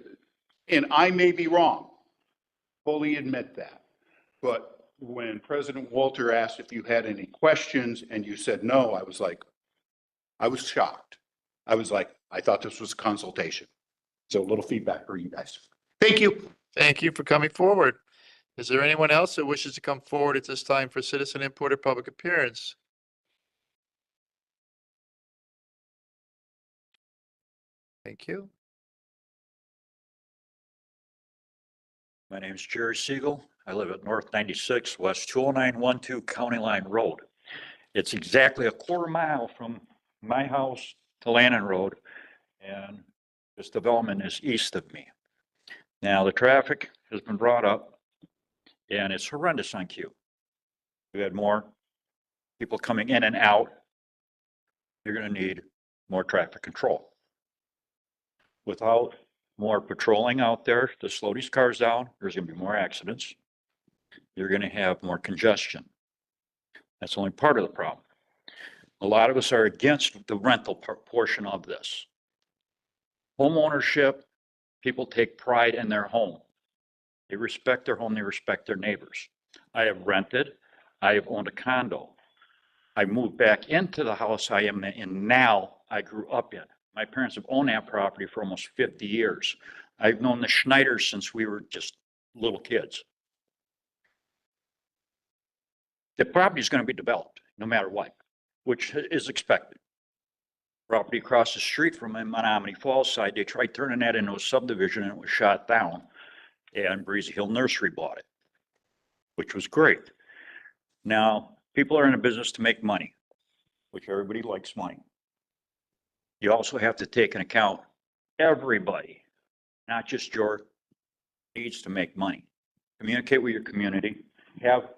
and I may be wrong, fully admit that. But when President Walter asked if you had any questions and you said no, I was shocked. I was like, I thought this was a consultation. So a little feedback for you guys. Thank you. Thank you for coming forward. Is there anyone else that wishes to come forward at this time for citizen input or public appearance? Thank you. My name is Jerry Siegel. I live at North 96 West 20912 County Line Road. It's exactly a quarter mile from my house to Lannon Road, and this development is east of me. Now, the traffic has been brought up, and it's horrendous on Q. We had more people coming in and out. You're going to need more traffic control. Without more patrolling out there to slow these cars down, there's going to be more accidents. You're going to have more congestion. That's only part of the problem. A lot of us are against the rental portion of this. Home ownership, people take pride in their home. They respect their home, they respect their neighbors. I have rented, I have owned a condo. I moved back into the house I am in now, I grew up in. My parents have owned that property for almost 50 years. I've known the Schneiders since we were just little kids. The property is going to be developed no matter what, which is expected. Property across the street from my Menominee Falls side, they tried turning that into a subdivision and it was shot down. And Breezy Hill Nursery bought it, which was great. Now, people are in a business to make money, which everybody likes money. You also have to take into account everybody, not just your needs to make money. Communicate with your community, have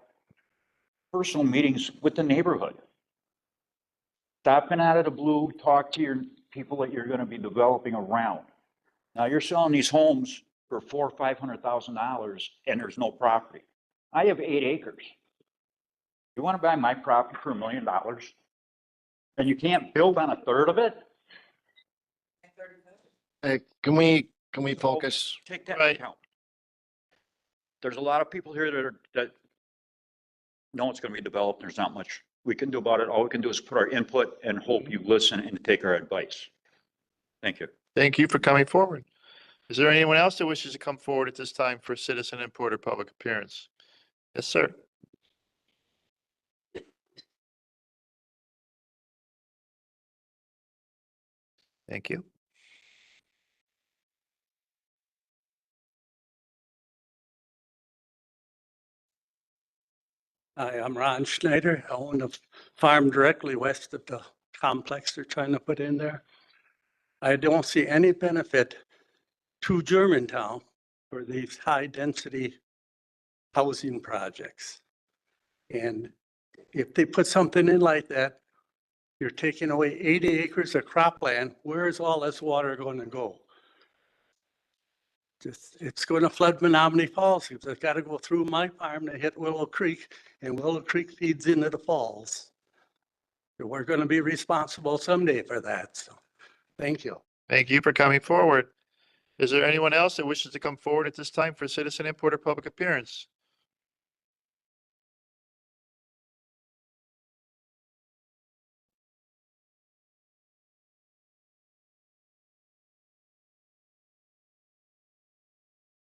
personal meetings with the neighborhood. Stop in out of the blue, talk to your people that you're going to be developing around. Now you're selling these homes for $400,000 or $500,000 and there's no property. I have 8 acres. You want to buy my property for $1 million and you can't build on a third of it? Can we focus? Take that into account. There's a lot of people here that know it's going to be developed. There's not much we can do about it. All we can do is put our input and hope you listen and take our advice. Thank you. Thank you for coming forward. Is there anyone else that wishes to come forward at this time for citizen input or public appearance? Yes, sir. Thank you. Hi, I'm Ron Schneider. I own a farm directly west of the complex they're trying to put in there. I don't see any benefit to Germantown for these high-density housing projects. And if they put something in like that, you're taking away 80 acres of cropland. Where is all this water going to go? It's going to flood Menominee Falls. It's got to go through my farm to hit Willow Creek, and Willow Creek feeds into the falls. We're going to be responsible someday for that. So, thank you. Thank you for coming forward. Is there anyone else that wishes to come forward at this time for citizen input or public appearance?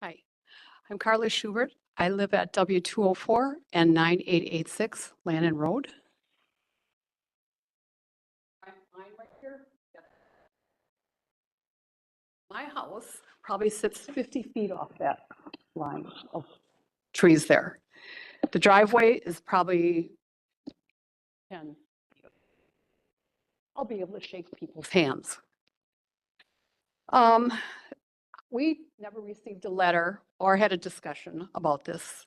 Hi, I'm Carla Schubert. I live at W204 and 9886 Lannon Road. My house probably sits 50 feet off that line of trees there. The driveway is probably 10. I'll be able to shake people's hands. We never received a letter or had a discussion about this.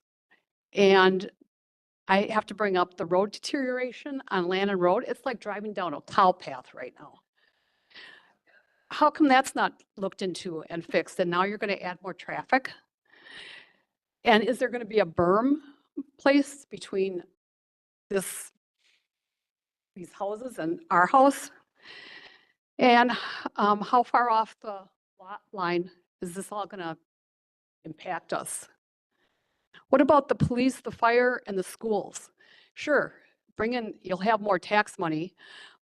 And I have to bring up the road deterioration on Lannon Road. It's like driving down a cow path right now. how come that's not looked into and fixed? And now you're going to add more traffic? And is there going to be a berm place between these houses and our house? And how far off the lot line is this all going to impact us? What about the police, the fire, and the schools? Sure, you'll have more tax money,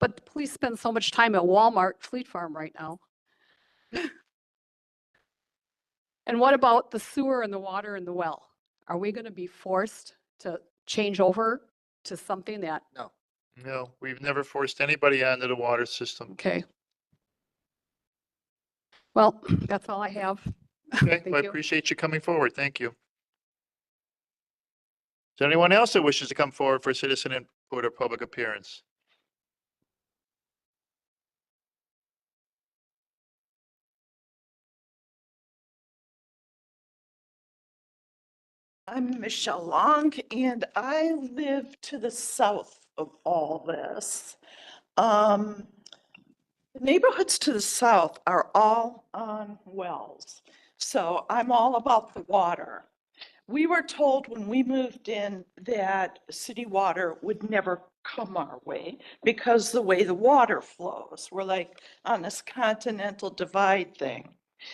but the police spend so much time at Walmart, Fleet Farm right now. And what about the sewer and the water and the well? Are we going to be forced to change over to something that? No. No, we've never forced anybody onto the water system. Okay. Well, that's all I have. Okay, Thank I you. appreciate you coming forward. Thank you. Is there anyone else that wishes to come forward for citizen input or public appearance? I'm Michelle Long, and I live to the south of all this. The neighborhoods to the south are all on wells, so I'm all about the water. We were told when we moved in that city water would never come our way because the way the water flows. We're like on this continental divide thing.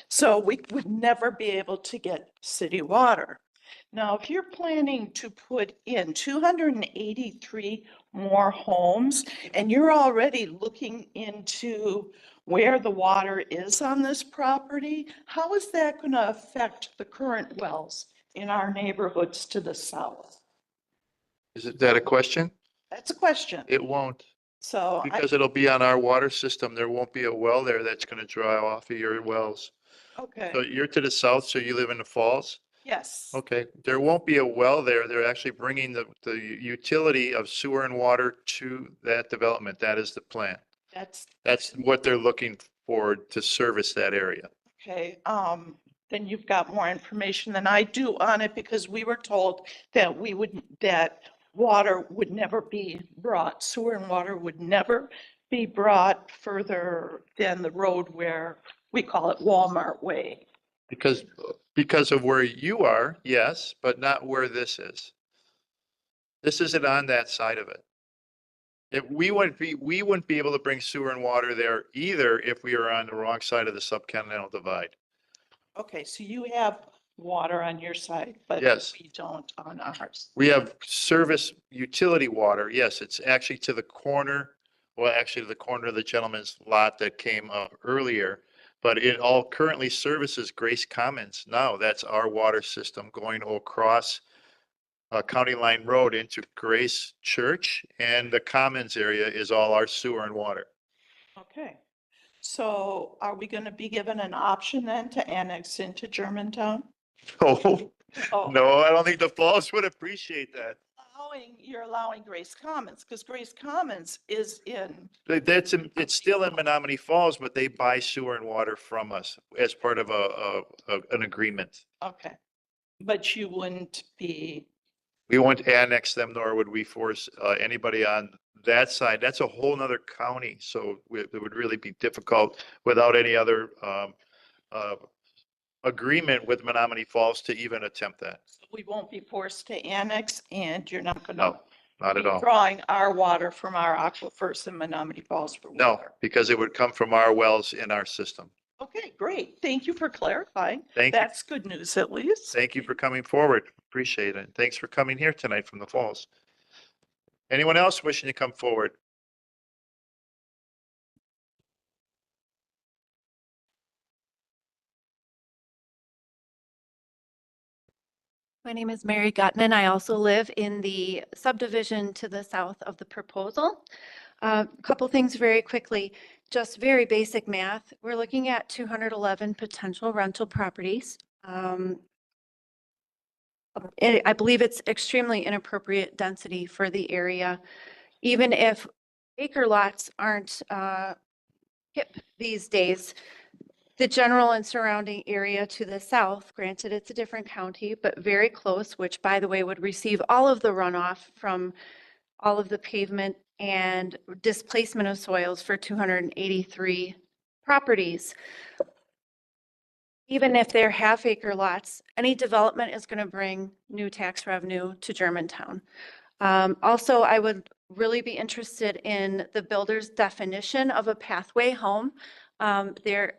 So we would never be able to get city water. Now, if you're planning to put in 283 more homes and you're already looking into where the water is on this property, how is that going to affect the current wells in our neighborhoods to the south? Is that a question? That's a question. It won't, So because it'll be on our water system. There won't be a well there that's going to dry off of your wells. okay, So you're to the south, so you live in the falls? yes. Okay, there won't be a well there. They're actually bringing the utility of sewer and water to that development. That is the plan. That's what they're looking for to service that area. Okay, then you've got more information than I do on it because we were told that that water would never be brought, sewer and water would never be brought further than the road where we call it Walmart Way. Because of where you are, yes, but not where this is. This isn't on that side of it. We wouldn't be able to bring sewer and water there either if we were on the wrong side of the subcontinental divide. Okay, so you have water on your side, but Yes. we don't on ours. We have service utility water. Yes, it's actually to the corner, well, actually to the corner of the gentleman's lot that came up earlier. But it all currently services Grace Commons. Now that's our water system going across County Line Road into Grace Church, and the Commons area is all our sewer and water. Okay, so are we going to be given an option then to annex into Germantown? Oh, Oh. no, I don't think the Falls would appreciate that. You're allowing Grace Commons because Grace Commons is in, It's still in Menominee Falls, but they buy sewer and water from us as part of an agreement. okay, but you wouldn't be, We won't annex them, nor would we force anybody on that side. That's a whole nother county, so it would really be difficult without any other agreement with Menominee Falls to even attempt that. we won't be forced to annex and you're not going to No, not at all. drawing our water from our aquifers in Menominee Falls for No, water. because it would come from our wells in our system. Okay, great. Thank you for clarifying. Thank you. That's good news at least. Thank you for coming forward. Appreciate it. Thanks for coming here tonight from the Falls. Anyone else wishing to come forward? My name is Mary Gutman. I also live in the subdivision to the south of the proposal. A couple things very quickly, just very basic math. We're looking at 211 potential rental properties. I believe it's extremely inappropriate density for the area. Even if acre lots aren't hip these days, the general and surrounding area to the south, granted it's a different county, but very close, which by the way would receive all of the runoff from all of the pavement and displacement of soils for 283 properties, even if they're half-acre lots, any development is going to bring new tax revenue to Germantown. Also, I would really be interested in the builder's definition of a pathway home. There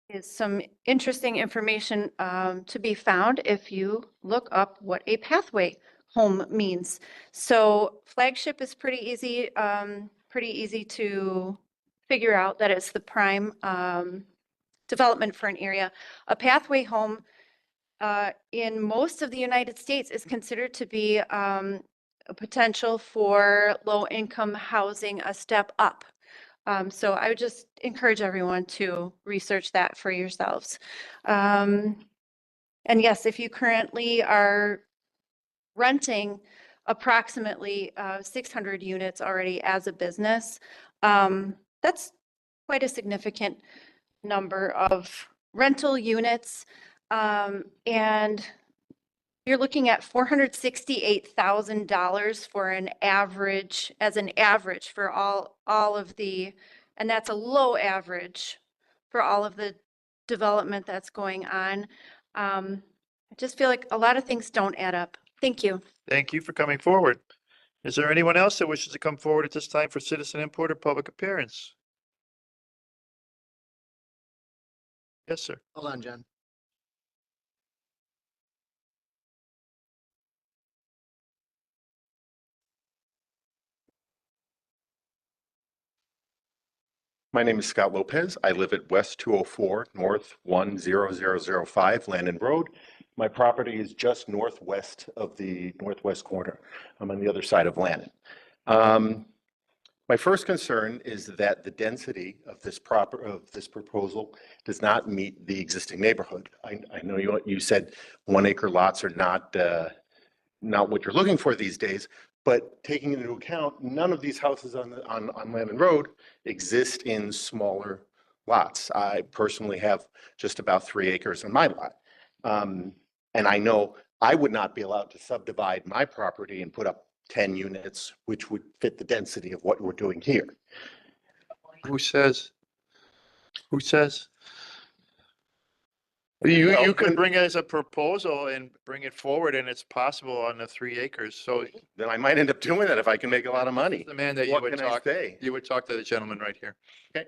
is some interesting information to be found if you look up what a pathway home means. So flagship is pretty easy to figure out that it's the prime development for an area. A pathway home in most of the United States is considered to be a potential for low-income housing, a step up. So I would just encourage everyone to research that for yourselves. And yes, if you currently are renting approximately 600 units already as a business, that's quite a significant number of rental units. And you're looking at $468,000 for an average, as an average for all of the, and that's a low average for all of the development that's going on. I just feel like a lot of things don't add up. Thank you. Thank you for coming forward. Is there anyone else that wishes to come forward at this time for citizen input or public appearance? Yes, sir. Hold on, Jen. My name is Scott Lopez. I live at West 204 North 10005 Landon Road. My property is just northwest of the northwest corner. I'm on the other side of Landon. My first concern is that the density of this proposal does not meet the existing neighborhood. I know you said 1 acre lots are not what you're looking for these days, but taking into account, none of these houses on Landon Road exist in smaller lots. I personally have just about 3 acres on my lot. And I know I would not be allowed to subdivide my property and put up 10 units, which would fit the density of what we're doing here. Who says? Who says? You could bring it as a proposal and bring it forward, and it's possible on the 3 acres. So then I might end up doing that if I can make a lot of money. the man that you What would can I talk, say? you would talk to the gentleman right here. Okay.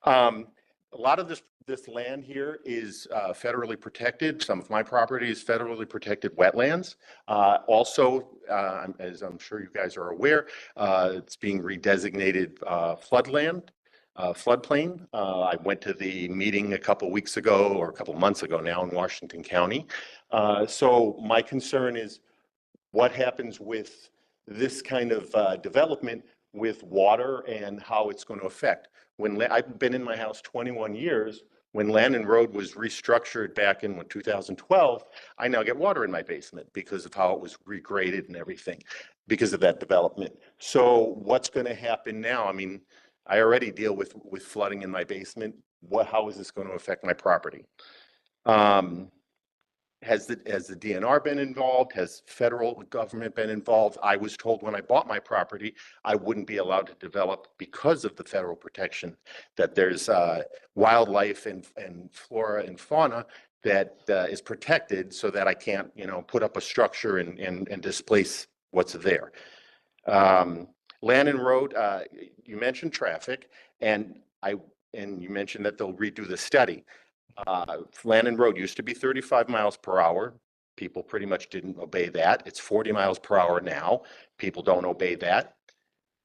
A lot of this land here is federally protected. Some of my property is federally protected wetlands. Also, as I'm sure you guys are aware, it's being redesignated floodplain. I went to the meeting a couple weeks ago or a couple months ago now in Washington County. So my concern is what happens with this kind of development with water and how it's going to affect. I've been in my house 21 years. When Landon Road was restructured back in 2012, I now get water in my basement because of how it was regraded and everything because of that development. So what's going to happen now? I mean, I already deal with flooding in my basement. How is this going to affect my property? Has the DNR been involved? Has federal government been involved? I was told when I bought my property, I wouldn't be allowed to develop because of the federal protection, that there's wildlife and flora and fauna that is protected so that I can't, put up a structure and displace what's there. Landon Road, you mentioned traffic, and you mentioned that they'll redo the study. Landon Road used to be 35 miles per hour. People pretty much didn't obey that. It's 40 miles per hour now. People don't obey that.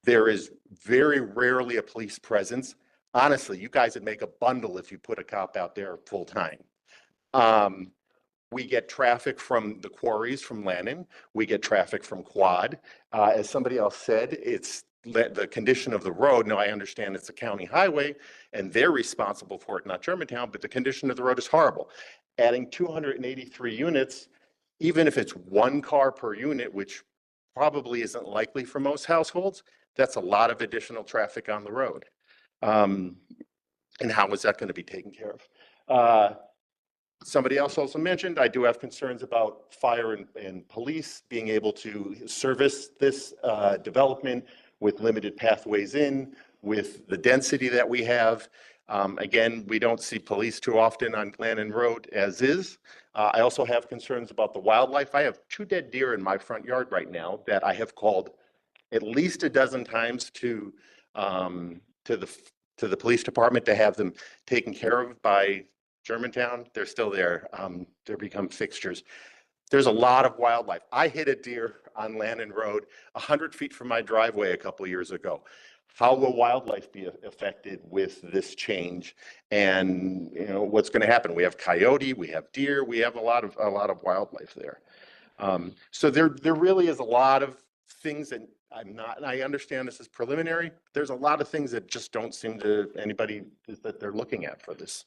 There is very rarely a police presence. Honestly, you guys would make a bundle if you put a cop out there full time. We get traffic from the quarries from Landon. We get traffic from Quad. As somebody else said, it's the condition of the road. Now, I understand it's a county highway and they're responsible for it, not Germantown, but the condition of the road is horrible. Adding 283 units, even if it's 1 car per unit, which probably isn't likely for most households, that's a lot of additional traffic on the road. And how is that going to be taken care of? Somebody else also mentioned, I do have concerns about fire and police being able to service this development with limited pathways in, with the density that we have. Again, we don't see police too often on Glennon Road as is. I also have concerns about the wildlife. I have 2 dead deer in my front yard right now that I have called at least a dozen times to the police department to have them taken care of by Germantown. They're still there. They're become fixtures. There's a lot of wildlife. I hit a deer on Lannon Road 100 feet from my driveway a couple of years ago. How will wildlife be affected with this change? And you know what's going to happen? We have coyote, we have deer, we have a lot of wildlife there. So there really is a lot of things that I understand this is preliminary. There's a lot of things that just don't seem to anybody that they're looking at for this.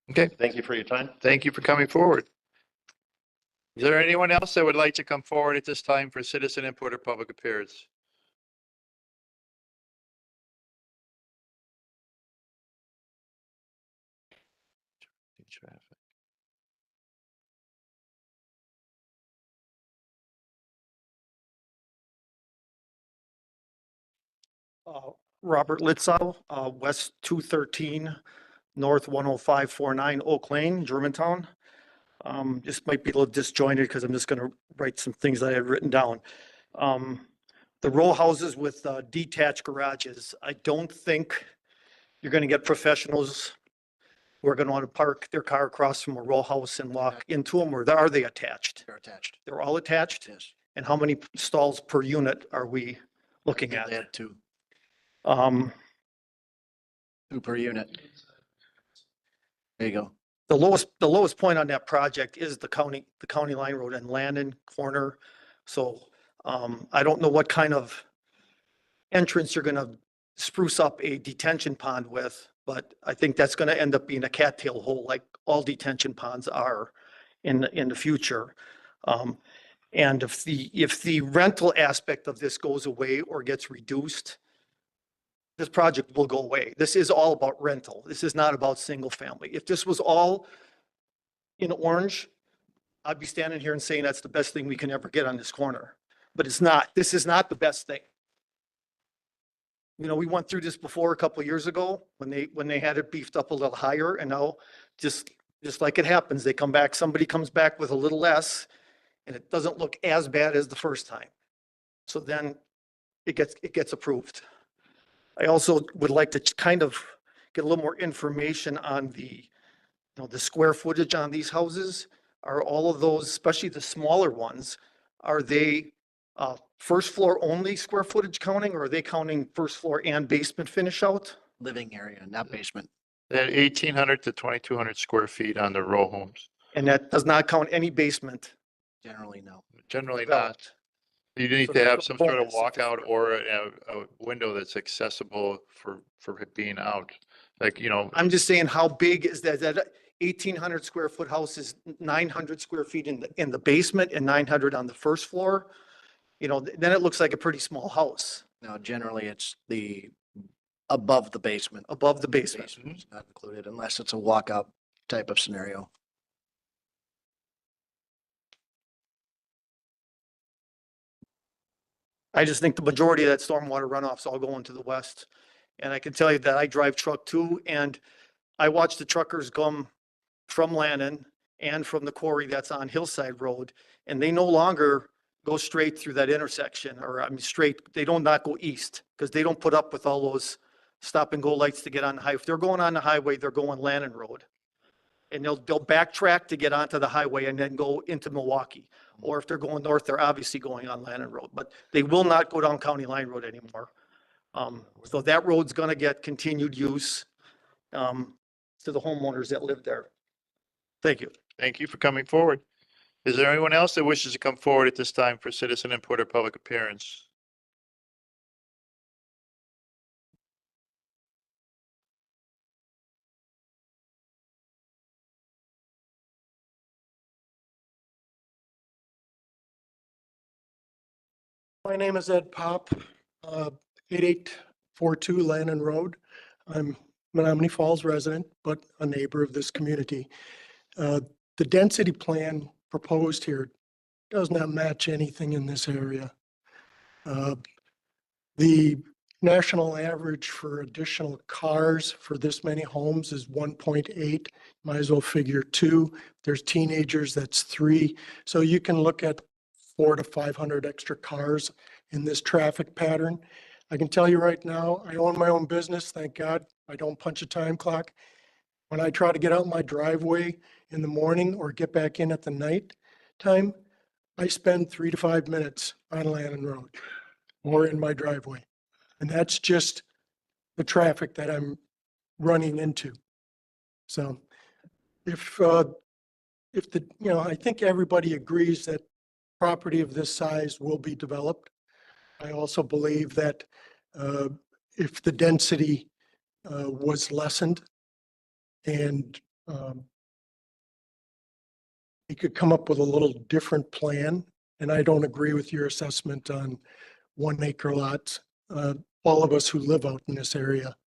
Okay. Thank you for your time. Thank you for coming forward. Is there anyone else that would like to come forward at this time for citizen input or public appearance? Traffic. Robert Litzow, West 213, North 10549 Oak Lane, Germantown. This might be a little disjointed because I'm just going to write some things that I had written down. The row houses with detached garages, I don't think you're going to get professionals who are going to want to park their car across from a row house and walk into them, or are they attached? They're attached. They're all attached? Yes. And how many stalls per unit are we looking at? They had 2. 2 per unit. There you go. The lowest point on that project is the county line road and Landon corner. So I don't know what kind of entrance you're gonna spruce up a detention pond with, but I think that's gonna end up being a cattail hole like all detention ponds are in the future. And if the rental aspect of this goes away or gets reduced, this project will go away. This is all about rental. This is not about single family. If this was all in orange, I'd be standing here and saying that's the best thing we can ever get on this corner. But it's not. This is not the best thing. You know, we went through this before a couple of years ago when they had it beefed up a little higher, and now just like it happens, they come back, somebody comes back with a little less, and it doesn't look as bad as the first time. So then it gets approved. I also would like to kind of get a little more information on the square footage on these houses. Are all of those, especially the smaller ones, are they first floor only square footage counting, or are they counting first floor and basement finish out? Living area, not basement. That 1,800 to 2,200 square feet on the row homes. And that does not count any basement? Generally, no. Generally not. You need So to that's have a some sort of bonus. walkout or a window that's accessible for it being out. Like, you know, I'm just saying, how big is that? That 1,800 square foot house is 900 square feet in the basement and 900 on the first floor. You know, then it looks like a pretty small house. No, generally it's above the basement. Above the basement. Basement's not included unless it's a walkout type of scenario. I just think the majority of that stormwater runoff's all going to the west. And I can tell you that I drive truck too, and I watch the truckers come from Lannon and from the quarry that's on Hillside Road, and they no longer go straight through that intersection, or I mean, straight, they don't not go east, because they don't put up with all those stop and go lights to get on the highway. If they're going on the highway, they're going Lannon Road. And they'll backtrack to get onto the highway and then go into Milwaukee. Or if they're going north, they're obviously going on Lannon Road, but they will not go down County Line Road anymore. So that road's gonna get continued use to the homeowners that live there. Thank you. thank you for coming forward. Is there anyone else that wishes to come forward at this time for citizen input or public appearance? My name is Ed Pop, 8842 Lannon Road. I'm Menominee Falls resident, but a neighbor of this community. The density plan proposed here does not match anything in this area. The national average for additional cars for this many homes is 1.8. Might as well figure 2. There's teenagers, that's 3. So you can look at 400 to 500 extra cars in this traffic pattern. I can tell you right now, I own my own business, thank God. I don't punch a time clock. When I try to get out my driveway in the morning or get back in at the night time, I spend 3 to 5 minutes on Lannon Road or in my driveway. And that's just the traffic that I'm running into. So if I think everybody agrees that property of this size will be developed. I also believe that if the density was lessened and you could come up with a little different plan, and I don't agree with your assessment on 1 acre lots. All of us who live out in this area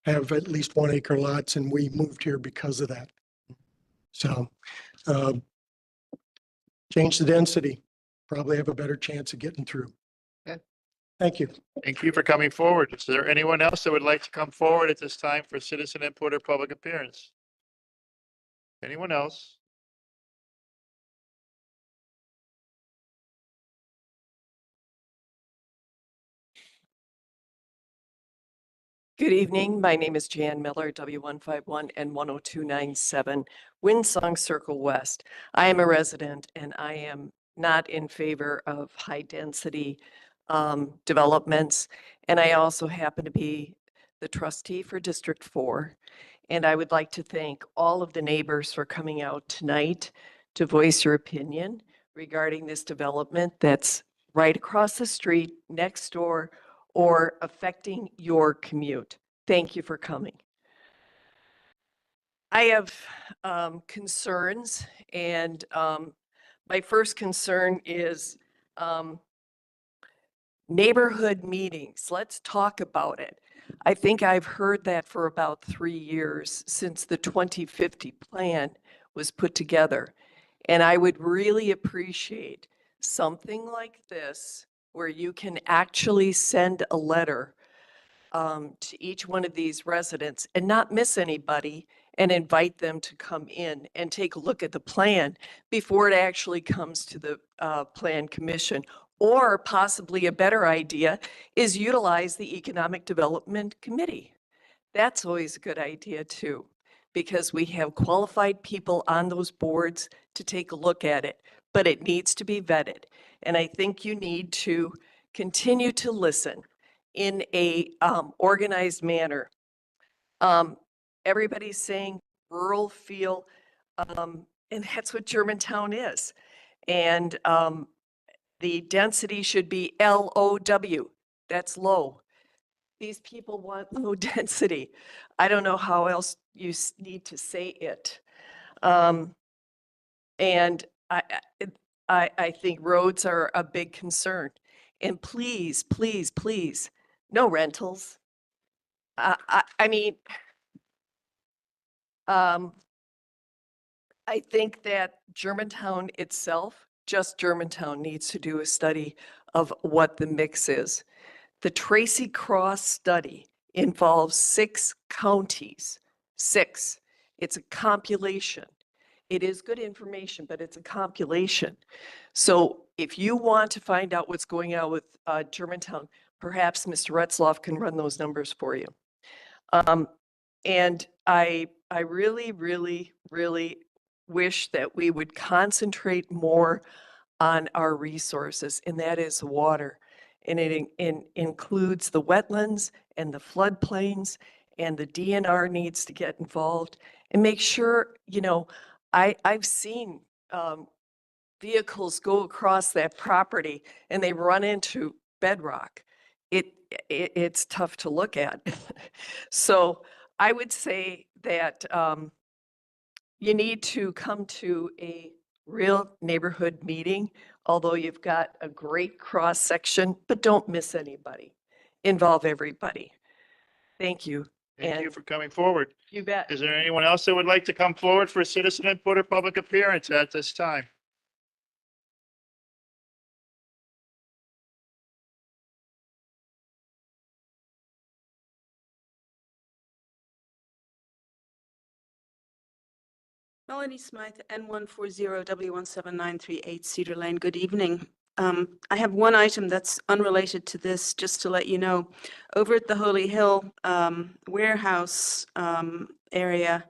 have at least 1 acre lots, and we moved here because of that. So change the density, probably have a better chance of getting through. Okay. Thank you. Thank you for coming forward. Is there anyone else that would like to come forward at this time for citizen input or public appearance? Anyone else? Good evening. My name is Jan Miller, W151 and 10297, Windsong Circle West. I am a resident and I am not in favor of high density developments. And I also happen to be the trustee for District 4. And I would like to thank all of the neighbors for coming out tonight to voice your opinion regarding this development that's right across the street, next door, or affecting your commute. Thank you for coming. I have concerns, and my first concern is neighborhood meetings. Let's talk about it. I think I've heard that for about 3 years since the 2050 plan was put together. And I would really appreciate something like this where you can actually send a letter to each one of these residents and not miss anybody and invite them to come in and take a look at the plan before it actually comes to the Plan Commission. Or possibly a better idea is utilize the Economic Development Committee. That's always a good idea too, because we have qualified people on those boards to take a look at it, but it needs to be vetted. And I think you need to continue to listen in a organized manner. Everybody's saying rural feel, and that's what Germantown is. And the density should be LOW, that's low. These people want low density. I don't know how else you need to say it. And I think roads are a big concern. And please, please, please, no rentals. I mean, I think that Germantown itself, just Germantown, needs to do a study of what the mix is. The Tracy Cross study involves 6 counties, 6. It's a compilation. It is good information, but it's a compilation. So if you want to find out what's going on with Germantown, perhaps Mr. Retzloff can run those numbers for you. And I really, really, really wish that we would concentrate more on our resources, and that is water. And it includes the wetlands and the floodplains, and the DNR needs to get involved and make sure, you know, I've seen vehicles go across that property and they run into bedrock. It's tough to look at. So I would say that you need to come to a real neighborhood meeting, although you've got a great cross section, but don't miss anybody. Involve everybody. Thank you. Thank you for coming forward. You bet. Is there anyone else that would like to come forward for citizen input or public appearance at this time? Melanie Smythe, N140W17938 Cedar Lane. Good evening. I have one item that's unrelated to this, just to let you know. Over at the Holy Hill warehouse area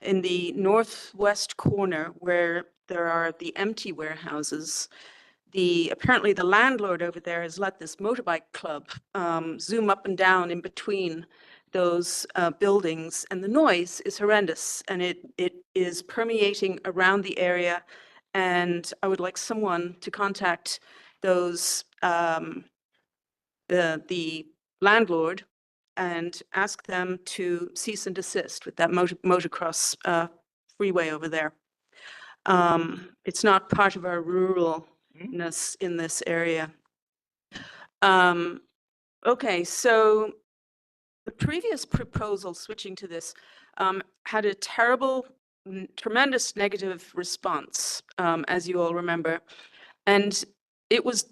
in the northwest corner where there are the empty warehouses, apparently the landlord over there has let this motorbike club zoom up and down in between those buildings, and the noise is horrendous, and it is permeating around the area. And I would like someone to contact those the landlord and ask them to cease and desist with that motocross freeway over there. It's not part of our ruralness in this area. Okay, so the previous proposal, switching to this, had a tremendous negative response, as you all remember. And it was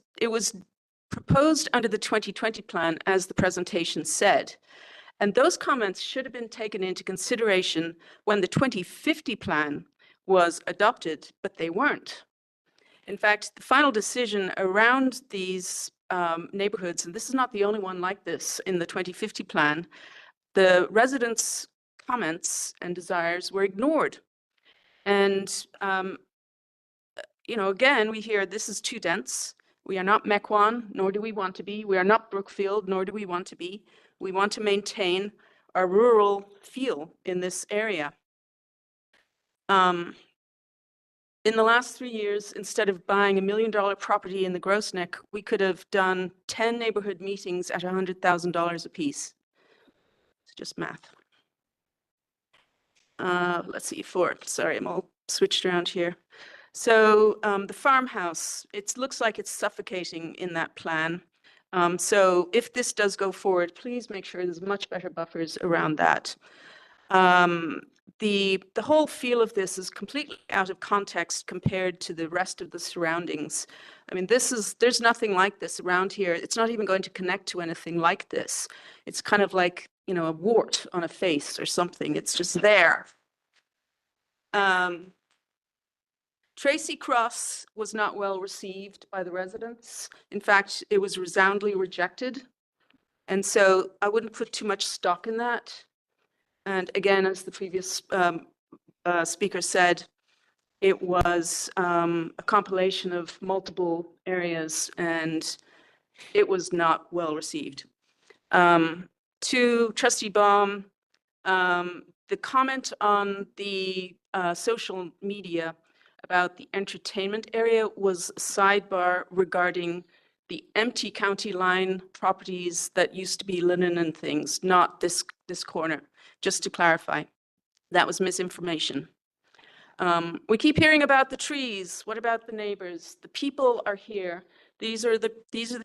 proposed under the 2020 plan, as the presentation said. And those comments should have been taken into consideration when the 2050 plan was adopted, but they weren't. In fact, the final decision around these neighborhoods, and this is not the only one like this in the 2050 plan, the residents' comments and desires were ignored. And, you know, again, we hear this is too dense. We are not Mequon, nor do we want to be. We are not Brookfield, nor do we want to be. We want to maintain our rural feel in this area. In the last 3 years, instead of buying $1 million property in the Gross Neck, we could have done 10 neighborhood meetings at $100,000 apiece. It's just math. Let's see, sorry, I'm all switched around here. So the farmhouse, it looks like it's suffocating in that plan. So if this does go forward, please make sure there's much better buffers around that. The whole feel of this is completely out of context compared to the rest of the surroundings. I mean, there's nothing like this around here. It's not even going to connect to anything like this. It's kind of like, you know, a wart on a face or something. It's just there. Tracy Cross was not well received by the residents. In fact, it was resoundingly rejected. And so I wouldn't put too much stock in that. And again, as the previous speaker said, it was a compilation of multiple areas, and it was not well received. To Trustee Baum, the comment on the social media about the entertainment area was a sidebar regarding the empty county line properties that used to be linen and things, not this corner. Just to clarify, that was misinformation. We keep hearing about the trees. What about the neighbors? The people are here. These are the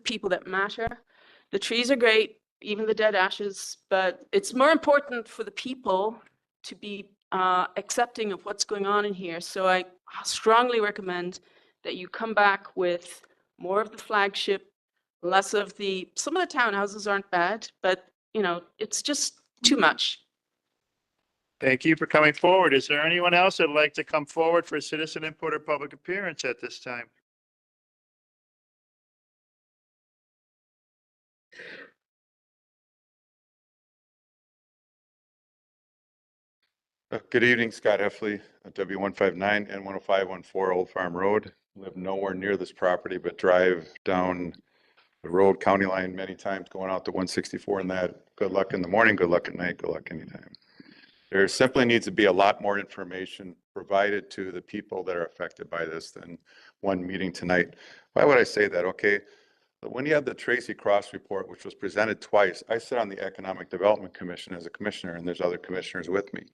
people that matter. The trees are great, even the dead ashes, but it's more important for the people to be accepting of what's going on in here. So I strongly recommend that you come back with more of the flagship, less of some of the townhouses aren't bad, but you know, it's just too much. Thank you for coming forward. Is there anyone else that'd like to come forward for citizen input or public appearance at this time? Good evening, Scott Heffley, W159 and 10514 Old Farm Road. Live nowhere near this property, but drive down the road county line many times going out to 164 and that. Good luck in the morning, good luck at night, good luck anytime. There simply needs to be a lot more information provided to the people that are affected by this than one meeting tonight. Why would I say that? Okay, when you have the Tracy Cross report, which was presented twice, I sit on the Economic Development Commission as a commissioner, and there's other commissioners with me.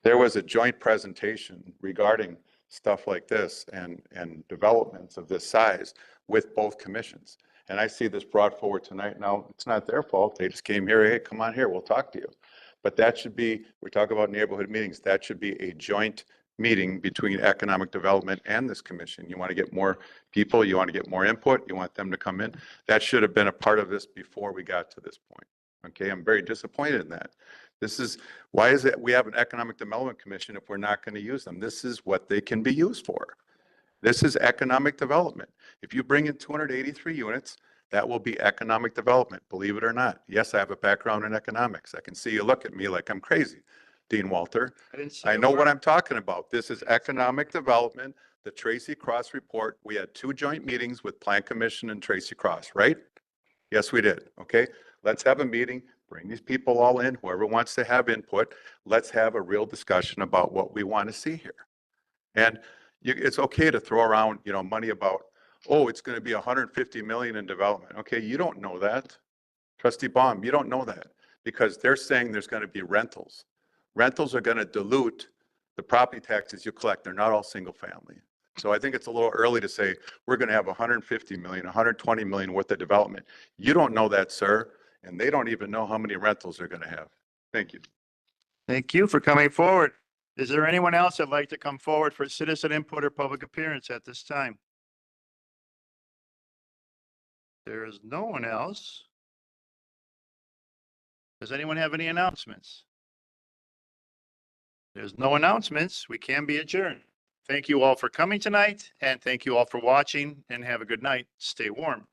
There was a joint presentation regarding stuff like this and developments of this size with both commissions. And I see this brought forward tonight. Now, it's not their fault. They just came here, hey, come on here, we'll talk to you. But that should be, we're talking about neighborhood meetings, that should be a joint meeting between economic development and this commission. You want to get more people, you want to get more input, you want them to come in. That should have been a part of this before we got to this point. Okay, I'm very disappointed in that. This is, why is it we have an economic development commission if we're not going to use them? This is what they can be used for. This is economic development. If you bring in 283 units, that will be economic development, believe it or not. Yes, I have a background in economics. I can see you look at me like I'm crazy, Dean Walter. I know what I'm talking about. This is economic development, the Tracy Cross report. We had 2 joint meetings with Plan Commission and Tracy Cross, right? Yes, we did. Okay, let's have a meeting, bring these people all in, whoever wants to have input. Let's have a real discussion about what we want to see here. And it's okay to throw around, money about, oh, it's going to be 150 million in development. Okay, you don't know that. Trustee Baum, you don't know that because they're saying there's going to be rentals. Rentals are going to dilute the property taxes you collect. They're not all single family. So I think it's a little early to say we're going to have 150 million, 120 million worth of development. You don't know that, sir, and they don't even know how many rentals they're going to have. Thank you. Thank you for coming forward. Is there anyone else that'd like to come forward for citizen input or public appearance at this time? There is no one else. Does anyone have any announcements? There's no announcements. We can be adjourned. Thank you all for coming tonight, and thank you all for watching, and have a good night. Stay warm.